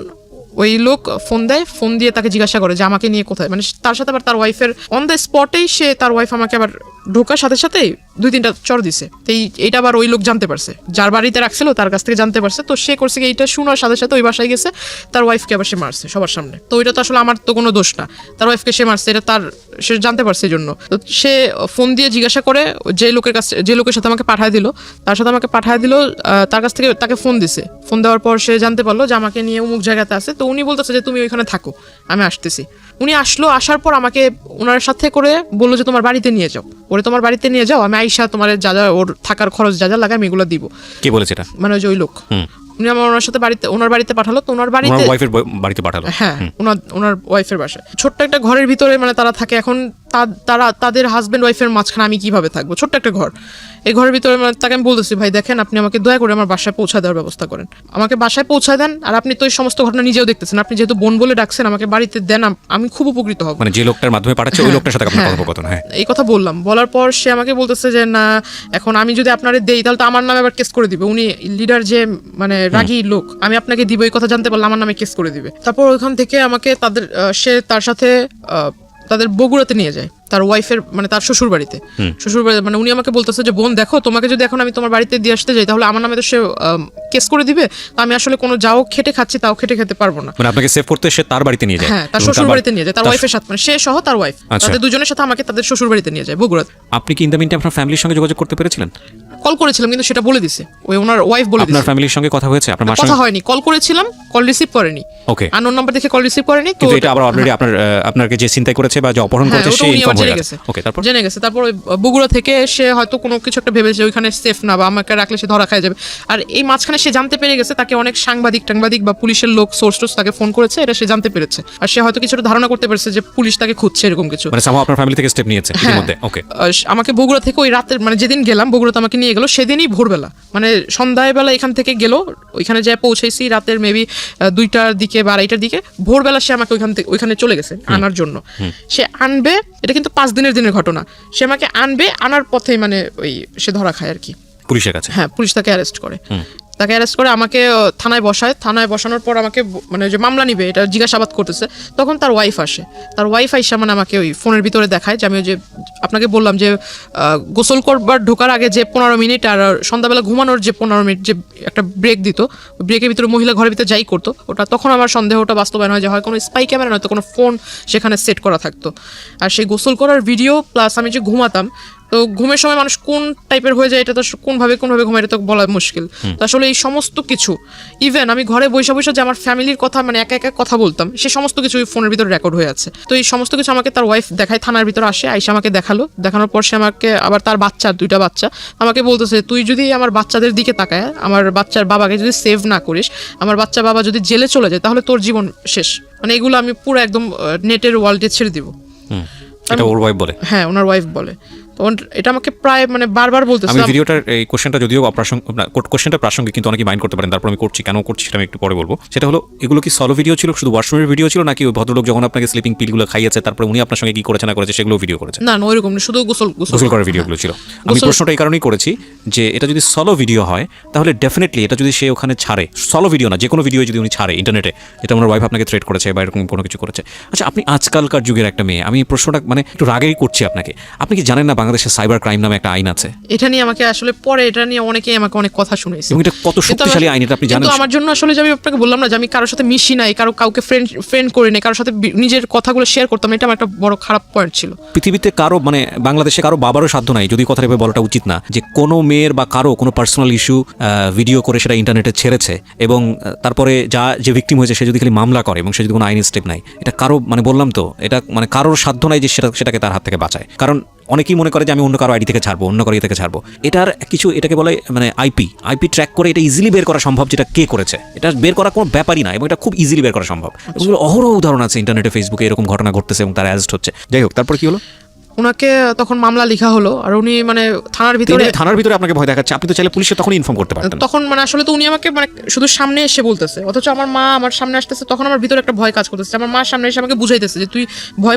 S2: ওই লোক ফোন দেয়, ফোন দিয়ে তাকে জিজ্ঞাসা করে যে আমাকে নিয়ে কোথায়, মানে তার সাথে আবার তার ওয়াইফের অন দ্য স্পটেই তার ওয়াইফ আমাকে আবার ঢোকার সাথে সাথেই 2-3টা চর দিছে। তো এইটা আবার ওই লোক জানতে পারছে, যার বাড়িতে রাখছিল তার কাছ থেকে জানতে পারছে। তো সে করছে কি এইটা শোনার সাথে সাথে ওই বাসায় গেছে, তার ওয়াইফকে আবার সে মারছে সবার সামনে। তো ওইটা তো আসলে আমার তো কোনো দোষ না, তার ওয়াইফকে সে মারছে, এটা সে জানতে পারছে এই জন্য। তো সে ফোন দিয়ে জিজ্ঞাসা করে যে লোকের সাথে আমাকে পাঠিয়ে দিল, তার কাছ থেকে তাকে ফোন দিছে। ফোন দেওয়ার পর সে জানতে পারলো যে আমাকে নিয়ে অমুক জায়গাতে আছে। তো উনি বলতেছে যে তুমি ওইখানে থাকো, আমি আসতেছি। উনি আসলো, আসার পর আমাকে ওনার সাথে করে বললো যে তোমার বাড়িতে নিয়ে যাও, তোমার বাড়িতে নিয়ে যাও, আমি আইসা তোমার যা ওর থাকার খরচ যা লাগাই আমি এগুলো দিব।
S1: কে বলেছে এটা?
S2: মানে ওই লোক। উনি ওনার সাথে ওনার বাড়িতে পাঠালো। তো ওনার
S1: বাড়িতে পাঠালো,
S2: হ্যাঁ ওনার ওয়াইফের বাসায় ছোট্ট একটা ঘরের ভিতরে মানে তারা থাকে। এখন তাদের হাজবেন্ড ওয়াইফের মাঝখানে আমি কিভাবে থাকবো? ছোট্ট একটা ঘর, এই ঘরের ভিতরে তাকে আমি বলতেছি ভাই দেখেন আপনি আমাকে দয়া করে আমার বাসায় পৌঁছা দেওয়ার ব্যবস্থা করেন, আমাকে বাসায় পৌঁছা দেন। আর আপনি তো এই সমস্ত ঘটনা নিজেও দেখতেছেন, আপনি যেহেতু বোন বলে ডাকছেন আমাকে বাড়িতে দেন, আমি খুব উপকৃত হব।
S1: মানে যে লোকটার মাধ্যমে পাঠাচ্ছে ওই লোকটার সাথে আপনার কথোপকথন? হ্যাঁ,
S2: এই কথা বললাম। বলার পর সে আমাকে বলতেছে যে না এখন আমি যদি আপনারে দেই তাহলে তো আমার নামে আবার কেস করে দিবে, উনি লিডার যে মানে রাগী লোক, আমি আপনাকে দিব এই কথা জানতে পারলে আমার নামে কেস করে দিবে। তারপর ওইখান থেকে আমাকে সে তার সাথে তাদের বগুড়াতে নিয়ে যায়, তার ওয়াইফের মানে তার শ্বশুর বাড়িতে। মানে উনি আমাকে বলতেছে যে বোন দেখো তোমাকে যদি এখন আমি তোমার বাড়িতে দিয়ে আসতে যাই তাহলে আমার নামে তো সে কেস করে দিবে, আমি আসলে কোনো যাও খেটে খাচ্ছি তাও খেটে খেতে পারবো না।
S1: মানে আপনাকে সেভ করতে সে তার বাড়িতে নিয়ে যায়?
S2: হ্যাঁ, তার শ্বশুর বাড়িতে নিয়ে যায়, তার ওয়াইফের সাথে, মানে সে সহ তার ওয়াইফ, তাদের দুজনের সাথে আমাকে তাদের শ্বশুর বাড়িতে নিয়ে যায় বগুড়াতে।
S1: আপনি কি ইন দ্য মিন টাইম আপনার ফ্যামিলির সঙ্গে যোগাযোগ করতে পেরেছিলেন?
S2: কল করেছিলাম কিন্তু সেটা বলে দিছে ওই ওনার ওয়াইফ বলে দিছে।
S1: আপনার ফ্যামিলির সঙ্গে কথা হয়েছে? আপনার
S2: কথা হয়নি, কল করেছিলাম, কল রিসিভ করেনি।
S1: ওকে,
S2: আননোন নাম্বার দেখে কল রিসিভ করেনি।
S1: তো এটা আবার অলরেডি আপনাকে যে চিন্তা করেছে বা যে অপহরণ করেছে সে ইনফর্ম হয়ে গেছে। ওকে, তারপর
S2: জেনে গেছে। তারপর বগুড়া থেকে সে হয়তো কোনো কিছু একটা ভেবেছে ওইখানে সেফ না, বা আমাকে রাখলে সে ধরা খায় যাবে। আর এই মাঝখানে সে জানতে পেরে গেছে তাকে অনেক সাংবাদিক বা পুলিশের লোক সোর্স তাকে ফোন করেছে, এটা সে জানতে পেরেছে। আর সে হয়তো কিছুটা ধারণা করতে পেরেছে যে পুলিশ তাকে খুঁজছে, এরকম কিছু।
S1: মানে সামহাও আপনার ফ্যামিলি থেকে স্টেপ নিয়েছে এর মধ্যে? ওকে,
S2: আমাকে বগুড়া থেকে ওই রাতের মানে যেদিন গেলাম বগুড়াতে আমাকে নিয়ে গেল সেদিনই ভোরবেলা, মানে সন্ধ্যাবেলা এখান থেকে গেল, ওইখানে যায় পৌঁছেছি রাতের মেবি 2টার দিকে বা 2:30টার দিকে। ভোরবেলা সে আমাকে ওইখানে চলে গেছে আনার জন্য। সে আনবে, এটা কিন্তু 5 দিনের ঘটনা। সে আমাকে আনবে, আনার পথে মানে ওই সে ধরা খায় আর কি পুলিশের কাছে। হ্যাঁ, পুলিশ তাকে অ্যারেস্ট করে। তাকে অ্যারেস্ট করে আমাকে থানায় বসায়। থানায় বসানোর পর আমাকে মানে যে মামলা নিবে এটা জিজ্ঞাসাবাদ করতেছে, তখন তার ওয়াইফ আসে। তার ওয়াইফ আইসা মানে আমাকে ওই ফোনের ভিতরে দেখায় যে আমি ওই যে আপনাকে বললাম যে গোসল করবার ঢোকার আগে যে 15 মিনিট আর সন্ধ্যাবেলা ঘুমানোর যে 15 মিনিট যে একটা ব্রেক দিত, ওই ব্রেকের ভিতরে মহিলা ঘরের ভিতরে যাই করতো, ওটা তখন আমার সন্দেহটা বাস্তবায়ন হয় যে হয় কোনো স্পাই ক্যামেরা নয়তো কোনো ফোন সেখানে সেট করা থাকতো। আর সেই গোসল করার ভিডিও প্লাস আমি যে ঘুমাতাম, তো ঘুমের সময় মানুষ কোন টাইপের হয়ে যায় এটা তো কোনভাবে ঘুমায় এটা তো বলা মুশকিল। তো আসলে এই সমস্ত কিছু ইভেন আমি ঘরে বসে বসে যে আমার ফ্যামিলির কথা মানে একা একা কথা বলতাম, সে সমস্ত কিছু ফোনের ভিতরে রেকর্ড হয়ে আছে। তো এই সমস্ত কিছু আমাকে তার ওয়াইফ দেখায়, থানার ভিতরে আসে, আইসা আমাকে দেখানোর পর সে আমাকে আবার তার বাচ্চা 2টা বাচ্চা আমাকে বলতেছে, তুই যদি আমার বাচ্চাদের দিকে তাকায়, আমার বাচ্চার বাবাকে যদি সেভ না করিস, আমার বাচ্চা বাবা যদি জেলে চলে যায় তাহলে তোর জীবন শেষ। মানে এগুলো আমি পুরো একদম নেটের ওয়ার্ল্ডে ছেড়ে দিব।
S1: এটা ওর ওয়াইফ বলে?
S2: হ্যাঁ, ওনার ওয়াইফ বলে। এটা আমাকে প্রায় মানে বারবার বলতেছে।
S1: আমি ভিডিওটার এই কোশ্চেনটা যদিও কোশ্চেনটা প্রাসঙ্গিক, কিন্তু অনেকে মাইন্ড করতে পারেন, তারপর আমি করছি কেন করছি সেটা আমি একটু পরে বলবো। সেটা হলো, এগুলো কি সলো ভিডিও ছিল, শুধু ওয়াশরুমের ভিডিও ছিল, নাকি ওই ভদ্রলোক যখন আপনাকে স্লিপিং পিলগুলো খাইয়েছে তারপরে উনি আপনার সঙ্গে কি করেছে না করেছে সেগুলো ভিডিও করেছে?
S2: না, ওইরকম না, শুধু গোসল করার
S1: ভিডিওগুলো ছিল। আমি প্রশ্নটা এই কারণেই করেছি যে এটা যদি সলো ভিডিও হয় তাহলে ডেফিনেটলি এটা যদি সে ওখানে ছাড়ে, সলো ভিডিও না যে কোনো ভিডিও যদি উনি ছাড়ে ইন্টারনেটে, এটা ওনার ওয়াইফ আপনাকে থ্রেট করেছে বা এরকম কোনো কিছু করেছে। আচ্ছা, আপনি আজকালকার যুগের একটা মেয়ে, আমি প্রশ্নটা মানে একটু রাগেই করছি আপনাকে, আপনি কি জানেন না বাংলাদেশে সাইবার ক্রাইম নামে একটা আইন আছে?
S2: এটা নিয়ে আমাকে আসলে পরে এটা নিয়ে অনেকেই আমাকে অনেক কথা শুনেছে,
S1: এবং এটা কত শক্তিশালী আইন এটা আপনি জানেন?
S2: কিন্তু আমার জন্য আসলে যে আমি আপনাকে বললাম না যে আমি কারোর সাথে মিশি নাই, কাউকে ফ্রেন্ড করি নাই, কারোর সাথে নিজের কথাগুলো শেয়ার করতাম, এটা আমার একটা বড় খারাপ পয়েন্ট ছিল।
S1: পৃথিবীতে কারো মানে বাংলাদেশে কারো বাবারও সাধ্য নাই, যদি কথা এভাবে বলাটা উচিত না, যে কোনো মেয়ের বা কারো কোনো পার্সোনাল ইস্যু ভিডিও করে সেটা ইন্টারনেটে ছেড়েছে এবং তারপরে যে ভিকটিম হয়েছে সে যদি খালি মামলা করে এবং সে যদি কোনো আইনি স্টেপ নাই, এটা কারো মানে বললাম তো, এটা মানে কারোর সাধ্য নাই যে সেটাকে তার হাত থেকে বাঁচায়। কারণ অনেকেই মনে করে যে আমি অন্য কারো আইডি থেকে ছাড়বো, অন্য কারো থেকে ছাড়বো। এটার কিছু, এটাকে বলে মানে আইপি ট্র্যাক করে এটা ইজিলি বের করা সম্ভব, যেটা কে করেছে এটা বের করা কোনো ব্যাপারই না, এবং এটা খুব ইজিলি বের করা সম্ভব। এগুলো অহরহ উদাহরণ আছে ইন্টারনেটে, ফেসবুকে এরকম ঘটনা ঘটতেছে এবং তারা অ্যারেস্ট হচ্ছে। যাই হোক, তারপর কি হলো?
S2: ওনাকে তখন মামলা লেখা হলো, আর উনি মানে থানার ভিতরে
S1: আপনাকে ভয় দেখাচ্ছে। আপনি তো চাইলে পুলিশে তখন ইনফর্ম করতে পারতেন।
S2: তখন মানে আসলে তো উনি আমাকে মানে শুধু সামনে এসে বলতেছে, অথচ আমার মা আমার সামনে আসতেছে, তখন আমার ভিতরে একটা ভয় কাজ করতেছে। আমার মা সামনে এসে আমাকে বুঝাইতেছে যে তুই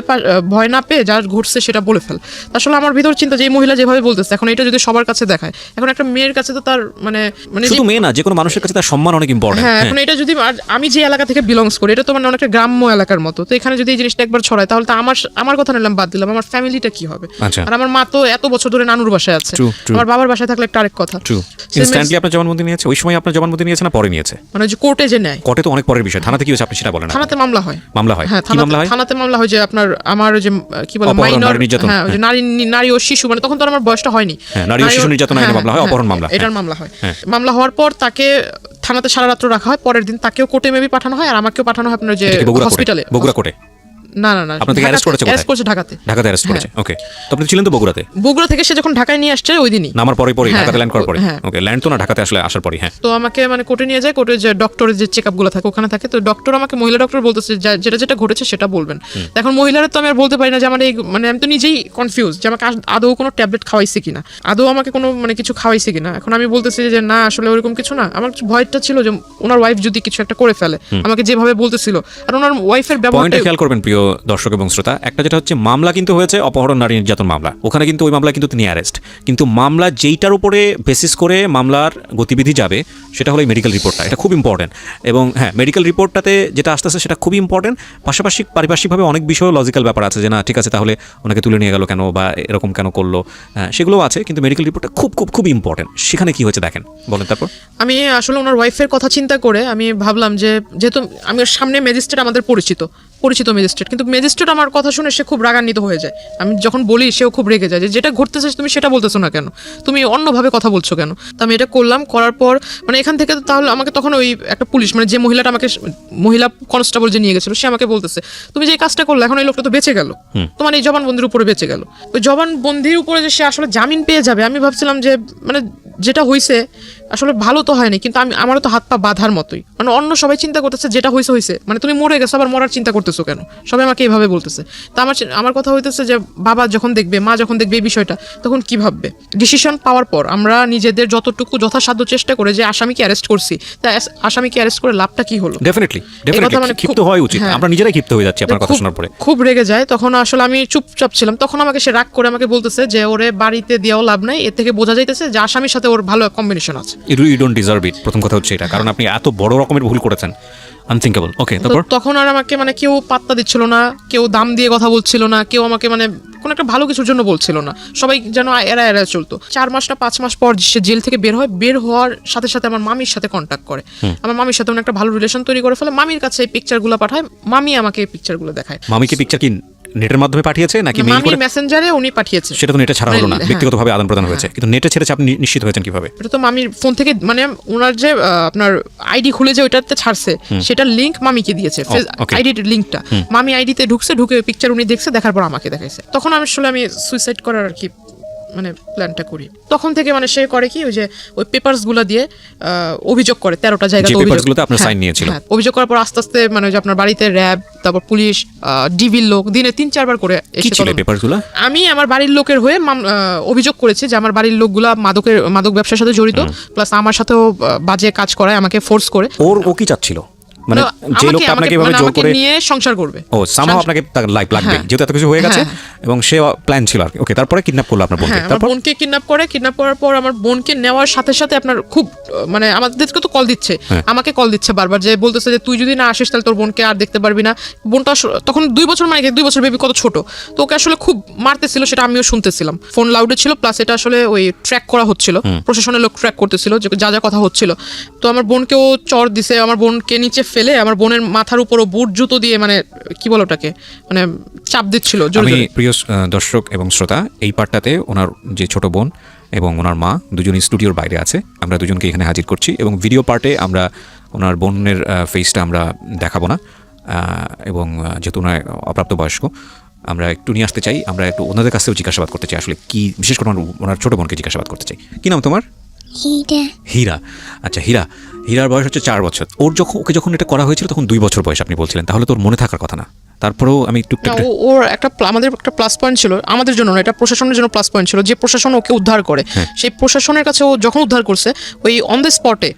S2: ভয় না পেয়ে যা ঘটছে সেটা বলে ফেল। আসলে আমার ভিতর চিন্তা যে এই মহিলা যেভাবে বলতেছে, এখন এটা যদি সবার কাছে দেখায়, এখন একটা মেয়ের কাছে তো তার মানে
S1: শুধু মেয়ে না, যে কোনো মানুষের কাছে তার সম্মান অনেক ইম্পর্টেন্ট।
S2: হ্যাঁ, এখন এটা যদি আমি যে এলাকা থেকে বিলংস করি, এটা তো মানে অনেকটা গ্রাম্য এলাকার মতো, তো এখানে যদি এই জিনিসটা একবার ছড়ায় তাহলে তো আমার কথা নিলাম বাদ দিলাম, আমার ফ্যামিলিটা কি হবে? আর আমার মা তো এত বছর ধরে নানুর বাসায় আছে, আমার বাবার বাসায় থাকলে একটা আরেক কথা।
S1: ইনস্ট্যান্টলি আপনার জবানবন্দি নিয়েছে? ওই সময় আপনার জবানবন্দি নিয়েছে না পরে নিয়েছে?
S2: মানে যে কোর্টে যে নেয়,
S1: কোর্টে তো অনেক পরের বিষয়। থানাতে কি হয়েছে আপনি সেটা বলেন?
S2: থানাতে মামলা হয়।
S1: হ্যাঁ,
S2: থানাতে মামলা হয় যে আমার যে কি বলে মাইনর, হ্যাঁ, যে নারী ও শিশু, মানে তখন তো আমার বয়সটা হয়নি।
S1: হ্যাঁ, নারী ও শিশু নির্যাতন আইনে মামলা হয়, অপহরণ মামলা,
S2: এটার মামলা হয়। মামলা হওয়ার পর তাকে থানাতে সারা রাত্র রাখা হয়, পরের দিন তাকেও কোর্টে মেবি পাঠানো হয়, আর আমাকেও পাঠানো হয় আপনার যে হসপিটালে,
S1: বগুড়া কোর্টে।
S2: না,
S1: আপনাকে অ্যারেস্ট করেছে?
S2: অ্যারেস্ট করেছে ঢাকাতে
S1: অ্যারেস্ট করেছে। ওকে, তো আপনি ছিলেন তো বগুড়া থেকে
S2: সে যখন ঢাকায় নিয়ে আসছে ওই দিনই
S1: নামার পরে ঢাকাতে ল্যান্ড করার পরে। ওকে, ল্যান্ড তো না, ঢাকাতে আসলে আসার পরে। হ্যাঁ,
S2: তো আমাকে মানে কোর্টে নিয়ে যায়, কোর্টে যে ডক্টরের যে চেকআপগুলো থাকে ওখানে থাকে, তো ডক্টর আমাকে, মহিলা ডক্টর বলতেছে যেটা ঘটেছে সেটা বলবেন। এখন মহিলারা তো আমি আর বলতে পারি না যে আমার এই মানে আমি তো নিজেই কনফিউজ যে আমাকে আদৌ কোনো ট্যাবলেট খাওয়াইছে কিনা, আদৌ আমাকে কোনো মানে কিছু খাওয়াইছে কিনা। এখন আমি বলতেছি যে না, আসলে ওরকম কিছু না। আমার ভয়টা ছিল যে ওনার ওয়াইফ যদি কিছু একটা করে ফেলে, আমাকে যেভাবে বলতেছিল, আর ওনার ওয়াইফের ব্যবহারটা
S1: খেয়াল করবেন প্রিয় দর্শক এবং শ্রোতা। একটা যেটা হচ্ছে মামলা কিন্তু হয়েছে অপহরণ, নারী নির্যাতন মামলা, ওখানে কিন্তু ওই মামলা কিন্তু তিনি অ্যারেস্ট, কিন্তু মামলা যেইটার উপরে বেসিস করে মামলার গতিবিধি যাবে সেটা হলো মেডিকেল রিপোর্টটা। এটা খুব ইম্পর্টেন্ট, এবং হ্যাঁ, মেডিকেল রিপোর্টটাতে যেটা আসতেছে সেটা খুব ইম্পর্টেন্ট। পাশাপাশি পারিপার্শ্বিকভাবে অনেক বিষয় লজিক্যাল ব্যাপার আছে যে না ঠিক আছে, তাহলে ওনাকে তুলে নিয়ে গেল কেন বা এরকম কেন করলো, সেগুলো আছে, কিন্তু মেডিকেল রিপোর্টটা খুব খুব খুব ইম্পর্টেন্ট। সেখানে কি হয়েছে দেখেন, বলেন। তারপর আমি
S2: আসলে ওনার ওয়াইফের কথা চিন্তা করে আমি ভাবলাম যে যেহেতু আমি সামনে ম্যাজিস্ট্রেট আমাদের পরিচিত ম্যাজিস্ট্রেট, কিন্তু ম্যাজিস্ট্রেট আমার কথা শুনে সে খুব রাগান্বিত হয়ে যায়। আমি যখন বলি সেও খুব রেগে যায় যে যেটা ঘটতেছে তুমি সেটা বলতেছো না কেন, তুমি অন্যভাবে কথা বলছো কেন। তো আমি এটা করলাম, করার পর মানে এখান থেকে তাহলে আমাকে তখন ওই একটা পুলিশ মানে যে মহিলাটা আমাকে, মহিলা কনস্টেবল যে নিয়ে গেছিল, সে আমাকে বলতেছে তুমি যে কাজটা করলে এখন এই লোকটা তো বেঁচে গেল, তোমার এই জবানবন্দির উপরে বেঁচে গেল। তো জবানবন্দির উপরে যে সে আসলে জামিন পেয়ে যাবে, আমি ভাবছিলাম যে মানে যেটা হয়েছে আসলে ভালো তো হয়নি, কিন্তু আমারও তো হাত পা বাঁধার মতোই। মানে অন্য সবাই চিন্তা করতেছে যেটা হয়েছে, মানে তুমি মরে গেছো আবার মরার চিন্তা করতেছো কেন, সবাই আমাকে এইভাবে বলতেছে। তা আমার কথা হইতেছে যে বাবা যখন দেখবে, মা যখন দেখবে এই বিষয়টা, তখন কি ভাববে। ডিসিশন পাওয়ার পর আমরা নিজেদের যতটুকু যথাসাধ্য চেষ্টা করে যে আসামিকে অ্যারেস্ট করছি, তা আসামিকে অ্যারেস্ট করে লাভটা কি হলো?
S1: ডেফিনেটলি মানে ক্ষিপ্ত হওয়া উচিত, আমরা নিজেরাই ক্ষিপ্ত হয়ে যাচ্ছি আপনার কথা শোনার পরে,
S2: খুব রেগে যায়। তখন আসলে আমি চুপচাপ ছিলাম, তখন আমাকে সে রাগ করে আমাকে বলতেছে যে ওরে বাড়িতে দিয়েও লাভ নাই, এর থেকে বোঝা যাইতেছে যে আসামির সাথে সাথে ওর ভালো কম্বিনেশন আছে।
S1: ইউ ডোন্ট ডিজার্ভ ইট, প্রথম কথা হচ্ছে এটা, কারণ আপনি এত বড় রকমের ভুল করেছেন, আনথিঙ্কেবল। ওকে,
S2: তো
S1: তারপর?
S2: তখন আর আমাকে মানে কেউ পাত্তা দিচ্ছিল না, কেউ দাম দিয়ে কথা বলছিল না, কেউ আমাকে মানে কোনো একটা ভালো কিছুর জন্য বলছিল না, সবাই যেন এরা এরা চলতো। 4 মাস না 5 মাস পর সে জেল থেকে বের হয়, বের হওয়ার সাথে সাথে আমার মামির সাথে কন্ট্যাক্ট করে, আমার মামির সাথে একটা ভালো রিলেশন তৈরি করে ফেলে, মামির কাছে এই পিকচারগুলো পাঠায়, মামি আমাকে এই পিকচারগুলো দেখায়।
S1: মামিকে পিকচার কি নেটের মাধ্যমে পাঠিয়েছে নাকি মেইল করে?
S2: মামির মেসেঞ্জারে উনি পাঠিয়েছে।
S1: সেটা তো নেটে ছাড়া হলো না,
S2: হ্যাঁ।
S1: ব্যক্তিগতভাবে আদান প্রদান হয়েছে, কিন্তু নেটে ছেড়েছে আপনি নিশ্চিত হয়েছেন কিভাবে?
S2: এটা তো মামির ফোন থেকে, মানে ওনার যে আপনার আইডি খুলে যে ওইটাতে ছাড়ছে, সেটার লিংক মামিকে দিয়েছে,
S1: okay.
S2: আইডির লিংকটা মামি আইডিতে ঢুকছে, ঢুকে পিকচার উনি দেখছে, দেখার পর আমাকে দেখাইছে। তখন আমি সুইসাইড করার আর কি মানে প্ল্যানটা করি। তখন থেকে মানে সে করে কি, ওই যে ওই পেপারস গুলো দিয়ে অভিযোগ করে 13টা জায়গায়,
S1: যে পেপারসগুলোতে আপনার সাইন নিয়েছিল।
S2: অভিযোগ করার পর আস্তে আস্তে মানে যে আপনার বাড়িতে র্যাব, তারপর পুলিশ, ডিবির লোক দিনে 3-4 বার করে
S1: কি ছিল পেপারসগুলো?
S2: আমি আমার বাড়ির লোকের হয়ে অভিযোগ করেছি যে আমার বাড়ির লোকগুলা মাদক ব্যবসার সাথে জড়িত, প্লাস আমার সাথেও বাজে কাজ করায়, আমাকে ফোর্স করে।
S1: ও কি চাচ্ছিল, মানে যে লোকটা আপনাকে এভাবে জোর করে
S2: নিয়ে সংসার করবে,
S1: ও সামহাও আপনাকে তার লাইফ লাগবে, যেহেতু এত কিছু হয়ে গেছে, এবং সে প্ল্যান ছিল আর কি। ওকে, তারপরে কিডন্যাপ করলো আপনার বোনকে।
S2: তারপর বোনকে কিডন্যাপ করার পর আমার বোনকে নেওয়ার সাথে সাথে আপনার খুব মানে আমাদেরকে তো কল দিচ্ছে, আমাকে কল দিচ্ছে বারবার, যে বলতেছে যে তুই যদি না আসিস তাহলে তোর বোনকে আর দেখতে পারবি না। বোনটা তখন 2 বছর, মানে 2 বছর বেবি, কত ছোট, তো ওকে আসলে খুব মারতেছিল, সেটা আমিও শুনতেছিলাম। ফোন লাউডে ছিল, প্লাস এটা আসলে ওই ট্র্যাক করা হচ্ছিল, প্রশাসনের লোক ট্র্যাক করতেছিল যে যা যা কথা হচ্ছিল। তো আমার বোনকেও চর দিছে, আমার বোনকে নিচে ফেলে আমার বোনের মাথার উপরও বুট জুতো দিয়ে, মানে কি বলো ওটাকে, মানে চাপ দিচ্ছিল জোরে
S1: আমি
S2: জোরে।
S1: প্রিয় দর্শক এবং শ্রোতা, এই পার্টটাতে ওনার যে ছোট বোন এবং ওনার মা দুজনই স্টুডিওর বাইরে আছে, আমরা দুজনকে এখানে হাজির করছি, এবং ভিডিও পার্টে আমরা ওনার বোনের ফেসটা আমরা দেখাবো না, এবং যেহেতু ওনার অপ্রাপ্তবয়স্ক, আমরা একটু নিয়ে আসতে চাই, আমরা একটু ওনাদের কাছ থেকেও জিজ্ঞাসাবাদ করতে চাই, আসলে কি, বিশেষ করে ওনার ছোট বোনকে জিজ্ঞাসাবাদ করতে চাই। কি নাম তোমার? হীরা। আচ্ছা, হীরার বয়স হচ্ছে 4 বছর। ওকে যখন এটা করা হয়েছিল তখন 2 বছর বয়স আপনি বলছিলেন, তাহলে তোর মনে থাকার কথা না? তারপরেও আমি
S2: ওর একটা আমাদের একটা প্লাস পয়েন্ট ছিল, আমাদের জন্য না, এটা প্রশাসনের জন্য প্লাস পয়েন্ট ছিল, যে প্রশাসন ওকে উদ্ধার করে, সেই প্রশাসনের কাছে ও যখন উদ্ধার করছে, ওই অন দ্য স্পটে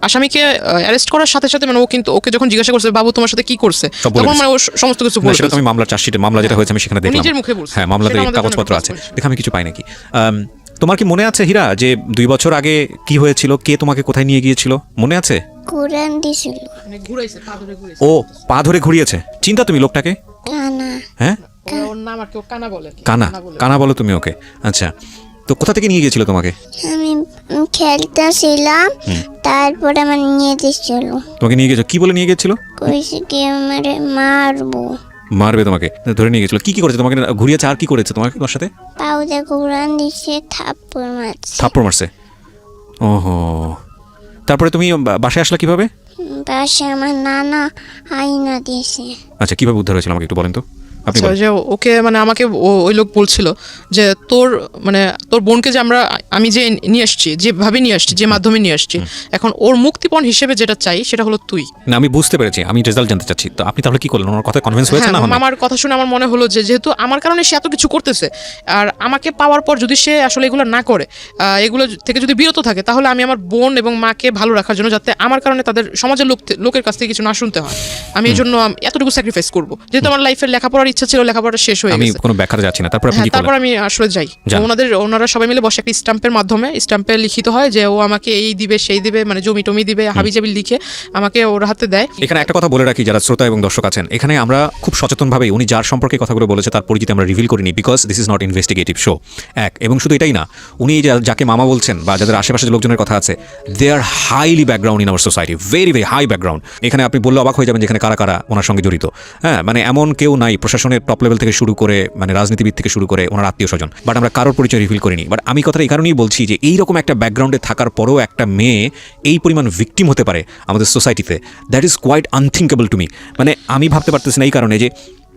S2: আসামিকে অ্যারেস্ট করার সাথে সাথে মানে ও কিন্তু ওকে যখন জিজ্ঞাসা করছে বাবু তোমার সাথে কি করছে, তখন মানে ও সমস্ত কিছু বলে
S1: সেটা তুমি মামলার চার্জশিটে, মামলা যেটা হয়েছে আমি সেখানে দেখলাম,
S2: নিজের মুখে বলছে।
S1: হ্যাঁ, মামলাতে কাগজপত্র আছে, দেখে আমি কিছু পাই নাকি। তোমার কি মনে আছে হীরা, যে 2 বছর আগে কি হয়েছিল, কে তোমাকে কোথায় নিয়ে গিয়েছিল, মনে আছে?
S3: কোরআন দিছিল,
S2: মানে ঘুরাইছে, পা ধরে ঘুরাইছে।
S1: ও পা ধরে ঘুরিয়েছে, চিন্তা তুমি লোকটাকে?
S3: কানা
S1: হ্যাঁ,
S2: ওর নাম আর কেউ কানা বলে,
S1: কানা বলো তুমি ওকে? আচ্ছা, তো কোথা থেকে নিয়ে গিয়েছিল তোমাকে?
S3: আমি খেলতেছিলাম, তারপরে আমার নিয়ে দিছিল,
S1: তোমাকে নিয়ে গেছিল, কি বলে নিয়ে গেছিল?
S3: কইছে কি আমারে মারবো,
S1: মারবে তোমাকে, ধরে নিয়ে গেছিল। কি করেছে তোমাকে? ঘুরিয়েছে, আর কি করেছে তোমাকে? তোমার সাথে
S3: পাউদে কোরআন দিছে, থাপ্পড় মারছে।
S1: থাপ্পড় মারছে? ওহো, তারপরে তুমি বাসায় আসলা কিভাবে?
S3: পাশে আমার নানা আইনা দিয়েছে।
S1: আচ্ছা, কিভাবে উদ্ধার হয়েছিল আমাকে একটু বলেন তো, আপনি
S2: আচ্ছা,
S1: বলেন।
S2: যে ওকে মানে আমাকে ওই লোক বলছিল যে তোর বোনকে যে আমি যে নিয়ে আসছি, যেভাবে নিয়ে আসছি, যে মাধ্যমে নিয়ে আসছি, এখন ওর মুক্তিপণ হিসেবে যেটা চাই সেটা হলো তুই।
S1: না, আমি বুঝতে পেরেছি, আমি রেজাল্ট জানতে চাচ্ছি। তো আপনি তাহলে কি করলেন? ওনার কথা কনভিন্স হয়েছে না?
S2: আমার কথা শুনে আমার মনে হলো যে যেহেতু আমার কারণে সে এত কিছু করতেছে, আর আমাকে পাওয়ার পর যদি সে আসলে এগুলো না করে, এগুলো থেকে যদি বিরত থাকে, তাহলে আমি আমার বোন এবং মাকে ভালো রাখার জন্য, যাতে আমার কারণে তাদের সমাজের লোকের কাছ থেকে কিছু না শুনতে হয়, আমি এই জন্য এতটুকু স্যাক্রিফাইস করবো। যেহেতু আমার লাইফের লেখাপড়ার ইচ্ছা ছিল, লেখাপড়া শেষ হয়ে
S1: আমি
S2: গেছে,
S1: কোনো ব্যাখ্যাতে যাচ্ছি না। তারপর আপনি কি
S2: তারপর
S1: করলেন?
S2: আমি আসলে যাই, ওনারা সবাই মিলে বসে একটা স্ট্যাম্পের মাধ্যমে, স্ট্যাম্পে লিখিত হয় যে ও আমাকে এই দিবে সেই দিবে, মানে জমি টমি দিবে, হাবিজাবি লিখে আমাকে ওর হাতে দেয়।
S1: এখানে একটা কথা বলে রাখি, যারা শ্রোতা এবং দর্শক আছেন, এখানে আমরা খুব সচেতনভাবে উনি যার সম্পর্কে কথাগুলো বলেছে তার পরিচিতি আমরা রিভিল করিনি, because this is not investigative show. এবং শুধু এটাই না, উনি যাকে মামা বলছেন বা যাদের আশেপাশে যে লোকজনের কথা আছে, they are highly background in our society, very very high background. এখানে আপনি বললে অবাক হয়ে যাবেন যেখানে কারা কারা ওনার সঙ্গে জড়িত। হ্যাঁ, মানে এমন কেউ নাই প্রশাসনের টপ লেভেল থেকে শুরু করে, মানে রাজনীতিবিদ থেকে শুরু করে ওনার আত্মীয় স্বজন, বাট আমরা কারোর পরিচয় রিভিল করিনি। বাট আমি কথাটা এই কারণেই বলছি যে এইরকম একটা ব্যাকগ্রাউন্ডে থাকার পরেও একটা মেয়ে এই পরিমাণ ভিকটিম হতে পারে আমাদের সোসাইটিতে, that is quite unthinkable to me. মানে আমি ভাবতে পারতেছি না এই কারণে যে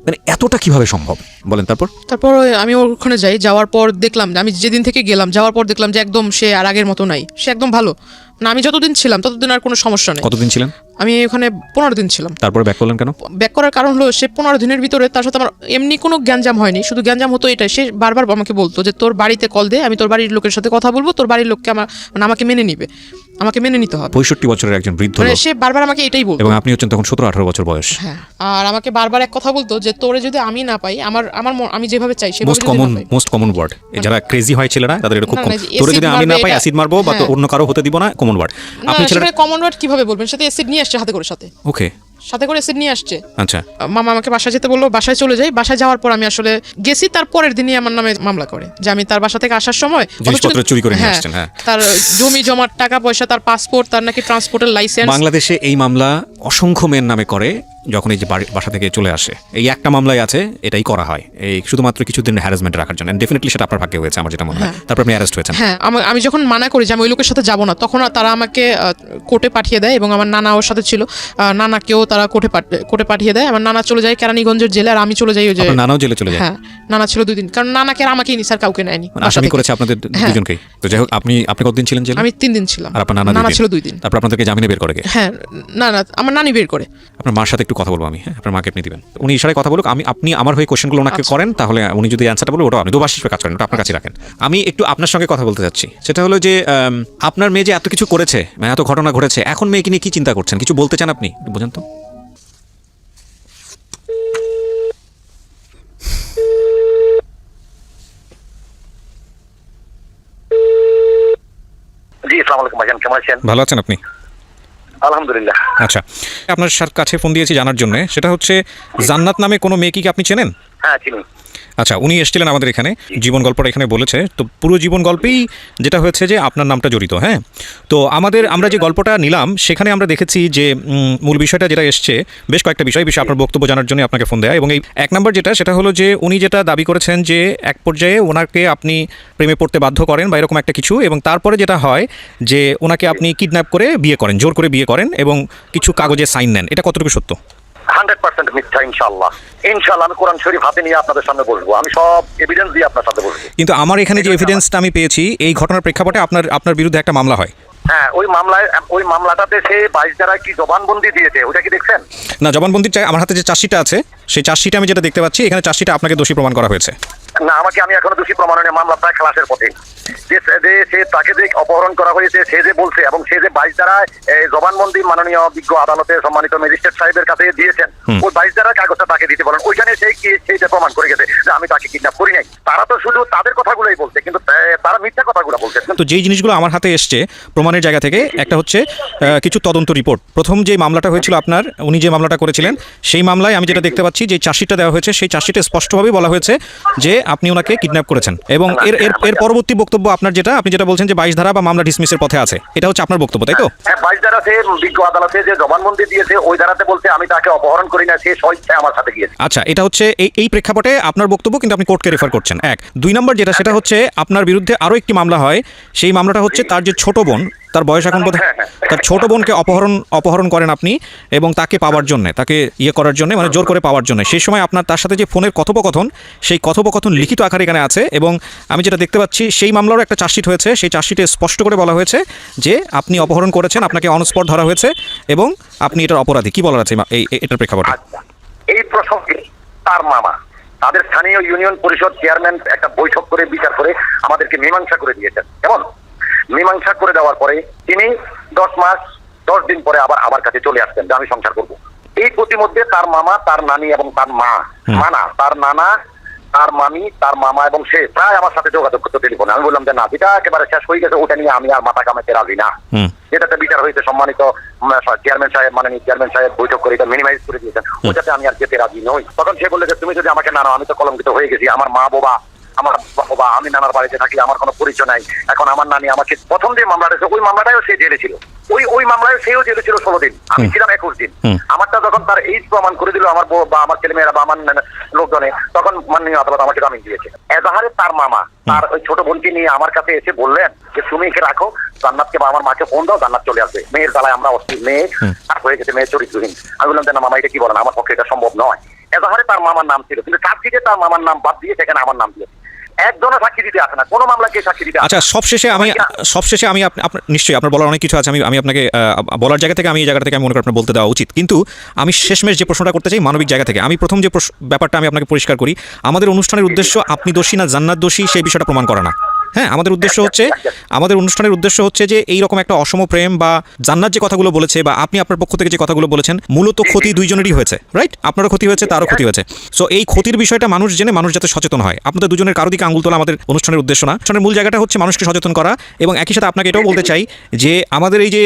S1: মানে এতটা কিভাবে সম্ভব, বলেন। তারপর
S2: আমি ওখানে যাই, যাওয়ার পর দেখলাম, আমি যেদিন থেকে গেলাম, যাওয়ার পর দেখলাম যে একদম সে আর আগের মতো নাই, সে একদম ভালো। না, আমি যতদিন ছিলাম ততদিন আর কোনো সমস্যা নেই।
S1: কতদিন ছিলেন?
S2: আমি ওখানে 15 দিন ছিলাম।
S1: তারপরে ব্যাক করলেন কেন?
S2: ব্যাক করার কারণ হলো সে 15 দিনের ভিতরে তার সাথে আমার এমনি কোনো গ্যাঞ্জাম হয়নি, শুধু গ্যাঞ্জাম হতো এটা, সে বারবার আমাকে বলতো যে তোর বাড়িতে কল দে, আমি তোর বাড়ির লোকের সাথে কথা বলবো, তোর বাড়ির লোককে আমাকে মেনে নিবে, আমাকে মেনে নিতে হবে।
S1: 65 বছরের একজন বৃদ্ধ
S2: মানে
S1: লোক,
S2: সে বারবার আমাকে এটাই বলতো।
S1: এবং আপনি হচ্ছেন তখন 17-18 বছর বয়স।
S2: হ্যাঁ, আর আমাকে বারবার এক কথা বলতো যে তোরে যদি আমি না পাই, আমি যেভাবে চাই সেভাবে যদি না পাই।
S1: মোস্ট কমন ওয়ার্ড, যারা ক্রেজি হয় ছেলেরা তাদের এটা খুব
S2: না,
S1: কম।
S2: না, যে
S1: তোরে
S2: acid
S1: যদি আমি না
S2: মারবে
S1: পাই
S2: এটা-
S1: অ্যাসিড মারবো বা তো
S2: হ্যাঁ।
S1: অন্য কারো হতে দিব না, কমন ওয়ার্ড। আপনি ছেলেরা
S2: কমন ওয়ার্ড কিভাবে বলবেন? সাথে অ্যাসিড নিয়ে আসছে,
S1: ওকে,
S2: সাথে করে অ্যাসিড নিয়ে আসছে।
S1: আচ্ছা,
S2: মামা আমাকে বাসায় যেতে বললো, বাসায় চলে যাই। বাসায় যাওয়ার পর আমি আসলে গেছি, তার পরের দিনই আমার নামে মামলা করে যে আমি তার বাসা থেকে আসার সময়
S1: জিনিসপত্র চুরি করে নিয়ে আসছেন। হ্যাঁ,
S2: তার জমি জমার টাকা পয়সা, তার পাসপোর্ট, তার নাকি ট্রান্সপোর্টের লাইসেন্স।
S1: বাংলাদেশে এই মামলা অসংখ্য মেয়ের নামে করে যখন এই যে বাসা থেকে চলে আসে। এই একটা মামলায় আছে, এটাই করা হয় এই শুধুমাত্র কিছুদিন হ্যারাসমেন্ট রাখার জন্য। ডেফিনেটলি সেটা আপনার ভাগ্যে হয়েছে আমার যেটা মনে হয়। তারপর আপনি অ্যারেস্ট হয়েছেন।
S2: হ্যাঁ, আমি যখন মানা করি যে আমি ওই লোকের সাথে যাব না, তখন তারা আমাকে কোর্টে পাঠিয়ে দেয়, এবং আমার নানা ওর সাথে ছিল, নানাকেও তারা কোর্টে পাঠিয়ে দেয়। আমার নানা চলে যায় কেরানীগঞ্জের জেলে, আর আমি চলে যাই ওই যে।
S1: আপনার নানাও জেলে চলে যায়?
S2: হ্যাঁ, নানা ছিল 2 দিন, কারণ নানাকে আর আমাকেই নি, স্যার কাউকে নেয়নি।
S1: মানে আসামি করেছে আপনাদের দুজনকেই। তো যাই হোক, আপনি কতদিন ছিলেন জেলে?
S2: আমি 3 দিন ছিলাম,
S1: আর আপনার
S2: নানা ছিল 2 দিন।
S1: তারপর আপনাদেরকে জামিনে বের করে গে?
S2: হ্যাঁ, না, আমার নানি বের করে।
S1: আপনার মার সাথে একটু কথা বলবো আমি। হ্যাঁ, আপনার মাকে আপনি দিবেন, উনি ইশারায় কথা বলুক, আপনি আমার হয়ে কোশ্চেনগুলো ওনাকে করেন, তাহলে উনি যদি অ্যান্সারটা বলবেন ওটা আপনি দুবাস হিসেবে কাজ করেন, ওটা আপনার কাছে রাখেন। আমি একটু আপনার সঙ্গে কথা বলতে চাচ্ছি, সেটা হলো যে আপনার মেয়ে যে এত কিছু করেছে, মানে এত ঘটনা ঘটেছে, এখন মেয়েকে নিয়ে কি চিন্তা করছেন? কিছু বলতে চান আপনি? বোঝেন তো।
S4: জি, আসসালামু আলাইকুম ভাইজান, কেমন আছেন?
S1: ভালো আছেন আপনি?
S4: আলহামদুলিল্লাহ।
S1: আচ্ছা, আপনার কাছে ফোন দিয়েছি জানার জন্য, সেটা হচ্ছে জান্নাত নামে কোনো মেয়ে কি আপনি চেনেন?
S4: হ্যাঁ, চিনি।
S1: আচ্ছা, উনি এসেছিলেন আমাদের এখানে, জীবন গল্পটা এখানে বলেছে, তো পুরো জীবন গল্পেই যেটা হয়েছে যে আপনার নামটা জড়িত। হ্যাঁ, তো আমরা যে গল্পটা নিলাম সেখানে আমরা দেখেছি যে মূল বিষয়টা যেটা এসছে, বেশ কয়েকটা বিষয় আপনার বক্তব্য জানার জন্য আপনাকে ফোন দেয়া। এবং এই 1 নম্বর যেটা, সেটা হলো যে উনি যেটা দাবি করেছেন যে এক পর্যায়ে ওনাকে আপনি প্রেমে পড়তে বাধ্য করেন বা এরকম একটা কিছু, এবং তারপরে যেটা হয় যে ওনাকে আপনি কিডন্যাপ করে বিয়ে করেন, জোর করে বিয়ে করেন, এবং কিছু কাগজে সাইন নেন। এটা কতটুকু সত্য?
S4: 100% মিথ্যা। ইনশাআল্লাহ আমি কোরআন শরীফ হাতে নিয়ে আপনাদের সামনে বসবো, আমি সব এভিডেন্স দিয়ে আপনার সাথে বসবো।
S1: কিন্তু আমার এখানে যে এভিডেন্সটা আমি পেয়েছি, এই ঘটনার প্রেক্ষাপটে আপনার বিরুদ্ধে একটা মামলা হয়।
S4: হ্যাঁ, ওই মামলাটাতে সে 22 ধারায় কি জবানবন্দি দিয়েছে, ওটা কি দেখছেন?
S1: না, জবানবন্দির আমার হাতে যে চার্জশিটটা আছে, সেই চার্জশিটে আমি যেটা দেখতে পাচ্ছি, এখানে চার্জশিটে আপনাকে দোষী প্রমাণ করা হয়েছে।
S4: না, আমি এখনো দোষী প্রমাণনের মামলা প্রায় খালাসের পথে। সে তাকে যে অপহরণ করা হয়েছে, সে যে বলছে, এবং সে যে 22 ধারায় জবানবন্দি মাননীয় বিজ্ঞ আদালতে সম্মানিত ম্যাজিস্ট্রেট সাহেবের কাছে দিয়েছেন, ওই 22 ধারার কাগজটা তাকে দিতে বলেন। ওইখানে সেইটা প্রমাণ করে গেছে যে আমি তাকে কিডন্যাপ করি নাই। তারা তো শুধু তাদের কথাগুলোই বলছে, কিন্তু তারা মিথ্যা কথাগুলো বলছে।
S1: তো যেই জিনিসগুলো আমার হাতে এসছে প্রমাণের জায়গা থেকে, একটা হচ্ছে কিছু তদন্ত রিপোর্ট। প্রথম যে মামলাটা হয়েছিল উনি যে মামলাটা করেছিলেন, সেই মামলায় আমি যেটা দেখতে পাচ্ছি যে চার্জশিটটা দেওয়া হয়েছে, সেই চার্জশিটে স্পষ্টভাবে বলা হয়েছে যে আপনি ওনাকে কিডন্যাপ করেছেন। এবং এর পরবর্তী বক্তব্য আপনি যেটা বলছেন যে 22 ধারা বা মামলা ডিসমিসের পথে আছে, এটা হচ্ছে আপনার বক্তব্য, তাই তো?
S4: হ্যাঁ, 22 ধারা সে বিজ্ঞ আদালতে যে জবানবন্দি দিয়েছে, ওই ধারাতে বলছে আমি তাকে অপহরণ করি না, সে স্বেচ্ছায় আমার সাথে গিয়েছে।
S1: আচ্ছা, এটা হচ্ছে এই প্রেক্ষাপটে আপনার বক্তব্য, কিন্তু আপনি কোর্টকে রেফার করছেন। 1 2 নম্বর যেটা, সেটা হচ্ছে আপনার বিরুদ্ধে আরও একটি মামলা হয়। সেই মামলাটা হচ্ছে তার যে ছোট বোন, তার বয়স এখন বোধহয়, তার ছোট বোনকে অপহরণ করেন আপনি, এবং তাকে পাওয়ার জন্য, তাকে করার জন্য, মানে জোর করে পাওয়ার জন্য। সেই সময় আপনার তার সাথে যে ফোনের কথোপকথন, সেই কথোপকথন লিখিত আকারে এখানে আছে। এবং আমি যেটা দেখতে পাচ্ছি, সেই মামলারও একটা চার্জশিট হয়েছে, সেই চার্জশিটে স্পষ্ট করে বলা হয়েছে যে আপনি অপহরণ করেছেন, আপনাকে অন স্পট ধরা হয়েছে, এবং আপনি এটার অপরাধী। কি বলার আছে এটার প্রেক্ষাপটে?
S4: আচ্ছা, এই প্রসঙ্গে তার মামা তাদের স্থানীয় ইউনিয়ন পরিষদ চেয়ারম্যান একটা বৈঠক করে বিচার করে আমাদেরকে মীমাংসা করে দিয়েছেন। কেমন মীমাংসা করে দেওয়ার পরে তিনি 10 মাস 10 দিন পরে আবার আমার কাছে চলে আসতেন যে আমি সংসার করব। এই প্রতিমধ্যে তার মামা, তার নানি এবং তার তার নানা, তার মামি, তার মামা এবং সে প্রায় আমার সাথে যোগাযোগ করতো টেলিফোনে। আমি বললাম যে না, যেটা একেবারে শেষ হয়ে গেছে, ওটা নিয়ে আমি আর মাথা কামাতে রাজি না। যেটাতে বিচার হয়েছে সম্মানিত চেয়ারম্যান সাহেব বৈঠক করে এটা মিনিমাইজ করে দিয়েছেন, ওটাতে আমি আর যেতে রাজি নই। তখন সে বললে যে তুমি যদি আমাকে না নাও, আমি তো কলঙ্কিত হয়ে গেছি। আমার মা বাবা, আমি নানার বাড়িতে থাকি, আমার কোনো পরিচয় নাই। এখন আমার নানি আমাকে প্রথম যে মামলাটা, ওই মামলাটাও সে জেলে ছিল, ওই মামলায় সেও জেলে ছিল 16 দিন, আমি ছিলাম 21 দিন। আমারটা যখন তার এই প্রমাণ করে দিল আমার বউ বা আমার ছেলেমেয়েরা বা আমার লোকজনে, তখন মাননীয় আদালত আমাকে জামিন দিয়েছে। এজাহারে তার মামা তার ওই ছোট বোনকে নিয়ে আমার কাছে এসে বললেন যে তুমি একে রাখো, জান্নাতকে বা আমার মাকে ফোন দাও, জান্নাত চলে আসবে। মেয়ের জ্বালায় আমরা অস্থির, মেয়ে আর হয়ে গেছে, মেয়ে চরিত্রহীন। আমি বললাম যে না মামা, এটা কি বলেন, আমার পক্ষে এটা সম্ভব নয়। এজাহারে তার মামার নাম ছিল, কিন্তু চার্জশিটে তার মামার নাম বাদ দিয়ে সেখানে আমার নাম দিয়েছে। একজনও সাক্ষী দিতে আসে না, কোনো মামলা কে সাক্ষী দিতে আসে
S1: আচ্ছা,
S4: না।
S1: সবশেষে আমি আপনার নিশ্চয়ই আপনার বলার অনেক কিছু আছে, আমি আপনাকে বলার জায়গা থেকে আমি এই জায়গা থেকে আমি মনে করি আপনার বলতে দেওয়া উচিত, কিন্তু আমি শেষমেশ যে প্রশ্নটা করতে চাই মানবিক জায়গা থেকে, আমি প্রথম যে ব্যাপারটা আমি আপনাকে পরিষ্কার করি, আমাদের অনুষ্ঠানের উদ্দেশ্য আপনি দোষী না জান্নাত দোষী সেই বিষয়টা প্রমাণ করা না। হ্যাঁ, আমাদের অনুষ্ঠানের উদ্দেশ্য হচ্ছে যে এই রকম একটা অসম প্রেম বা জান্নাত যে কথাগুলো বলেছে বা আপনি আপনার পক্ষ থেকে যে কথাগুলো বলেছেন, মূলত ক্ষতি দুইজনেরই হয়েছে, রাইট? আপনারও ক্ষতি হয়েছে, তারও ক্ষতি হয়েছে। সো এই ক্ষতির বিষয়টা মানুষ জেনে মানুষ যাতে সচেতন হয়, আপনাদের দুজনের কারো দিকে আঙুল তোলা আমাদের অনুষ্ঠানের উদ্দেশ্য না। অনুষ্ঠানের মূল জায়গাটা হচ্ছে মানুষকে সচেতন করা, এবং একই সাথে আপনাকে এটাও বলতে চাই যে আমাদের এই যে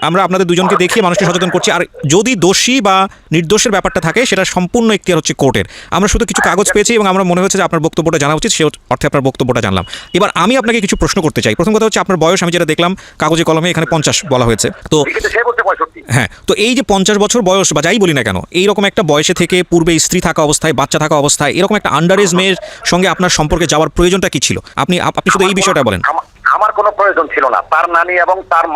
S1: আমরা আপনাদের দুজনকে দেখিয়ে মানুষকে সচেতন করছি, আর যদি দোষী বা নির্দোষের ব্যাপারটা থাকে সেটা সম্পূর্ণ এখতিয়ার হচ্ছে কোর্টের। আমরা শুধু কিছু কাগজ পেয়েছি এবং আমরা মনে হচ্ছে যে আপনার বক্তব্যটা জানা উচিত, সে অর্থে আপনার বক্তব্যটা জানলাম। এবার আমি আপনাকে কিছু প্রশ্ন করতে চাই। প্রথম কথা হচ্ছে আপনার বয়স, আমি যেটা দেখলাম কাগজে কলমে এখানে 50 বলা হয়েছে, তো
S4: সে বলছে 65।
S1: হ্যাঁ, তো এই যে 50 বছর বয়স বা যাই বলি না কেন, এইরকম একটা বয়সে থেকে পূর্বে স্ত্রী থাকা অবস্থায়, বাচ্চা থাকা অবস্থায় এরকম একটা আন্ডার এজ মেয়ের সঙ্গে আপনার সম্পর্কে যাওয়ার প্রয়োজনটা কি ছিল? আপনি শুধু এই বিষয়টা বলেন।
S4: আমার কোনো প্রয়োজন ছিল না। তার নানি এবং তার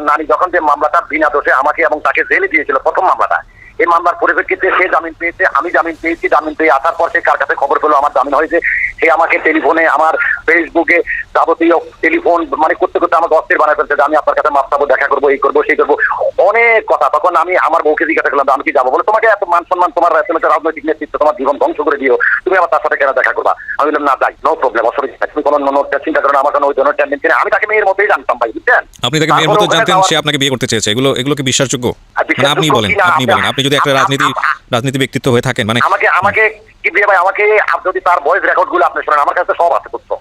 S4: নানি যখন যে মামলাটা বিনা দোষে আমাকে এবং তাকে জেলে দিয়েছিল প্রথম মামলাটা, এই মামলার পরিপ্রেক্ষিতে সে জামিন পেয়েছে, আমি জামিন পেয়েছি। জামিন পেয়ে আসার পর সে কার কাছে খবর পেলো আমার জামিন হয়েছে, সে আমাকে টেলিফোনে, আমার ফেসবুকে যাবতীয় টেলিফোন মানে করতে করতে আমাকে অস্থির বানায় ফেলছে যে আমি আপনার কাছে মাপ চাবো, দেখা করবো, এই করবো সেই করবো, অনেক কথা। তখন আমি আমার বউকে জিজ্ঞাসা করলাম আমি কি যাবো, বলে তোমাকে এত মান সম্মান, তোমার রাজনৈতিক নেতৃত্ব, তোমার জীবন ধ্বংস করে দিও, তুমি আবার তার সাথে কেন দেখা করবা? আমি বললাম না যাই, নো প্রবলেম, অসুবিধা, তুমি কোনো চিন্তা করো না, আমার কোনো ওই ধরনের টেন্ডেন্সি নেই। আমি তাকে মেয়ের মধ্যেই জানতাম ভাই, বুঝছেন?
S1: আপনি তাকে মেয়ের মতো জানতেন, সে আপনাকে বিয়ে করতে চেয়েছে, এগুলো কি বিশ্বাসযোগ্য? মানে আপনি বলেন, আপনি যদি একটা রাজনীতি ব্যক্তিত্ব হয়ে থাকেন, মানে
S4: আমাকে কি দিয়ে ভাই, আমাকে যদি তার ভয়েস রেকর্ড গুলো আপনি শোনেন, আমার কাছে সব আছে তথ্য।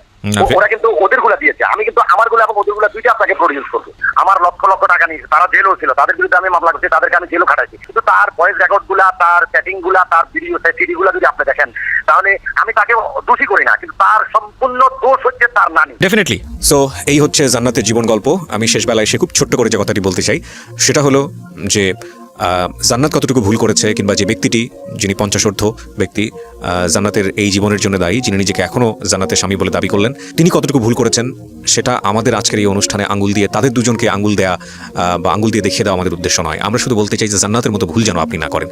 S4: ওরা কিন্তু ওদের গুলা দিয়েছে, আমি কিন্তু আমার গুলো এবং ওদের গুলা দুইটা আপনাকে প্রডিউস করবো। আমার লক্ষ লক্ষ টাকা নিয়েছে, তারা জেলও ছিল, তাদের বিরুদ্ধে আমি মামলা করছি, তাদেরকে আমি জেলও খাটাইছি। কিন্তু তার ভয়েস রেকর্ড গুলা, তার চ্যাটিং গুলা, তার ভিডিও সিডি গুলা যদি আপনি দেখেন, তাহলে আমি তাকে দোষী করি না, কিন্তু তার সম্পূর্ণ দোষ হচ্ছে তার নানি।
S1: ডেফিনেটলি। সো এই হচ্ছে জান্নাতের জীবন গল্প। আমি শেষ বেলায় এসে খুব ছোট্ট করে যে কথাটি বলতে চাই সেটা হলো যে জান্নাত কতটুকু ভুল করেছে, কিংবা যে ব্যক্তিটি, যিনি 50 ব্যক্তি জান্নাতের এই জীবনের জন্য দায়ী, যিনি নিজেকে এখনও জান্নাতের স্বামী বলে দাবি করলেন, তিনি কতটুকু ভুল করেছেন সেটা আমাদের আজকের এই অনুষ্ঠানে আঙুল দিয়ে তাদের দুজনকে আঙুল দেওয়া বা আঙুল দিয়ে দেখিয়ে দেওয়া আমাদের উদ্দেশ্য নয়। আমরা শুধু বলতে চাই যে জান্নাতের মতো ভুল যেন আপনি না করেন।